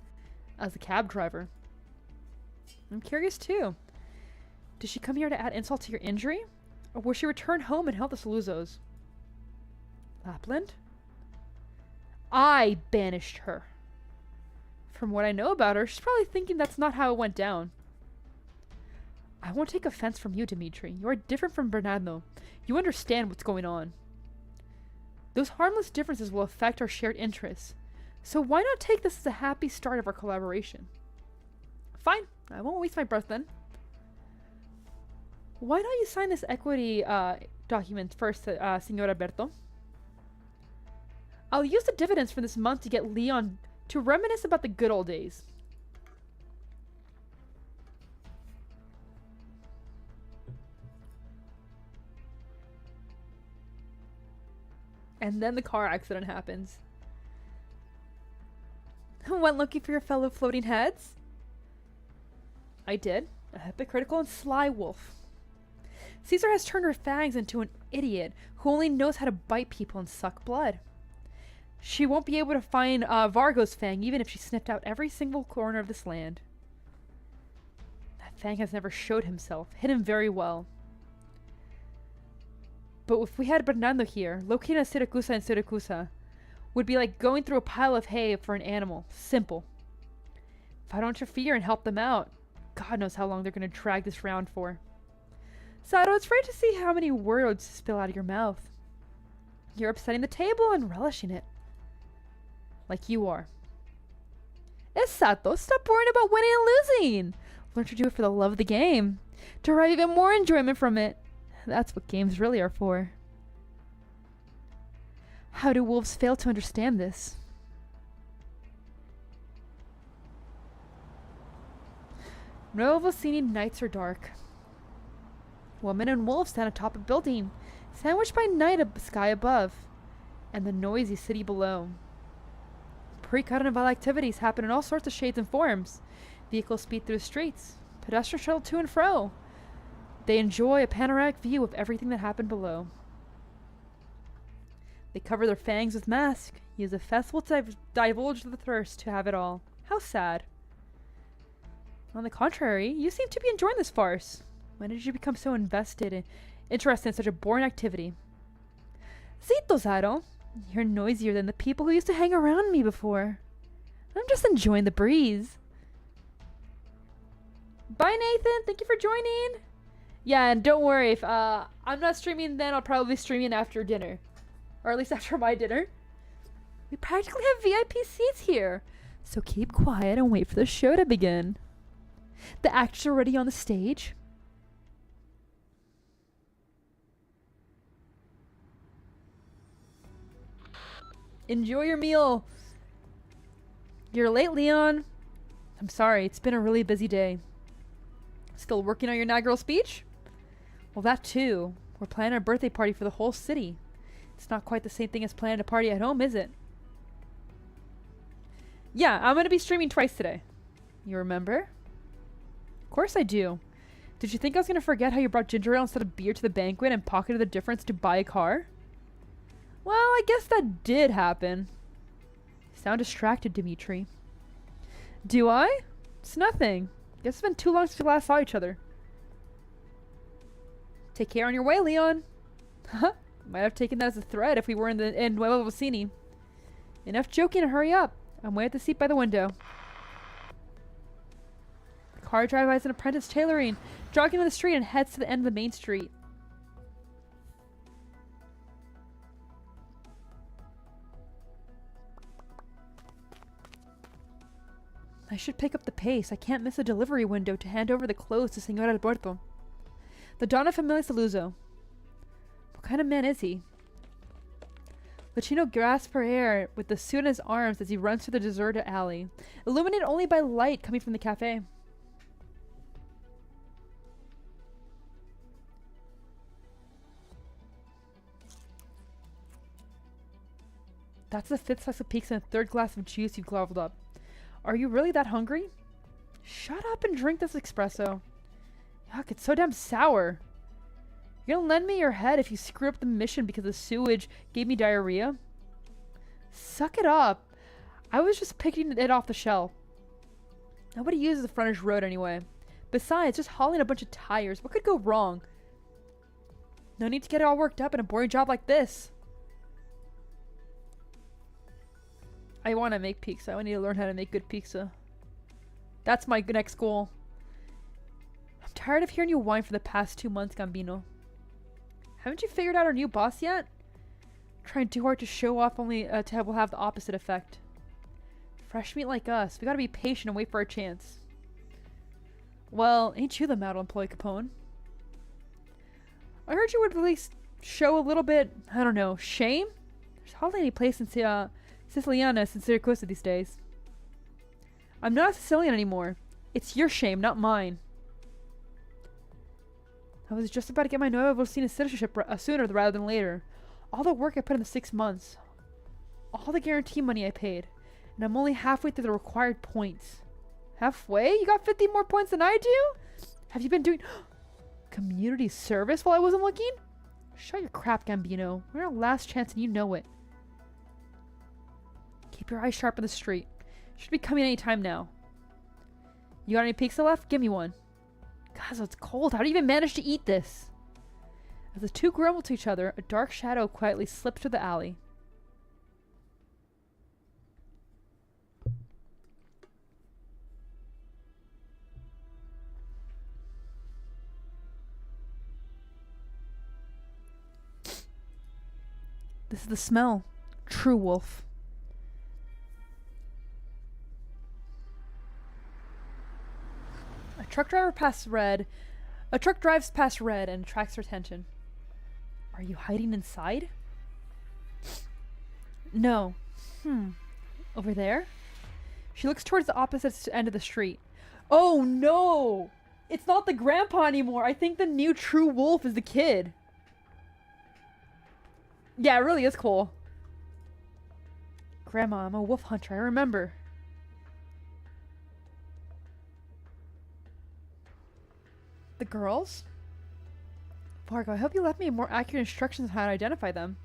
as a cab driver. I'm curious too. Did she come here to add insult to your injury? Or will she return home and help the Saluzzos? Lapland? I banished her. From what I know about her, she's probably thinking that's not how it went down. I won't take offense from you, Dimitri. You are different from Bernardo. You understand what's going on. Those harmless differences will affect our shared interests. So why not take this as a happy start of our collaboration? Fine. I won't waste my breath then. Why don't you sign this equity document first, Senor Alberto? I'll use the dividends from this month to get Leon to reminisce about the good old days. And then the car accident happens. Went looking for your fellow floating heads? I did. A hypocritical and sly wolf. Caesar has turned her fangs into an idiot who only knows how to bite people and suck blood. She won't be able to find Vargo's fang even if she sniffed out every single corner of this land. That fang has never showed himself, hidden very well. But if we had Bernardo here, locating a Siracusa in Siracusa would be like going through a pile of hay for an animal. Simple. If I don't interfere and help them out, God knows how long they're going to drag this round for. Sato, it's great to see how many words spill out of your mouth. You're upsetting the table and relishing it. Like you are. Sato, stop worrying about winning and losing. Learn to do it for the love of the game. Derive even more enjoyment from it. That's what games really are for. How do wolves fail to understand this? Novosini nights are dark. Women and wolves stand atop a building, sandwiched by night a sky above, and the noisy city below. Pre-carnival activities happen in all sorts of shades and forms. Vehicles speed through the streets. Pedestrians shuttle to and fro. They enjoy a panoramic view of everything that happened below. They cover their fangs with masks, use a festival to divulge the thirst to have it all. How sad. On the contrary, you seem to be enjoying this farce. When did you become so interested in such a boring activity? Zito, Zaro. You're noisier than the people who used to hang around me before. I'm just enjoying the breeze. Bye, Nathan. Thank you for joining. Yeah, and don't worry, if I'm not streaming then, I'll probably be streaming after dinner. Or at least after my dinner. We practically have VIP seats here, so keep quiet and wait for the show to begin. The actors are already on the stage. Enjoy your meal. You're late, Leon. I'm sorry, it's been a really busy day. Still working on your inaugural speech? Well, that too. We're planning a birthday party for the whole city. It's not quite the same thing as planning a party at home, is it? Yeah, I'm gonna be streaming twice today. You remember? Of course I do. Did you think I was gonna forget how you brought ginger ale instead of beer to the banquet and pocketed the difference to buy a car? Well, I guess that did happen. You sound distracted, Dimitri. Do I? It's nothing. Guess it's been too long since we last saw each other. Take care on your way, Leon. Huh? Might have taken that as a threat if we were in Nuevo Vicini. Enough joking and hurry up. I'm way at the seat by the window. The car driver has an apprentice tailoring, jogging on the street and heads to the end of the main street. I should pick up the pace. I can't miss a delivery window to hand over the clothes to Senor Alberto. The Donna Familia Saluzzo. What kind of man is he? Lucchino grasps her hair with the suit in his arms as he runs through the deserted alley, illuminated only by light coming from the cafe. That's the 5th slice of pizza and 3rd glass of juice you've gobbled up. Are you really that hungry? Shut up and drink this espresso. Yuck, it's so damn sour. You're gonna lend me your head if you screw up the mission because the sewage gave me diarrhea? Suck it up. I was just picking it off the shelf. Nobody uses the frontage road anyway. Besides, just hauling a bunch of tires. What could go wrong? No need to get all worked up in a boring job like this. I want to make pizza. I need to learn how to make good pizza. That's my next goal. I'm tired of hearing you whine for the past 2 months, Gambino. Haven't you figured out our new boss yet? Trying too hard to show off only will have the opposite effect. Fresh meat like us. We gotta be patient and wait for our chance. Well, ain't you the model employee, Capone? I heard you would at least show a little bit, I don't know, shame? There's hardly any place in Siciliana in Siracusa these days. I'm not a Sicilian anymore. It's your shame, not mine. I was just about to get my Nuevo Vicina citizenship sooner rather than later. All the work I put in the 6 months. All the guarantee money I paid. And I'm only halfway through the required points. Halfway? You got 50 more points than I do? Have you been doing community service while I wasn't looking? Shut your crap, Gambino. We're our last chance and you know it. Keep your eyes sharp on the street. Should be coming any time now. You got any pizza left? Give me one. God, it's cold. How do you even manage to eat this? As the two grumble to each other, a dark shadow quietly slips through the alley. This is the smell. True wolf. A truck drives past Red and attracts her attention. Are you hiding inside? No. Over there? She looks towards the opposite end of the street. Oh no! It's not the grandpa anymore. I think the new true wolf is the kid. Yeah, it really is cool. Grandma, I'm a wolf hunter. I remember. The girls? Fargo, I hope you left me more accurate instructions on how to identify them.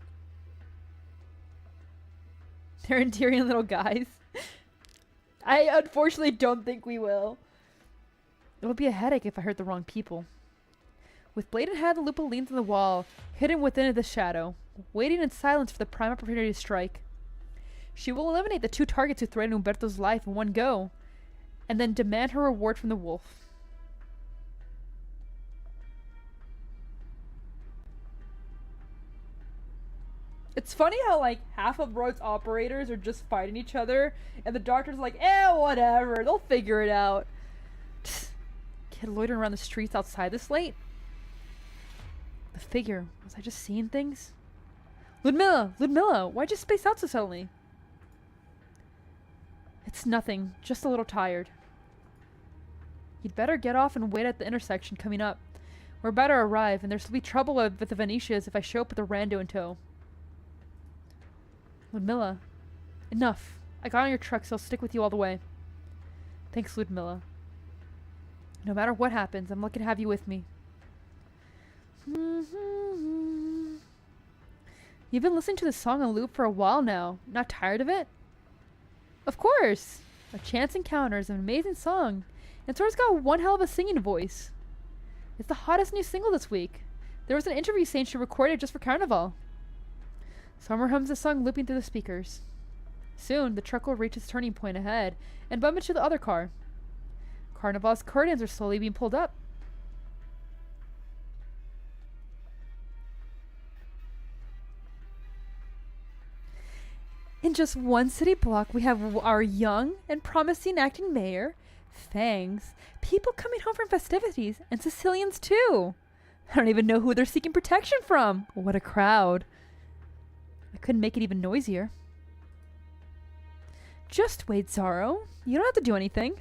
They're endearing little guys. I unfortunately don't think we will. It'll be a headache if I hurt the wrong people. With blade in hand, Lupa leans on the wall, hidden within the shadow, waiting in silence for the prime opportunity to strike. She will eliminate the two targets who threaten Umberto's life in one go, and then demand her reward from the wolf. It's funny how, like, half of Road's operators are just fighting each other, and the doctor's like, whatever, they'll figure it out. Kid loitering around the streets outside this late? The figure. Was I just seeing things? Ludmilla, why'd you space out so suddenly? It's nothing, just a little tired. You'd better get off and wait at the intersection coming up. We're about to arrive, and there's to be trouble with the Venetias if I show up with a rando in tow. Ludmilla. Enough. I got on your truck, so I'll stick with you all the way. Thanks, Ludmilla. No matter what happens, I'm lucky to have you with me. You've been listening to this song on loop for a while now. Not tired of it? Of course! A Chance Encounter is an amazing song, and Sora's got one hell of a singing voice. It's the hottest new single this week. There was an interview saying she recorded it just for Carnival. Summer hums the song looping through the speakers. Soon, the truck will reach its turning point ahead and bump into the other car. Carnival's curtains are slowly being pulled up. In just one city block, we have our young and promising acting mayor, Fangs, people coming home from festivities, and Sicilians too. I don't even know who they're seeking protection from. What a crowd. I couldn't make it even noisier. Just wait, Zaro. You don't have to do anything.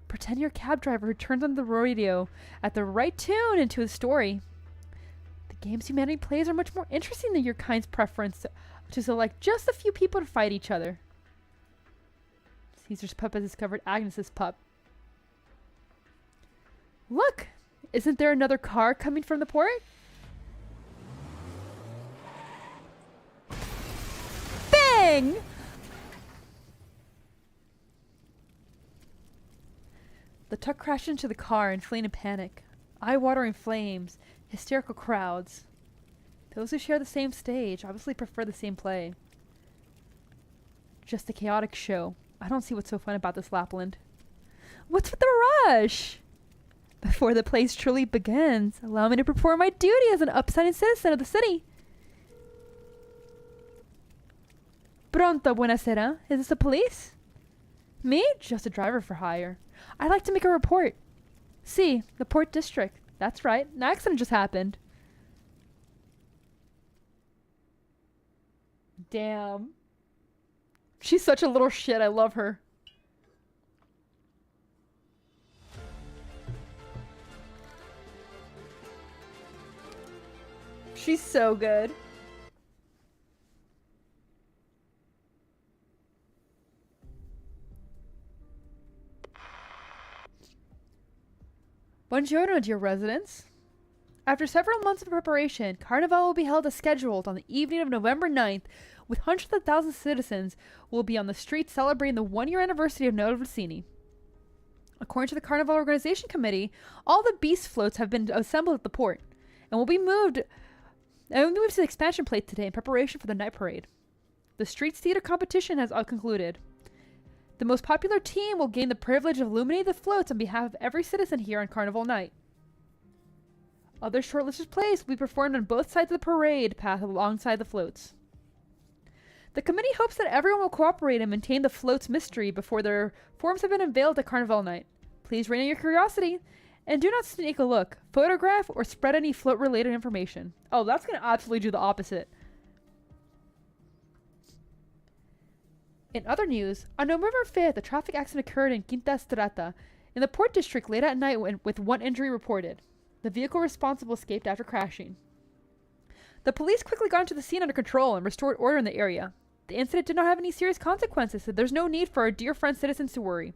Pretend you're a cab driver who turns on the radio at the right tune into his story. The games humanity plays are much more interesting than your kind's preference to select just a few people to fight each other. Caesar's pup has discovered Agnes's pup. Look! Isn't there another car coming from the port? Bang! The truck crashed into the car and fleeing in panic. Eye-watering flames, hysterical crowds. Those who share the same stage obviously prefer the same play. Just a chaotic show. I don't see what's so fun about this Lapland. What's with the rush? Before the place truly begins, allow me to perform my duty as an upstanding citizen of the city. Pronto, buonasera. Is this the police? Me? Just a driver for hire. I'd like to make a report. See, the Port District. That's right. An accident just happened. Damn. She's such a little shit. I love her. She's so good. Buongiorno, dear residents. After several months of preparation, Carnival will be held as scheduled on the evening of November 9th, with hundreds of thousands of citizens will be on the streets celebrating the one-year anniversary of Noto Vicini. According to the Carnival Organization Committee, all the beast floats have been assembled at the port and will be moved to the expansion plate today in preparation for the night parade. The streets theater competition has concluded. The most popular team will gain the privilege of illuminating the floats on behalf of every citizen here on Carnival Night. Other shortlisted plays will be performed on both sides of the parade path alongside the floats. The committee hopes that everyone will cooperate and maintain the float's mystery before their forms have been unveiled at Carnival Night. Please rein in your curiosity and do not sneak a look, photograph, or spread any float-related information. Oh, that's going to absolutely do the opposite. In other news, on November 5th, a traffic accident occurred in Quinta Strata in the Port District late at night with one injury reported. The vehicle responsible escaped after crashing. The police quickly got into the scene under control and restored order in the area. The incident did not have any serious consequences, so there's no need for our dear friend citizens to worry.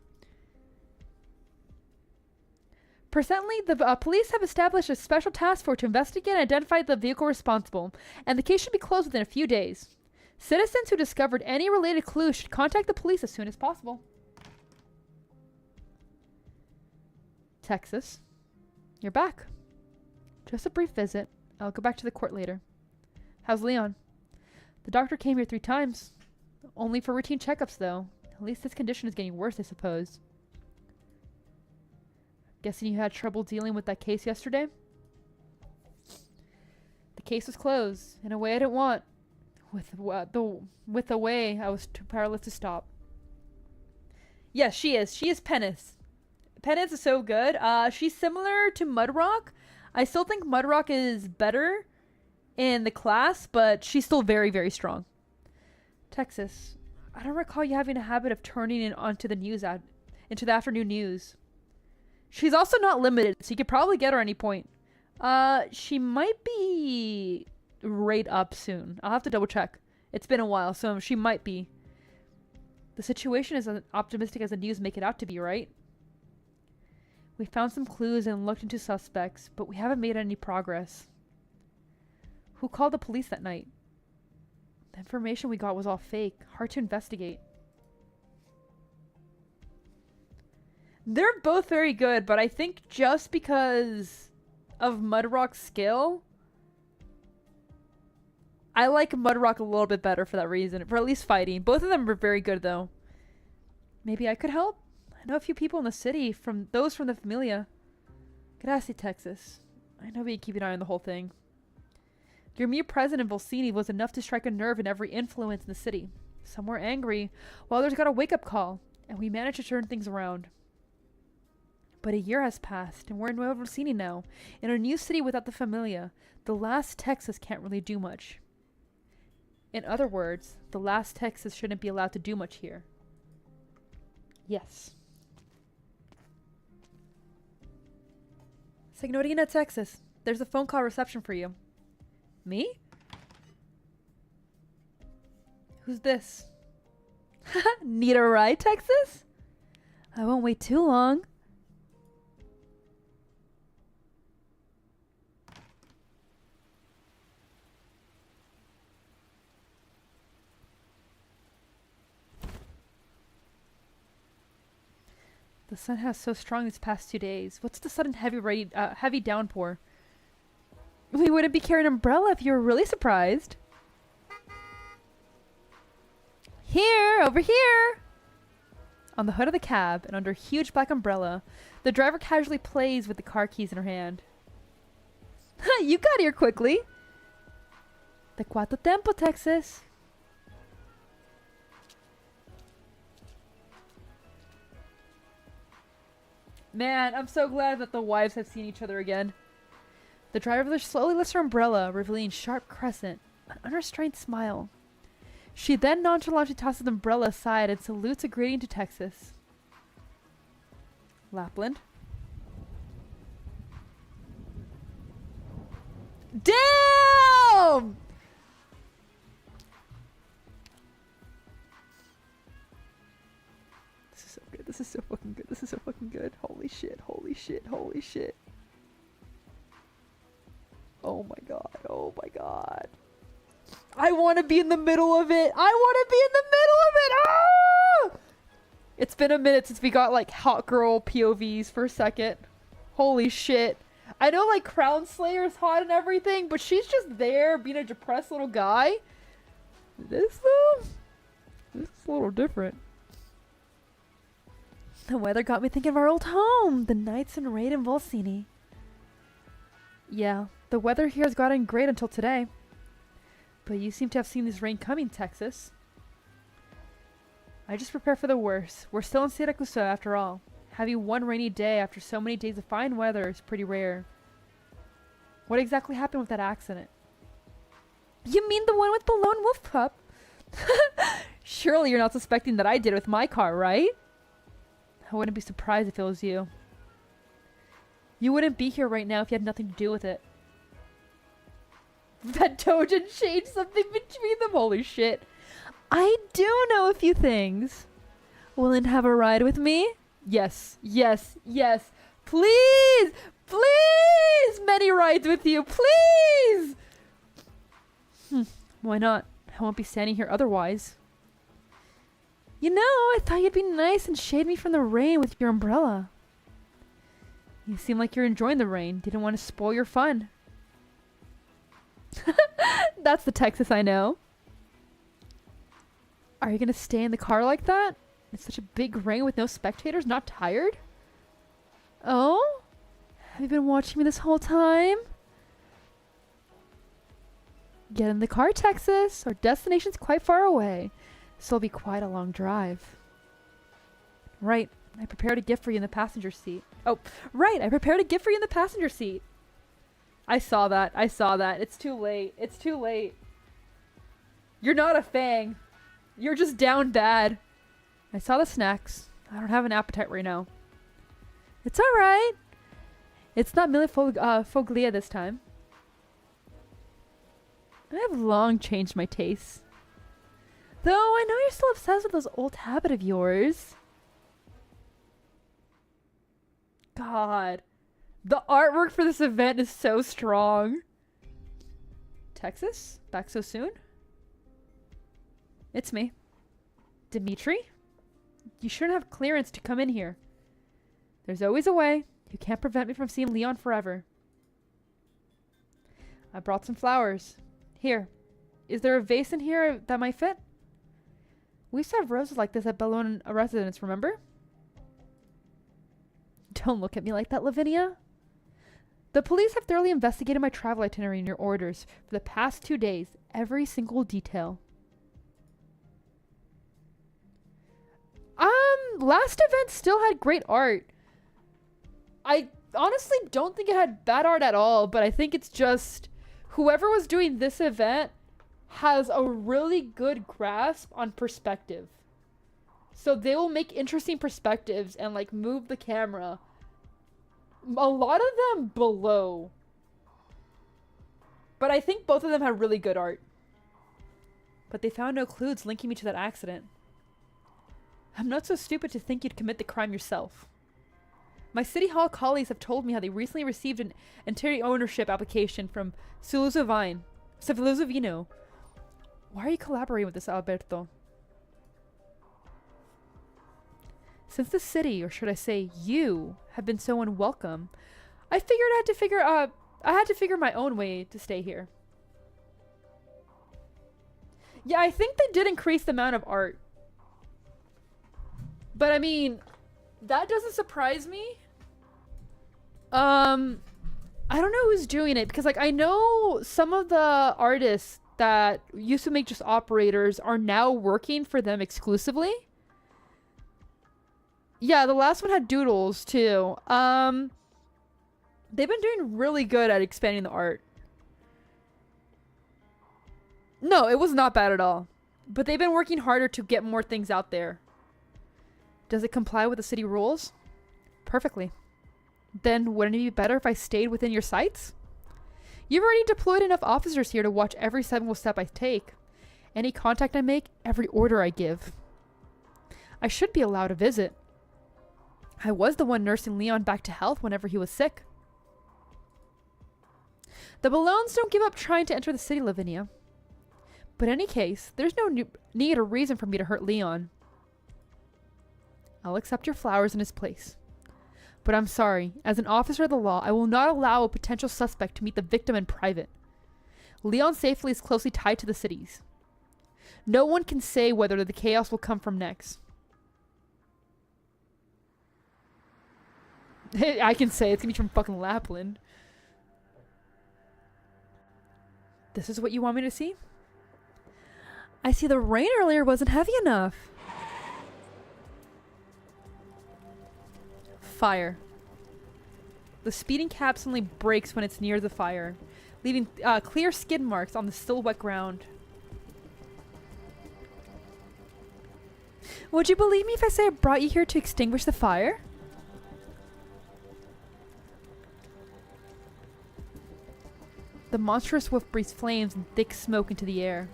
Presently, the police have established a special task force to investigate and identify the vehicle responsible, and the case should be closed within a few days. Citizens who discovered any related clues should contact the police as soon as possible. Texas. You're back. Just a brief visit. I'll go back to the court later. How's Leon? The doctor came here 3 times. Only for routine checkups, though. At least his condition is getting worse, I suppose. Guessing you had trouble dealing with that case yesterday? The case was closed, in a way I didn't want. With the way I was too powerless to stop. Yes, she is. She is Penance. Penance is so good. She's similar to Mudrock. I still think Mudrock is better in the class, but she's still very, very strong. Texas. I don't recall you having a habit of turning it onto the news into the afternoon news. She's also not limited, so you could probably get her at any point. She might be right up soon. I'll have to double check. It's been a while, so she might be. The situation is as optimistic as the news make it out to be, right? We found some clues and looked into suspects, but we haven't made any progress. Who called the police that night? The information we got was all fake. Hard to investigate. They're both very good, but I think just because of Mudrock's skill, I like Mudrock a little bit better for that reason. For at least fighting. Both of them were very good, though. Maybe I could help? I know a few people in the city, from those from the Familia. Gracias, Texas. I know we keep an eye on the whole thing. Your mere presence in Volsini was enough to strike a nerve in every influence in the city. Some were angry, while others got a wake-up call, and we managed to turn things around. But a year has passed, and we're in Nueva Volsini now, in a new city without the Familia. The last Texas can't really do much. In other words, the last Texas shouldn't be allowed to do much here. Yes. Signorina, Texas. There's a phone call reception for you. Me? Who's this? Need a ride, Texas? I won't wait too long. The sun has so strong these past 2 days. What's the sudden heavy downpour? We wouldn't be carrying an umbrella if you were really surprised. Here, over here! On the hood of the cab, and under a huge black umbrella, the driver casually plays with the car keys in her hand. You got here quickly! De cuánto tempo, Texas? Man, I'm so glad that the wives have seen each other again. The driver slowly lifts her umbrella, revealing sharp crescent, an unrestrained smile. She then nonchalantly tosses the umbrella aside and salutes a greeting to Texas. Lapland. Damn! This is so good. This is so fucking good. This is so fucking good. Holy shit. Holy shit. Holy shit. Oh my god. Oh my god. I want to be in the middle of it. I want to be in the middle of it. Ah! It's been a minute since we got like hot girl POVs for a second. Holy shit. I know like Crown Slayer's hot and everything, but she's just there being a depressed little guy. This though? This is a little different. The weather got me thinking of our old home, the nights in raid in Volsini. Yeah, the weather here has gotten great until today. But you seem to have seen this rain coming, Texas. I just prepare for the worst. We're still in Syracuse after all. Having one rainy day after so many days of fine weather is pretty rare. What exactly happened with that accident? You mean the one with the lone wolf pup? Surely you're not suspecting that I did it with my car, right? I wouldn't be surprised if it was you. You wouldn't be here right now if you had nothing to do with it. That Dojin changed something between them. Holy shit. I do know a few things. Willing to have a ride with me? Yes, yes, yes. Please, please, many rides with you, please. Why not? I won't be standing here otherwise. You know, I thought you'd be nice and shade me from the rain with your umbrella. You seem like you're enjoying the rain. Didn't want to spoil your fun. That's the Texas I know. Are you gonna stay in the car like that? It's such a big rain with no spectators, not tired? Oh? Have you been watching me this whole time? Get in the car, Texas. Our destination's quite far away, so it'll be quite a long drive. Right. I prepared a gift for you in the passenger seat. Oh, right. I prepared a gift for you in the passenger seat. I saw that. I saw that. It's too late. It's too late. You're not a fang. You're just down bad. I saw the snacks. I don't have an appetite right now. It's alright. It's not Foglia this time. I have long changed my tastes. Though I know you're still obsessed with those old habit of yours. God. The artwork for this event is so strong. Texas? Back so soon? It's me. Dimitri? You shouldn't have clearance to come in here. There's always a way. You can't prevent me from seeing Leon forever. I brought some flowers. Here. Is there a vase in here that might fit? We used to have roses like this at Bellona residence, remember? Don't look at me like that, Lavinia. The police have thoroughly investigated my travel itinerary and your orders for the past 2 days. Every single detail. Last event still had great art. I honestly don't think it had bad art at all, but I think it's just whoever was doing this event has a really good grasp on perspective. So they will make interesting perspectives and like move the camera. A lot of them below. But I think both of them had really good art. But they found no clues linking me to that accident. I'm not so stupid to think you'd commit the crime yourself. My City Hall colleagues have told me how they recently received an interior ownership application from Civilizovino. Why are you collaborating with this, Alberto? Since the city, or should I say you, have been so unwelcome, I figured I had to figure my own way to stay here. Yeah, I think they did increase the amount of art. But I mean, that doesn't surprise me. I don't know who's doing it because like I know some of the artists that used to make just operators are now working for them exclusively. Yeah, the last one had doodles too. They've been doing really good at expanding the art. No, it was not bad at all. But they've been working harder to get more things out there. Does it comply with the city rules? Perfectly. Then wouldn't it be better if I stayed within your sights? You've already deployed enough officers here to watch every single step I take. Any contact I make, every order I give. I should be allowed to visit. I was the one nursing Leon back to health whenever he was sick. The Ballones don't give up trying to enter the city, Lavinia. But in any case, there's no need or reason for me to hurt Leon. I'll accept your flowers in his place. But I'm sorry, as an officer of the law, I will not allow a potential suspect to meet the victim in private. Leon's safety is closely tied to the city's. No one can say whether the chaos will come from next. I can say it's gonna be from fucking Lapland. This is what you want me to see? I see the rain earlier wasn't heavy enough. Fire. The speeding cab suddenly brakes when it's near the fire, leaving clear skid marks on the still wet ground. Would you believe me if I say I brought you here to extinguish the fire? The monstrous wolf breathes flames and thick smoke into the air.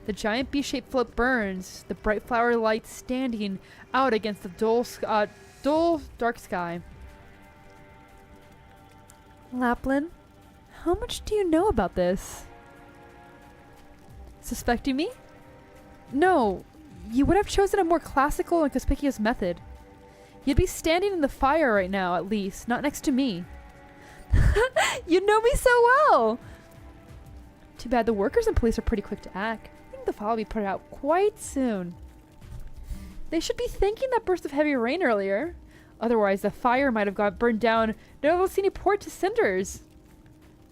The giant B-shaped float burns, the bright flower light standing out against the dull, dark sky. Lapland, how much do you know about this? Suspecting me? No, you would have chosen a more classical and conspicuous method. You'd be standing in the fire right now, at least, not next to me. You know me so well! Too bad the workers and police are pretty quick to act. I think the file will be put out quite soon. They should be thanking that burst of heavy rain earlier. Otherwise, the fire might have got burned down Novosini Port to cinders.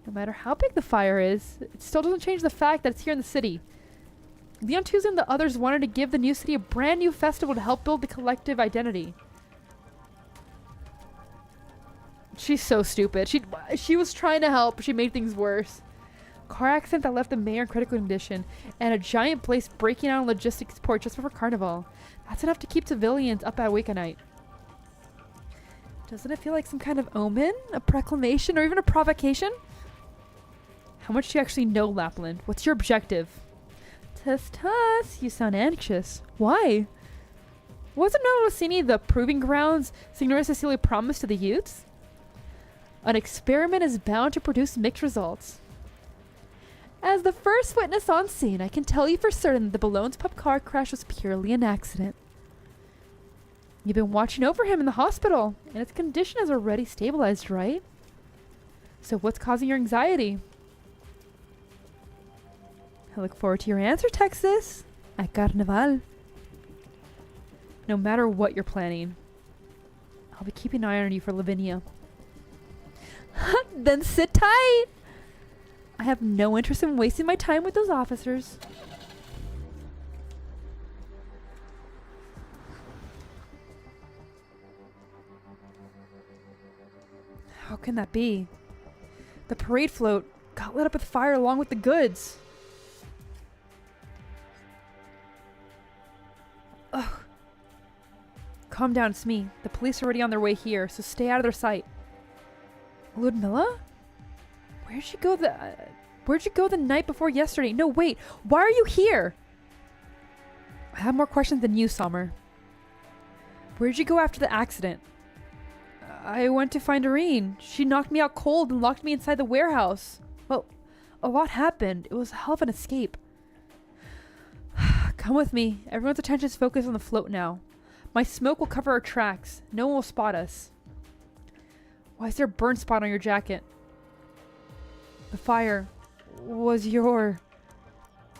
No matter how big the fire is, it still doesn't change the fact that it's here in the city. Leon Tuesday and the others wanted to give the new city a brand new festival to help build the collective identity. She's so stupid. She was trying to help, but she made things worse. Car accident that left the mayor in critical condition, and a giant blaze breaking out on logistics port just before Carnival. That's enough to keep civilians up at awake at night. Doesn't it feel like some kind of omen? A proclamation? Or even a provocation? How much do you actually know, Lapland? What's your objective? Tuss, you sound anxious. Why? Wasn't Nolosini the proving grounds Signora Cecilia promised to the youths? An experiment is bound to produce mixed results. As the first witness on scene, I can tell you for certain that the Bologne's pub car crash was purely an accident. You've been watching over him in the hospital, and its condition has already stabilized, right? So what's causing your anxiety? I look forward to your answer, Texas. At Carnival. No matter what you're planning, I'll be keeping an eye on you for Lavinia. Then sit tight! I have no interest in wasting my time with those officers. How can that be? The parade float got lit up with fire along with the goods. Ugh. Calm down, it's me. The police are already on their way here, so stay out of their sight. Ludmilla? Where'd you go the night before yesterday? No, wait. Why are you here? I have more questions than you, Sommer. Where'd you go after the accident? I went to find Irene. She knocked me out cold and locked me inside the warehouse. Well, a lot happened. It was a hell of an escape. Come with me. Everyone's attention is focused on the float now. My smoke will cover our tracks. No one will spot us. Why is there a burn spot on your jacket? The fire was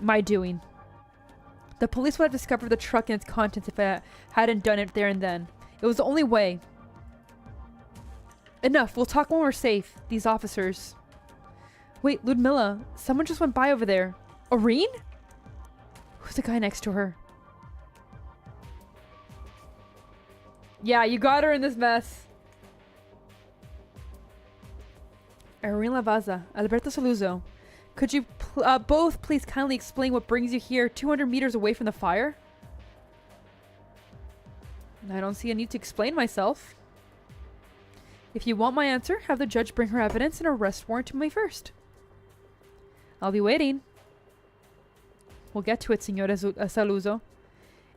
my doing. The police would have discovered the truck and its contents if I hadn't done it there and then. It was the only way. Enough. We'll talk when we're safe. These officers. Wait, Ludmilla. Someone just went by over there. Irene? Who's the guy next to her? Yeah, you got her in this mess. Irene Lavazza, Alberto Saluzzo. Could you both please kindly explain what brings you here 200 meters away from the fire? I don't see a need to explain myself. If you want my answer, have the judge bring her evidence and arrest warrant to me first. I'll be waiting. We'll get to it, Signora Saluzzo.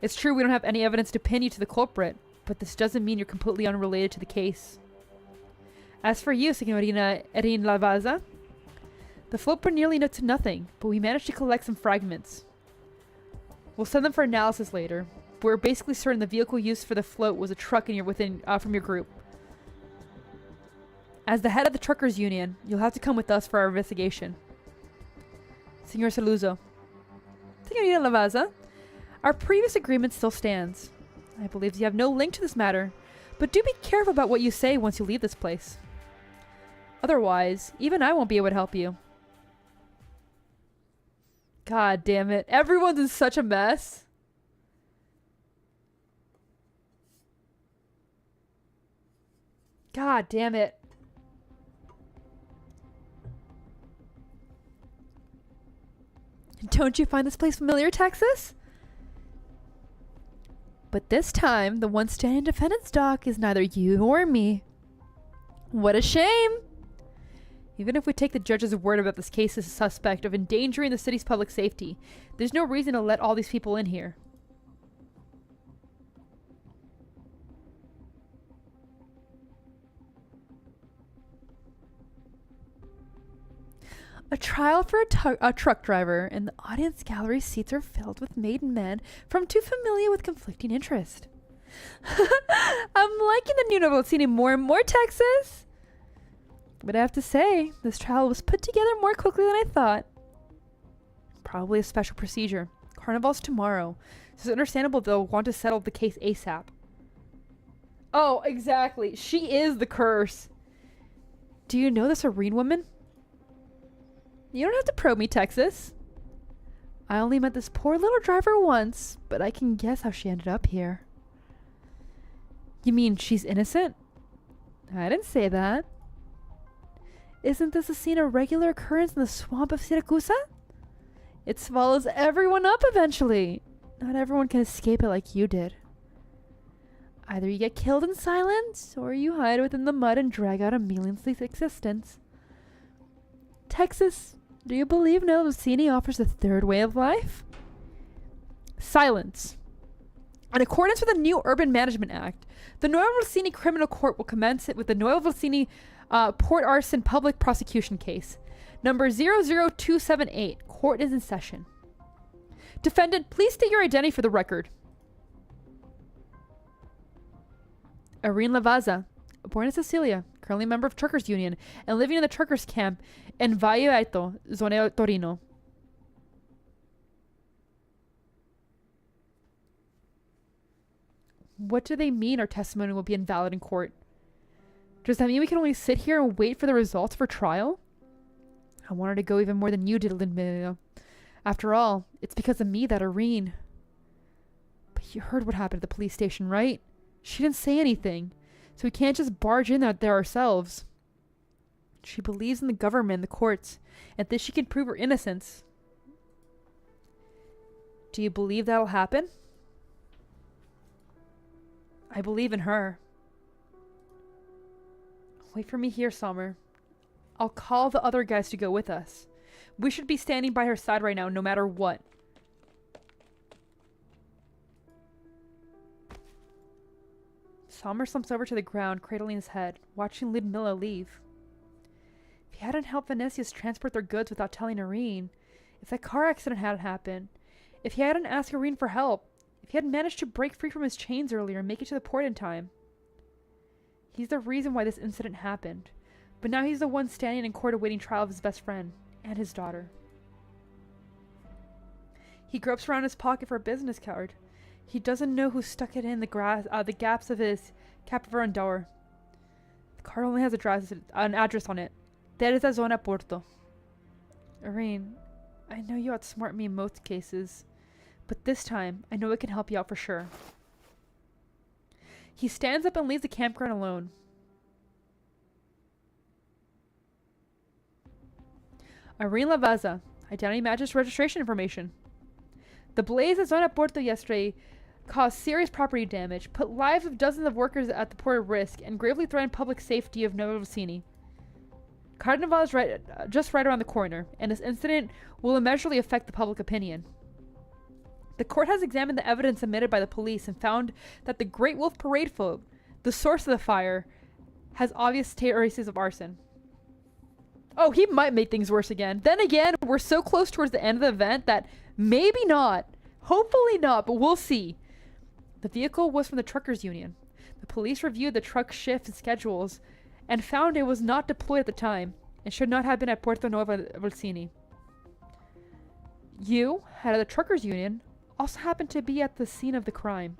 It's true we don't have any evidence to pin you to the culprit, but this doesn't mean you're completely unrelated to the case. As for you, Signorina Irene Lavazza, the float burned nearly to nothing, but we managed to collect some fragments. We'll send them for analysis later. We're basically certain the vehicle used for the float was a truck from your group. As the head of the truckers' union, you'll have to come with us for our investigation. Signor Saluzzo. Signorina Lavazza, our previous agreement still stands. I believe you have no link to this matter, but do be careful about what you say once you leave this place. Otherwise, even I won't be able to help you. God damn it. Everyone's in such a mess. God damn it. Don't you find this place familiar, Texas? But this time, the one standing in defendant's dock is neither you or me. What a shame! Even if we take the judge's word about this case as a suspect of endangering the city's public safety, there's no reason to let all these people in here. A trial for a truck driver, and the audience gallery seats are filled with maiden men from two familiar with conflicting interest. I'm liking the new Novelcini more and more, Texas. But I have to say, this trial was put together more quickly than I thought. Probably a special procedure. Carnival's tomorrow, so it's understandable they'll want to settle the case ASAP. Oh, exactly. She is the curse. Do you know this Irene woman? You don't have to probe me, Texas. I only met this poor little driver once, but I can guess how she ended up here. You mean she's innocent? I didn't say that. Isn't this a scene of regular occurrence in the swamp of Siracusa? It swallows everyone up eventually. Not everyone can escape it like you did. Either you get killed in silence, or you hide within the mud and drag out a meaningless existence. Texas, do you believe Velluti offers a third way of life? Silence. In accordance with the new Urban Management Act, the Nueva Velluti Criminal Court will commence it with the Nueva Velluti Port Arson Public Prosecution Case. Number 00278. Court is in session. Defendant, please state your identity for the record. Irene Lavazza, born in Sicilia, currently a member of Truckers Union, and living in the Truckers Camp in Velluti, Zona Torino. What do they mean our testimony will be invalid in court? Does that mean we can only sit here and wait for the results for trial? I wanted to go even more than you did, Linda. After all, it's because of me that Irene... But you heard what happened at the police station, right? She didn't say anything, so we can't just barge in there ourselves. She believes in the government and the courts, and that she can prove her innocence. Do you believe that'll happen? I believe in her. Wait for me here, Sommer. I'll call the other guys to go with us. We should be standing by her side right now, no matter what. Sommer slumps over to the ground, cradling his head, watching Ludmilla leave. If he hadn't helped Vinicius transport their goods without telling Irene, if that car accident hadn't happened, if he hadn't asked Irene for help, if he had managed to break free from his chains earlier and make it to the port in time. He's the reason why this incident happened, but now he's the one standing in court awaiting trial of his best friend and his daughter. He gropes around his pocket for a business card. He doesn't know who stuck it in the gaps of his Capivaran door. The card only has an address on it. There is a Zona Porto. Irene, I know you outsmart me in most cases, but this time I know it can help you out for sure. He stands up and leaves the campground alone. Irene Lavazza, identity matches registration information. The blaze at Zona Porto yesterday caused serious property damage, put lives of dozens of workers at the port at risk, and gravely threatened public safety of Nueva Velluti. Carnival is just right around the corner, and this incident will immeasurably affect the public opinion. The court has examined the evidence submitted by the police and found that the Great Wolf Parade float, the source of the fire, has obvious traces of arson. Oh, he might make things worse again. Then again, we're so close towards the end of the event that maybe not. Hopefully not, but we'll see. The vehicle was from the Truckers Union. The police reviewed the truck shift and schedules and found it was not deployed at the time and should not have been at Puerto Nueva Velluti. You, head of the Truckers Union, also happened to be at the scene of the crime.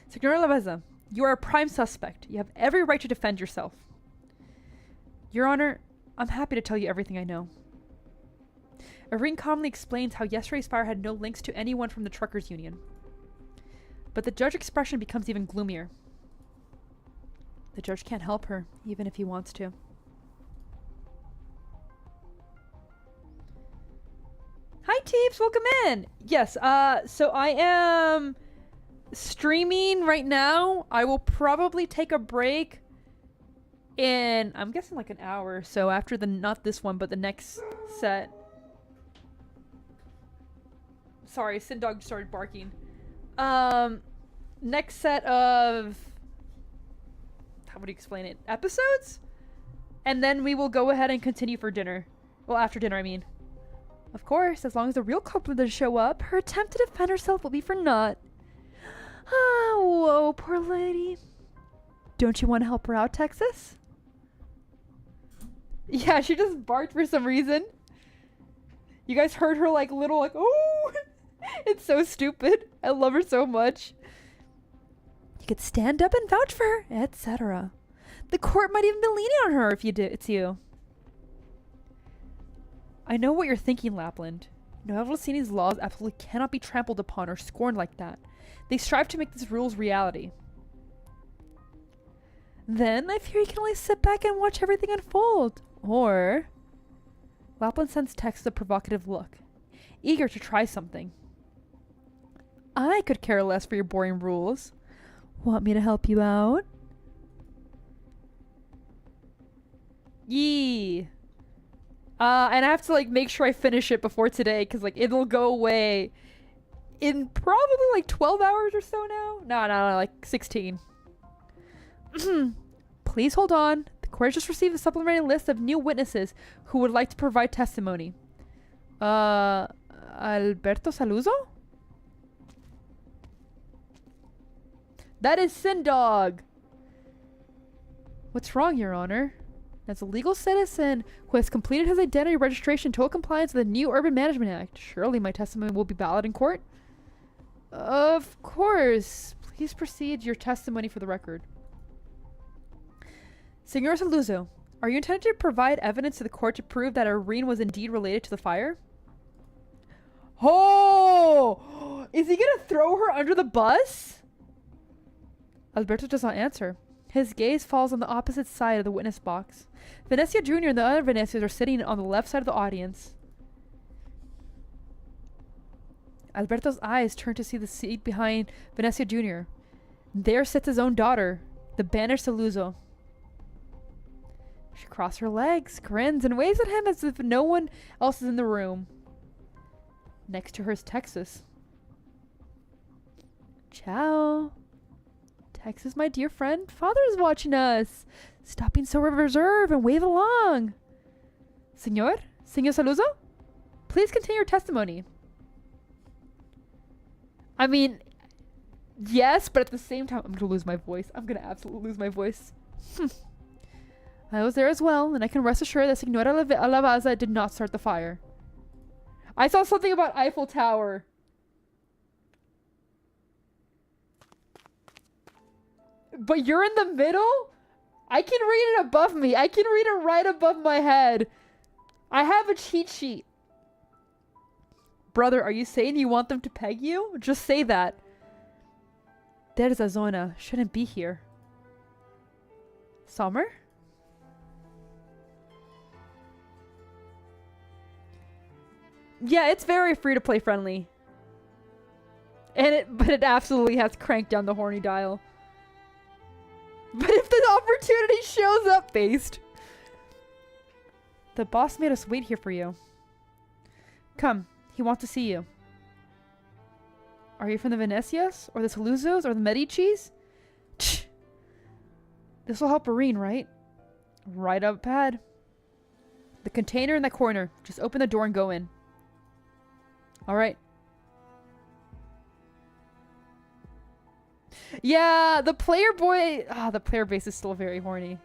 Senora Lavazza, you are a prime suspect. You have every right to defend yourself. Your Honor, I'm happy to tell you everything I know. Irene calmly explains how yesterday's fire had no links to anyone from the Truckers Union. But the judge's expression becomes even gloomier. The judge can't help her, even if he wants to. Hi, Teeps! Welcome in! Yes, so I am streaming right now. I will probably take a break in, I'm guessing like an hour or so after not this one, but the next set. Sorry, Sin Dog started barking. Next set of, how would you explain it? Episodes? And then we will go ahead and continue for dinner. Well, after dinner, I mean. Of course, as long as the real culprit doesn't show up, her attempt to defend herself will be for naught. Ah, whoa, poor lady. Don't you want to help her out, Texas? Yeah, she just barked for some reason. You guys heard her like little like, oh! It's so stupid. I love her so much. You could stand up and vouch for her, etc. The court might even be leaning on her if it's you. I know what you're thinking, Lapland. Nueva Velluti's laws absolutely cannot be trampled upon or scorned like that. They strive to make these rules reality. Then I fear you can only sit back and watch everything unfold. Or... Lapland sends Tex a provocative look, eager to try something. I could care less for your boring rules. Want me to help you out? Yee. And I have to like make sure I finish it before today, because like it'll go away in probably like 12 hours or so now. No, like 16. Please hold on. The court just received a supplementary list of new witnesses who would like to provide testimony. Alberto Saluzzo? That is Sindog. What's wrong, Your Honor? As a legal citizen who has completed his identity registration in total compliance with the new Urban Management Act, surely my testimony will be valid in court? Of course. Please proceed your testimony for the record. Senor Saluzzo, are you intending to provide evidence to the court to prove that Irene was indeed related to the fire? Oh! Is he gonna throw her under the bus? Alberto does not answer. His gaze falls on the opposite side of the witness box. Venecia Jr. and the other Venecias are sitting on the left side of the audience. Alberto's eyes turn to see the seat behind Venecia Jr. There sits his own daughter, the banished Saluzzo. She crosses her legs, grins, and waves at him as if no one else is in the room. Next to her is Texas. Ciao. Texas, my dear friend. Father is watching us. Stop being so reserved and wave along. Senor Saluzzo? Please continue your testimony. I mean, yes, but at the same time, I'm going to lose my voice. I'm going to absolutely lose my voice. I was there as well, and I can rest assured that Signora Lavaza did not start the fire. I saw something about Eiffel Tower. But you're in the middle? I can read it above me. I can read it right above my head. I have a cheat sheet. Brother, are you saying you want them to peg you? Just say that. Terza Zona shouldn't be here. Summer? Yeah, it's very free-to-play friendly. But it absolutely has cranked down the horny dial. But if the opportunity shows up, based. The boss made us wait here for you. Come, he wants to see you. Are you from the Venecias? Or the Saluzzos? Or the Medicis? Tch. This will help Irene, right? Right up ahead. The container in that corner. Just open the door and go in. Alright. Yeah, the player base is still very horny.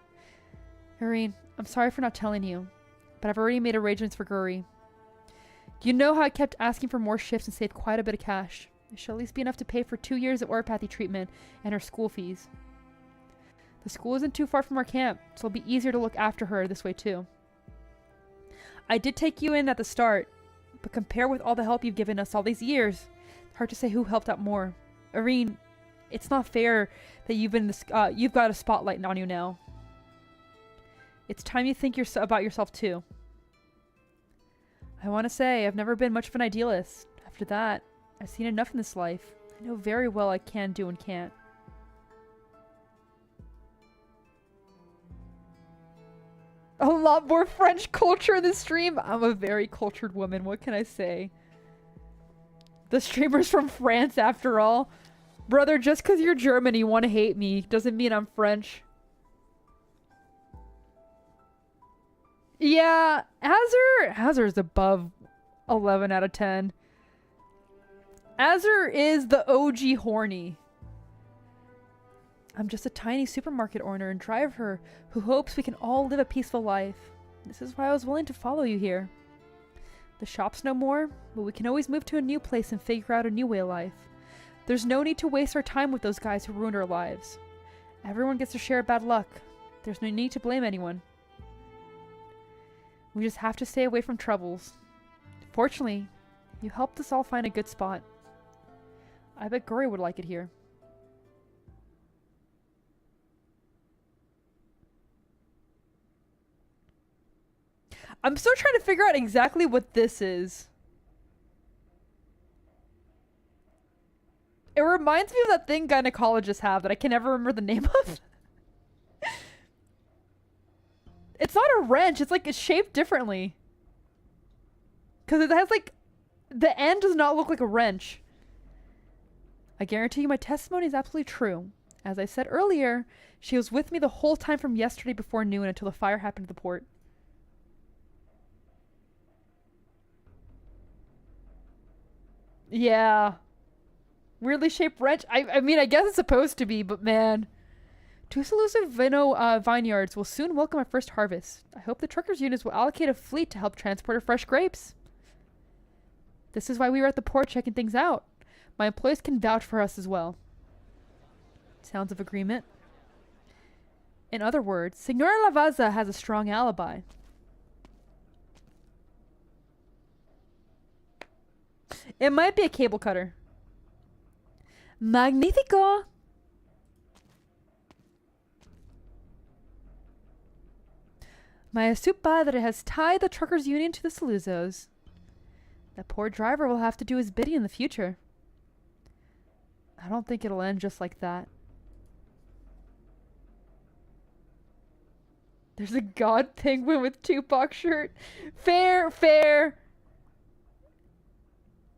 Irene, I'm sorry for not telling you, but I've already made arrangements for Guri. You know how I kept asking for more shifts and saved quite a bit of cash. It should at least be enough to pay for 2 years of orthopathy treatment and her school fees. The school isn't too far from our camp, so it'll be easier to look after her this way too. I did take you in at the start, but compare with all the help you've given us all these years. It's hard to say who helped out more. Irene, it's not fair that you've got a spotlight on you now. It's time you think about yourself too. I want to say I've never been much of an idealist. After that, I've seen enough in this life. I know very well I can do and can't. A lot more French culture in the stream. I'm a very cultured woman. What can I say? The streamer's from France after all. Brother, just because you're German and you want to hate me doesn't mean I'm French. Yeah, Azur is above 11 out of 10. Azur is the OG horny. I'm just a tiny supermarket owner and driver who hopes we can all live a peaceful life. This is why I was willing to follow you here. The shop's no more, but we can always move to a new place and figure out a new way of life. There's no need to waste our time with those guys who ruined our lives. Everyone gets their share of bad luck. There's no need to blame anyone. We just have to stay away from troubles. Fortunately, you helped us all find a good spot. I bet Guri would like it here. I'm still trying to figure out exactly what this is. It reminds me of that thing gynecologists have that I can never remember the name of. It's not a wrench. It's like it's shaped differently. Because it has like... The end does not look like a wrench. I guarantee you my testimony is absolutely true. As I said earlier, she was with me the whole time from yesterday before noon until the fire happened at the port. Yeah. Weirdly shaped wrench. I mean, I guess it's supposed to be, but man... Two elusive vineyards will soon welcome our first harvest. I hope the truckers' units will allocate a fleet to help transport our fresh grapes. This is why we were at the port checking things out. My employees can vouch for us as well. Sounds of agreement. In other words, Signora Lavazza has a strong alibi. It might be a cable cutter. Magnifico! My astute padre has tied the truckers' union to the Saluzos. That poor driver will have to do his bidding in the future. I don't think it'll end just like that. There's a god penguin with Tupac shirt. Fair, fair.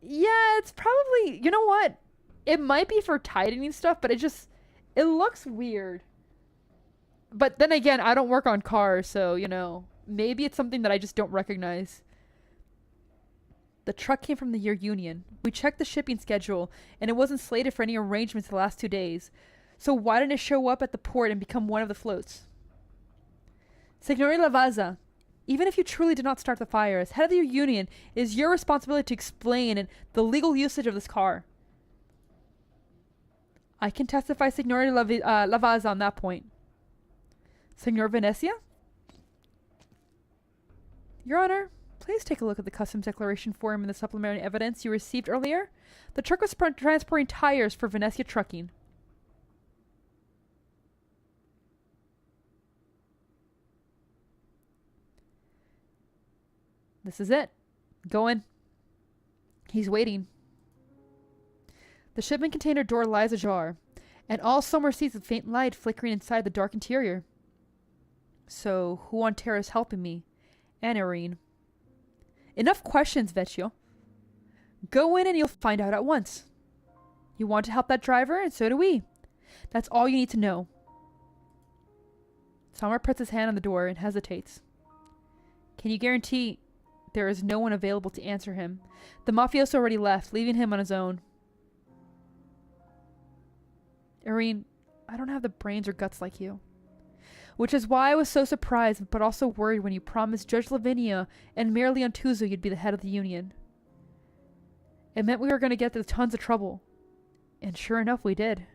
Yeah, it's probably... You know what? It might be for tightening stuff, but it looks weird. But then again, I don't work on cars, so, you know, maybe it's something that I just don't recognize. The truck came from the Year Union. We checked the shipping schedule, and it wasn't slated for any arrangements the last 2 days. So why didn't it show up at the port and become one of the floats? Signori Lavazza, even if you truly did not start the fire, as head of your union, it is your responsibility to explain the legal usage of this car. I can testify Signori Lavazza on that point. Signor Venezia? Your Honor, please take a look at the customs declaration form and the supplementary evidence you received earlier. The truck was transporting tires for Venezia Trucking. This is it. Go in. He's waiting. The shipment container door lies ajar, and all somewhere sees a faint light flickering inside the dark interior. So, who on Terra is helping me? And Irene. Enough questions, Vecchio. Go in and you'll find out at once. You want to help that driver, and so do we. That's all you need to know. Samar puts his hand on the door and hesitates. Can you guarantee there is no one available to answer him? The mafioso already left, leaving him on his own. Irene, I don't have the brains or guts like you. Which is why I was so surprised, but also worried when you promised Judge Lavinia and Mayor Leontuzo you'd be the head of the union. It meant we were going to get into tons of trouble. And sure enough, we did.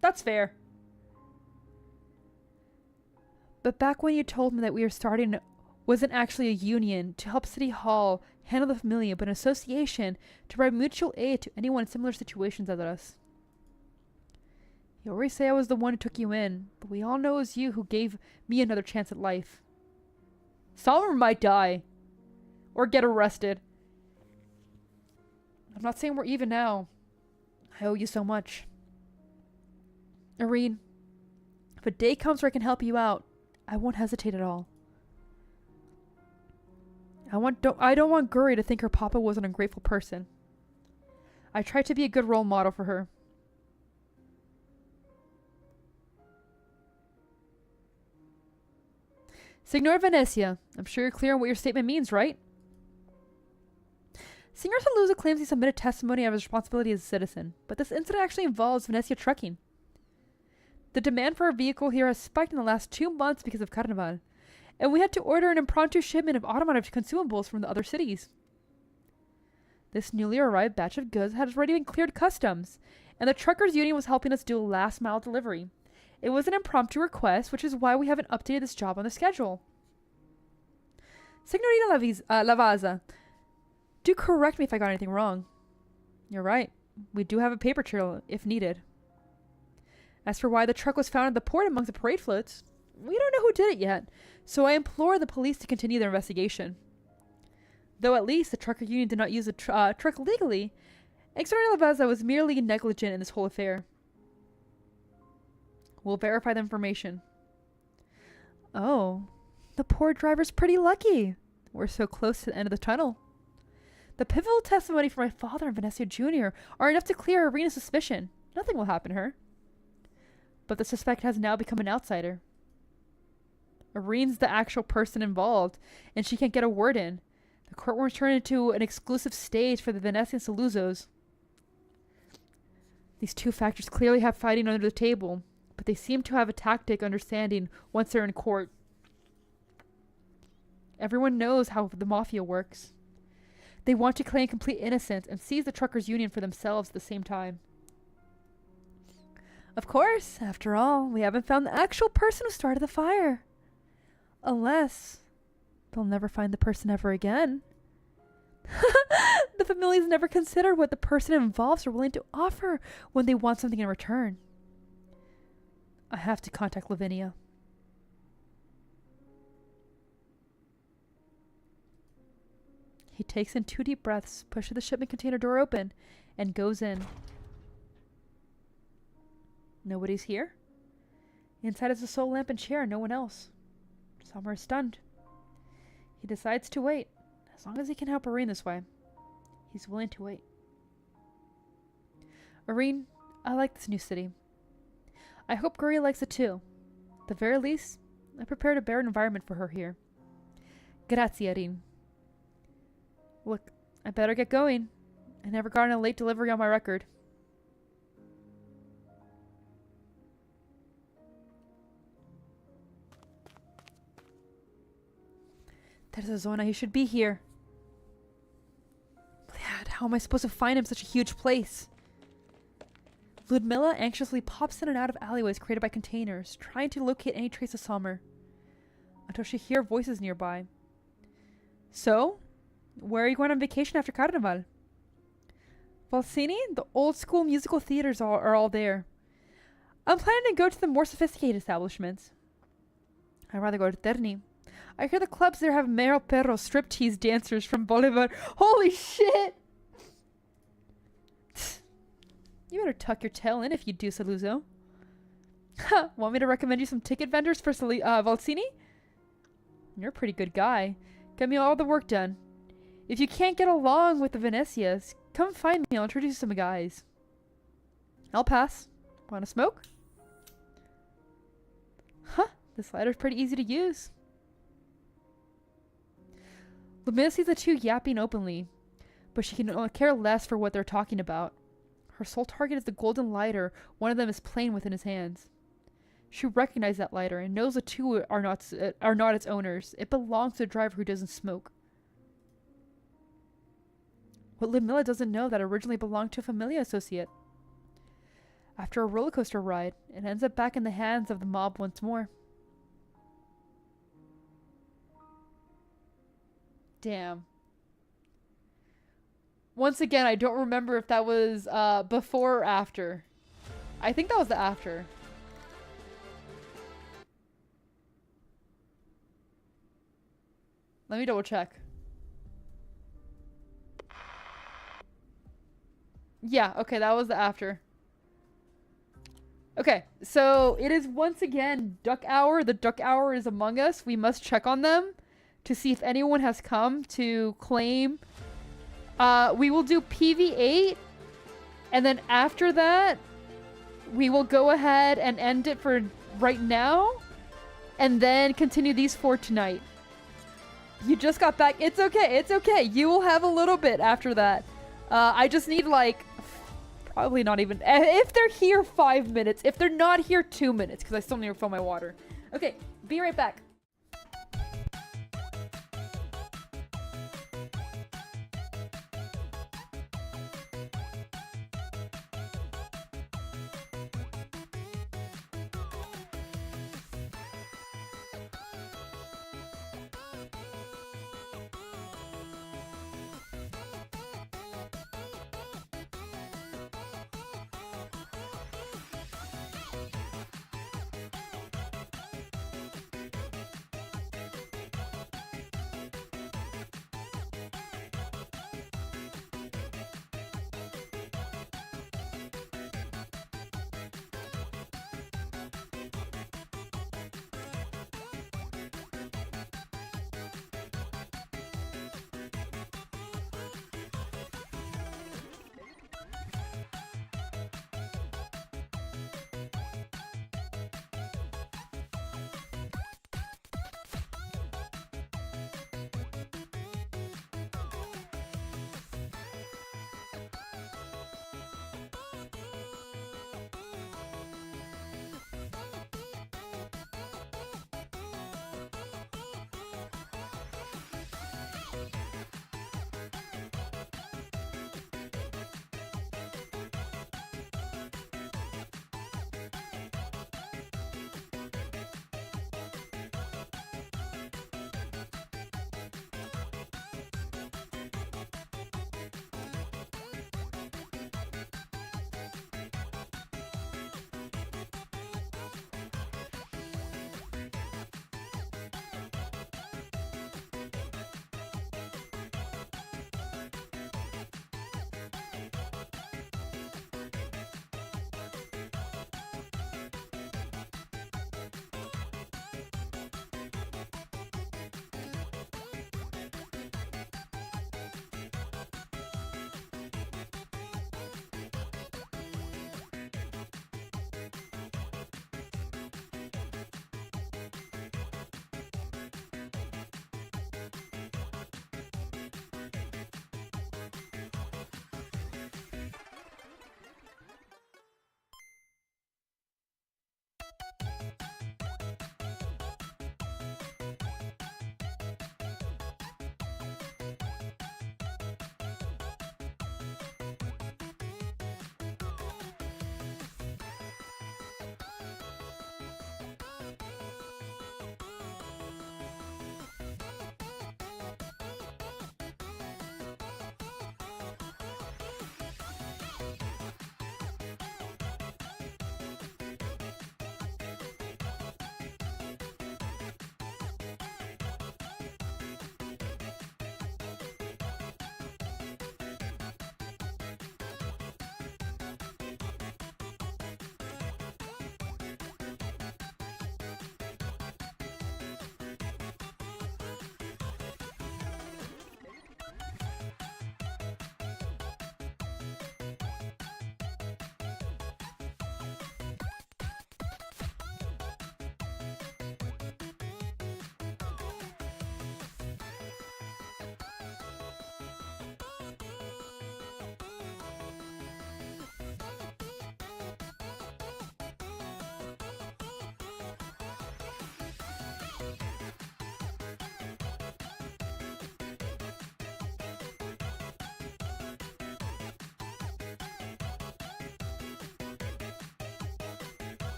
That's fair. But back when you told me that we were starting wasn't actually a union to help City Hall handle the familia, but an association to provide mutual aid to anyone in similar situations as us. You always say I was the one who took you in, but we all know it was you who gave me another chance at life. Solomon might die. Or get arrested. I'm not saying we're even now. I owe you so much. Irene, if a day comes where I can help you out, I won't hesitate at all. I don't want Guri to think her papa was an ungrateful person. I try to be a good role model for her. Signor Venezia, I'm sure you're clear on what your statement means, right? Signor Saluzzo claims he submitted testimony of his responsibility as a citizen, but this incident actually involves Venezia Trucking. The demand for a vehicle here has spiked in the last 2 months because of Carnival, and we had to order an impromptu shipment of automotive consumables from the other cities. This newly arrived batch of goods had already been cleared customs, and the truckers' union was helping us do a last-mile delivery. It was an impromptu request, which is why we haven't updated this job on the schedule. Signorina Lavazza, do correct me if I got anything wrong. You're right. We do have a paper trail, if needed. As for why the truck was found at the port amongst the parade floats, we don't know who did it yet, so I implore the police to continue their investigation. Though at least the trucker union did not use the truck legally, External Lavazza was merely negligent in this whole affair. We'll verify the information. Oh, the poor driver's pretty lucky. We're so close to the end of the tunnel. The pivotal testimony from my father and Vanessa Jr. are enough to clear Irina's suspicion. Nothing will happen to her. But the suspect has now become an outsider. Irene's the actual person involved, and she can't get a word in. The courtroom's turned into an exclusive stage for the Venetian Saluzos. These two factors clearly have fighting under the table, but they seem to have a tactic understanding once they're in court. Everyone knows how the mafia works. They want to claim complete innocence and seize the truckers' union for themselves at the same time. Of course, after all, we haven't found the actual person who started the fire. Unless they'll never find the person ever again. The families never consider what the person involved are willing to offer when they want something in return. I have to contact Lavinia. He takes in 2 deep breaths, pushes the shipment container door open, and goes in. Nobody's here. Inside is a sole lamp and chair, no one else. Summer is stunned. He decides to wait. As long as he can help Irene this way, he's willing to wait. Irene, I like this new city. I hope Guri likes it too. At the very least, I prepared a bare environment for her here. Grazie, Irene. Look, I better get going. I never got a late delivery on my record. There's a Zona. He should be here. Dad, how am I supposed to find him in such a huge place? Ludmilla anxiously pops in and out of alleyways created by containers, trying to locate any trace of Sommer, until she hears voices nearby. So, where are you going on vacation after Carnival? Valsini? The old school musical theaters are all there. I'm planning to go to the more sophisticated establishments. I'd rather go to Terni. I hear the clubs there have Mero Perro striptease dancers from Bolivar. Holy shit! You better tuck your tail in if you do, Saluzzo. Ha! Want me to recommend you some ticket vendors for Valsini? You're a pretty good guy. Get me all the work done. If you can't get along with the Venecias, come find me. I'll introduce you to some guys. I'll pass. Want to smoke? Huh. This lighter's pretty easy to use. Lumina sees the two yapping openly, but she can care less for what they're talking about. Her sole target is the golden lighter one of them is playing with in his hands. She recognizes that lighter and knows the two are not its owners. It belongs to the driver who doesn't smoke. What Ludmilla doesn't know that originally belonged to a Familia associate. After a roller coaster ride, it ends up back in the hands of the mob once more. Damn. Once again, I don't remember if that was before or after. I think that was the after. Let me double check. Yeah, okay, that was the after. Okay, so it is once again Duck Hour. The Duck Hour is among us. We must check on them to see if anyone has come to claim. We will do PV8, and then after that, we will go ahead and end it for right now, and then continue these 4 tonight. You just got back. It's okay. It's okay. You will have a little bit after that. I just need like, probably not even, if they're here 5 minutes. If they're not here 2 minutes, because I still need to fill my water. Okay, be right back.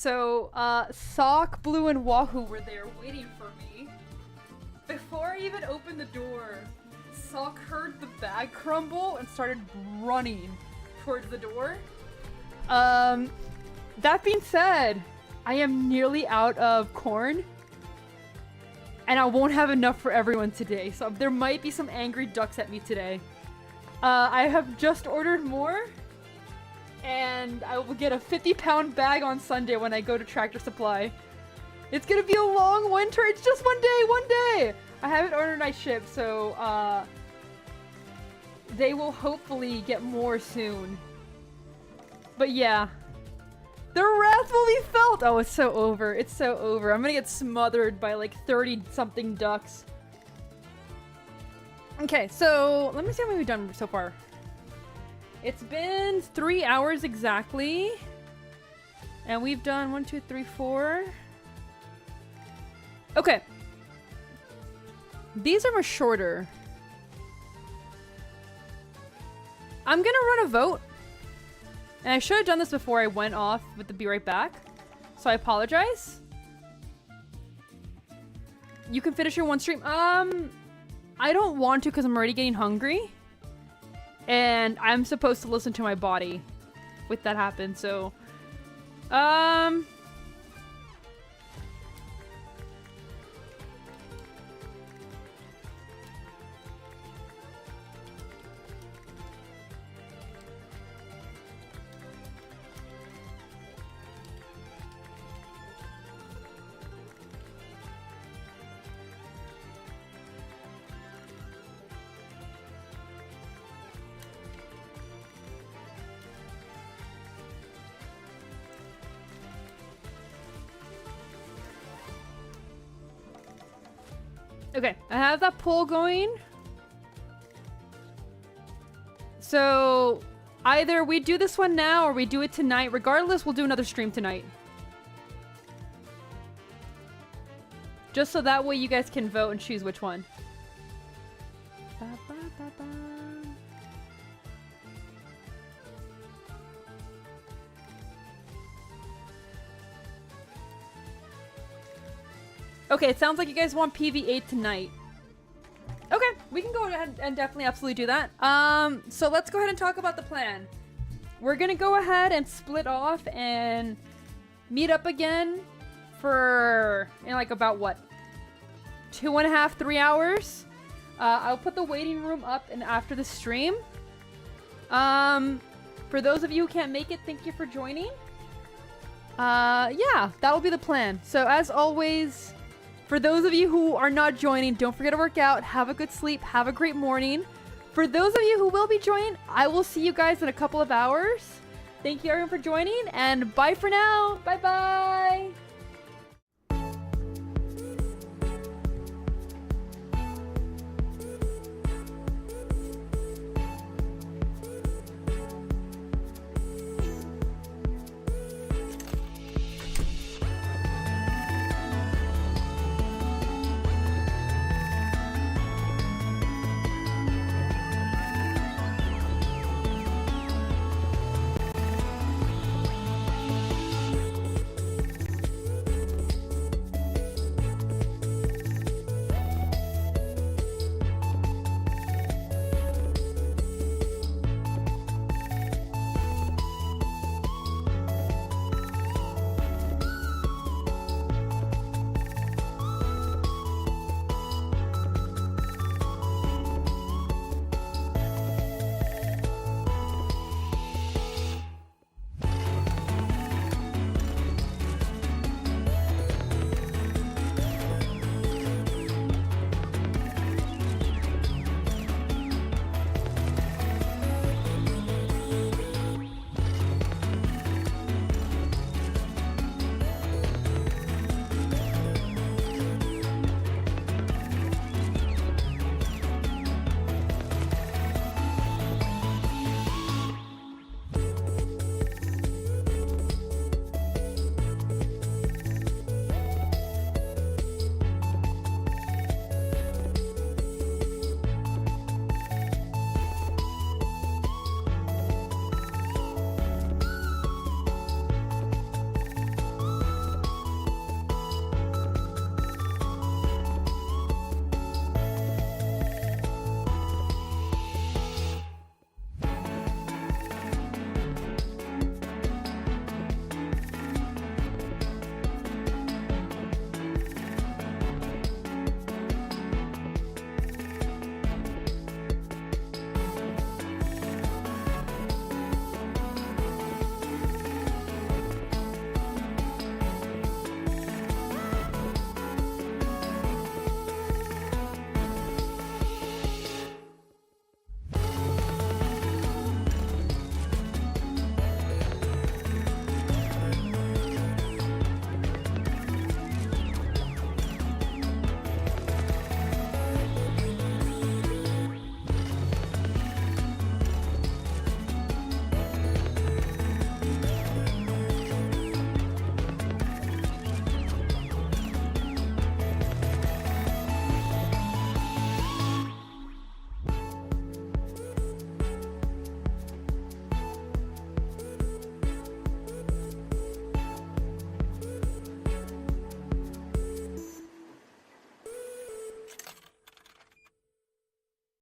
So, Sock, Blue, and Wahoo were there waiting for me. Before I even opened the door, Sock heard the bag crumble and started running towards the door. That being said, I am nearly out of corn. And I won't have enough for everyone today, so there might be some angry ducks at me today. I have just ordered more. And I will get a 50-pound bag on Sunday when I go to Tractor Supply. It's gonna be a long winter. It's just one day. I haven't ordered my ship, so they will hopefully get more soon. But yeah, the wrath will be felt. Oh, it's so over. It's so over. I'm gonna get smothered by like 30-something ducks. Okay, so let me see how many we've done so far. It's been 3 hours exactly. And we've done 1, 2, 3, 4. Okay. These are much shorter. I'm gonna run a vote. And I should have done this before I went off with the be right back. So I apologize. You can finish your one stream. I don't want to because I'm already getting hungry. And I'm supposed to listen to my body with that happen, so... Okay, I have that poll going. So, either we do this one now or we do it tonight. Regardless, we'll do another stream tonight. Just so that way you guys can vote and choose which one. Okay, it sounds like you guys want PV8 tonight. Okay, we can go ahead and definitely absolutely do that. So let's go ahead and talk about the plan. We're gonna go ahead and split off and meet up again for, in like about what? 2.5, 3 hours. I'll put the waiting room up and after the stream. For those of you who can't make it, thank you for joining. Yeah, that'll be the plan. So as always, for those of you who are not joining, don't forget to work out, have a good sleep, have a great morning. For those of you who will be joining, I will see you guys in a couple of hours. Thank you everyone for joining, and bye for now. Bye-bye.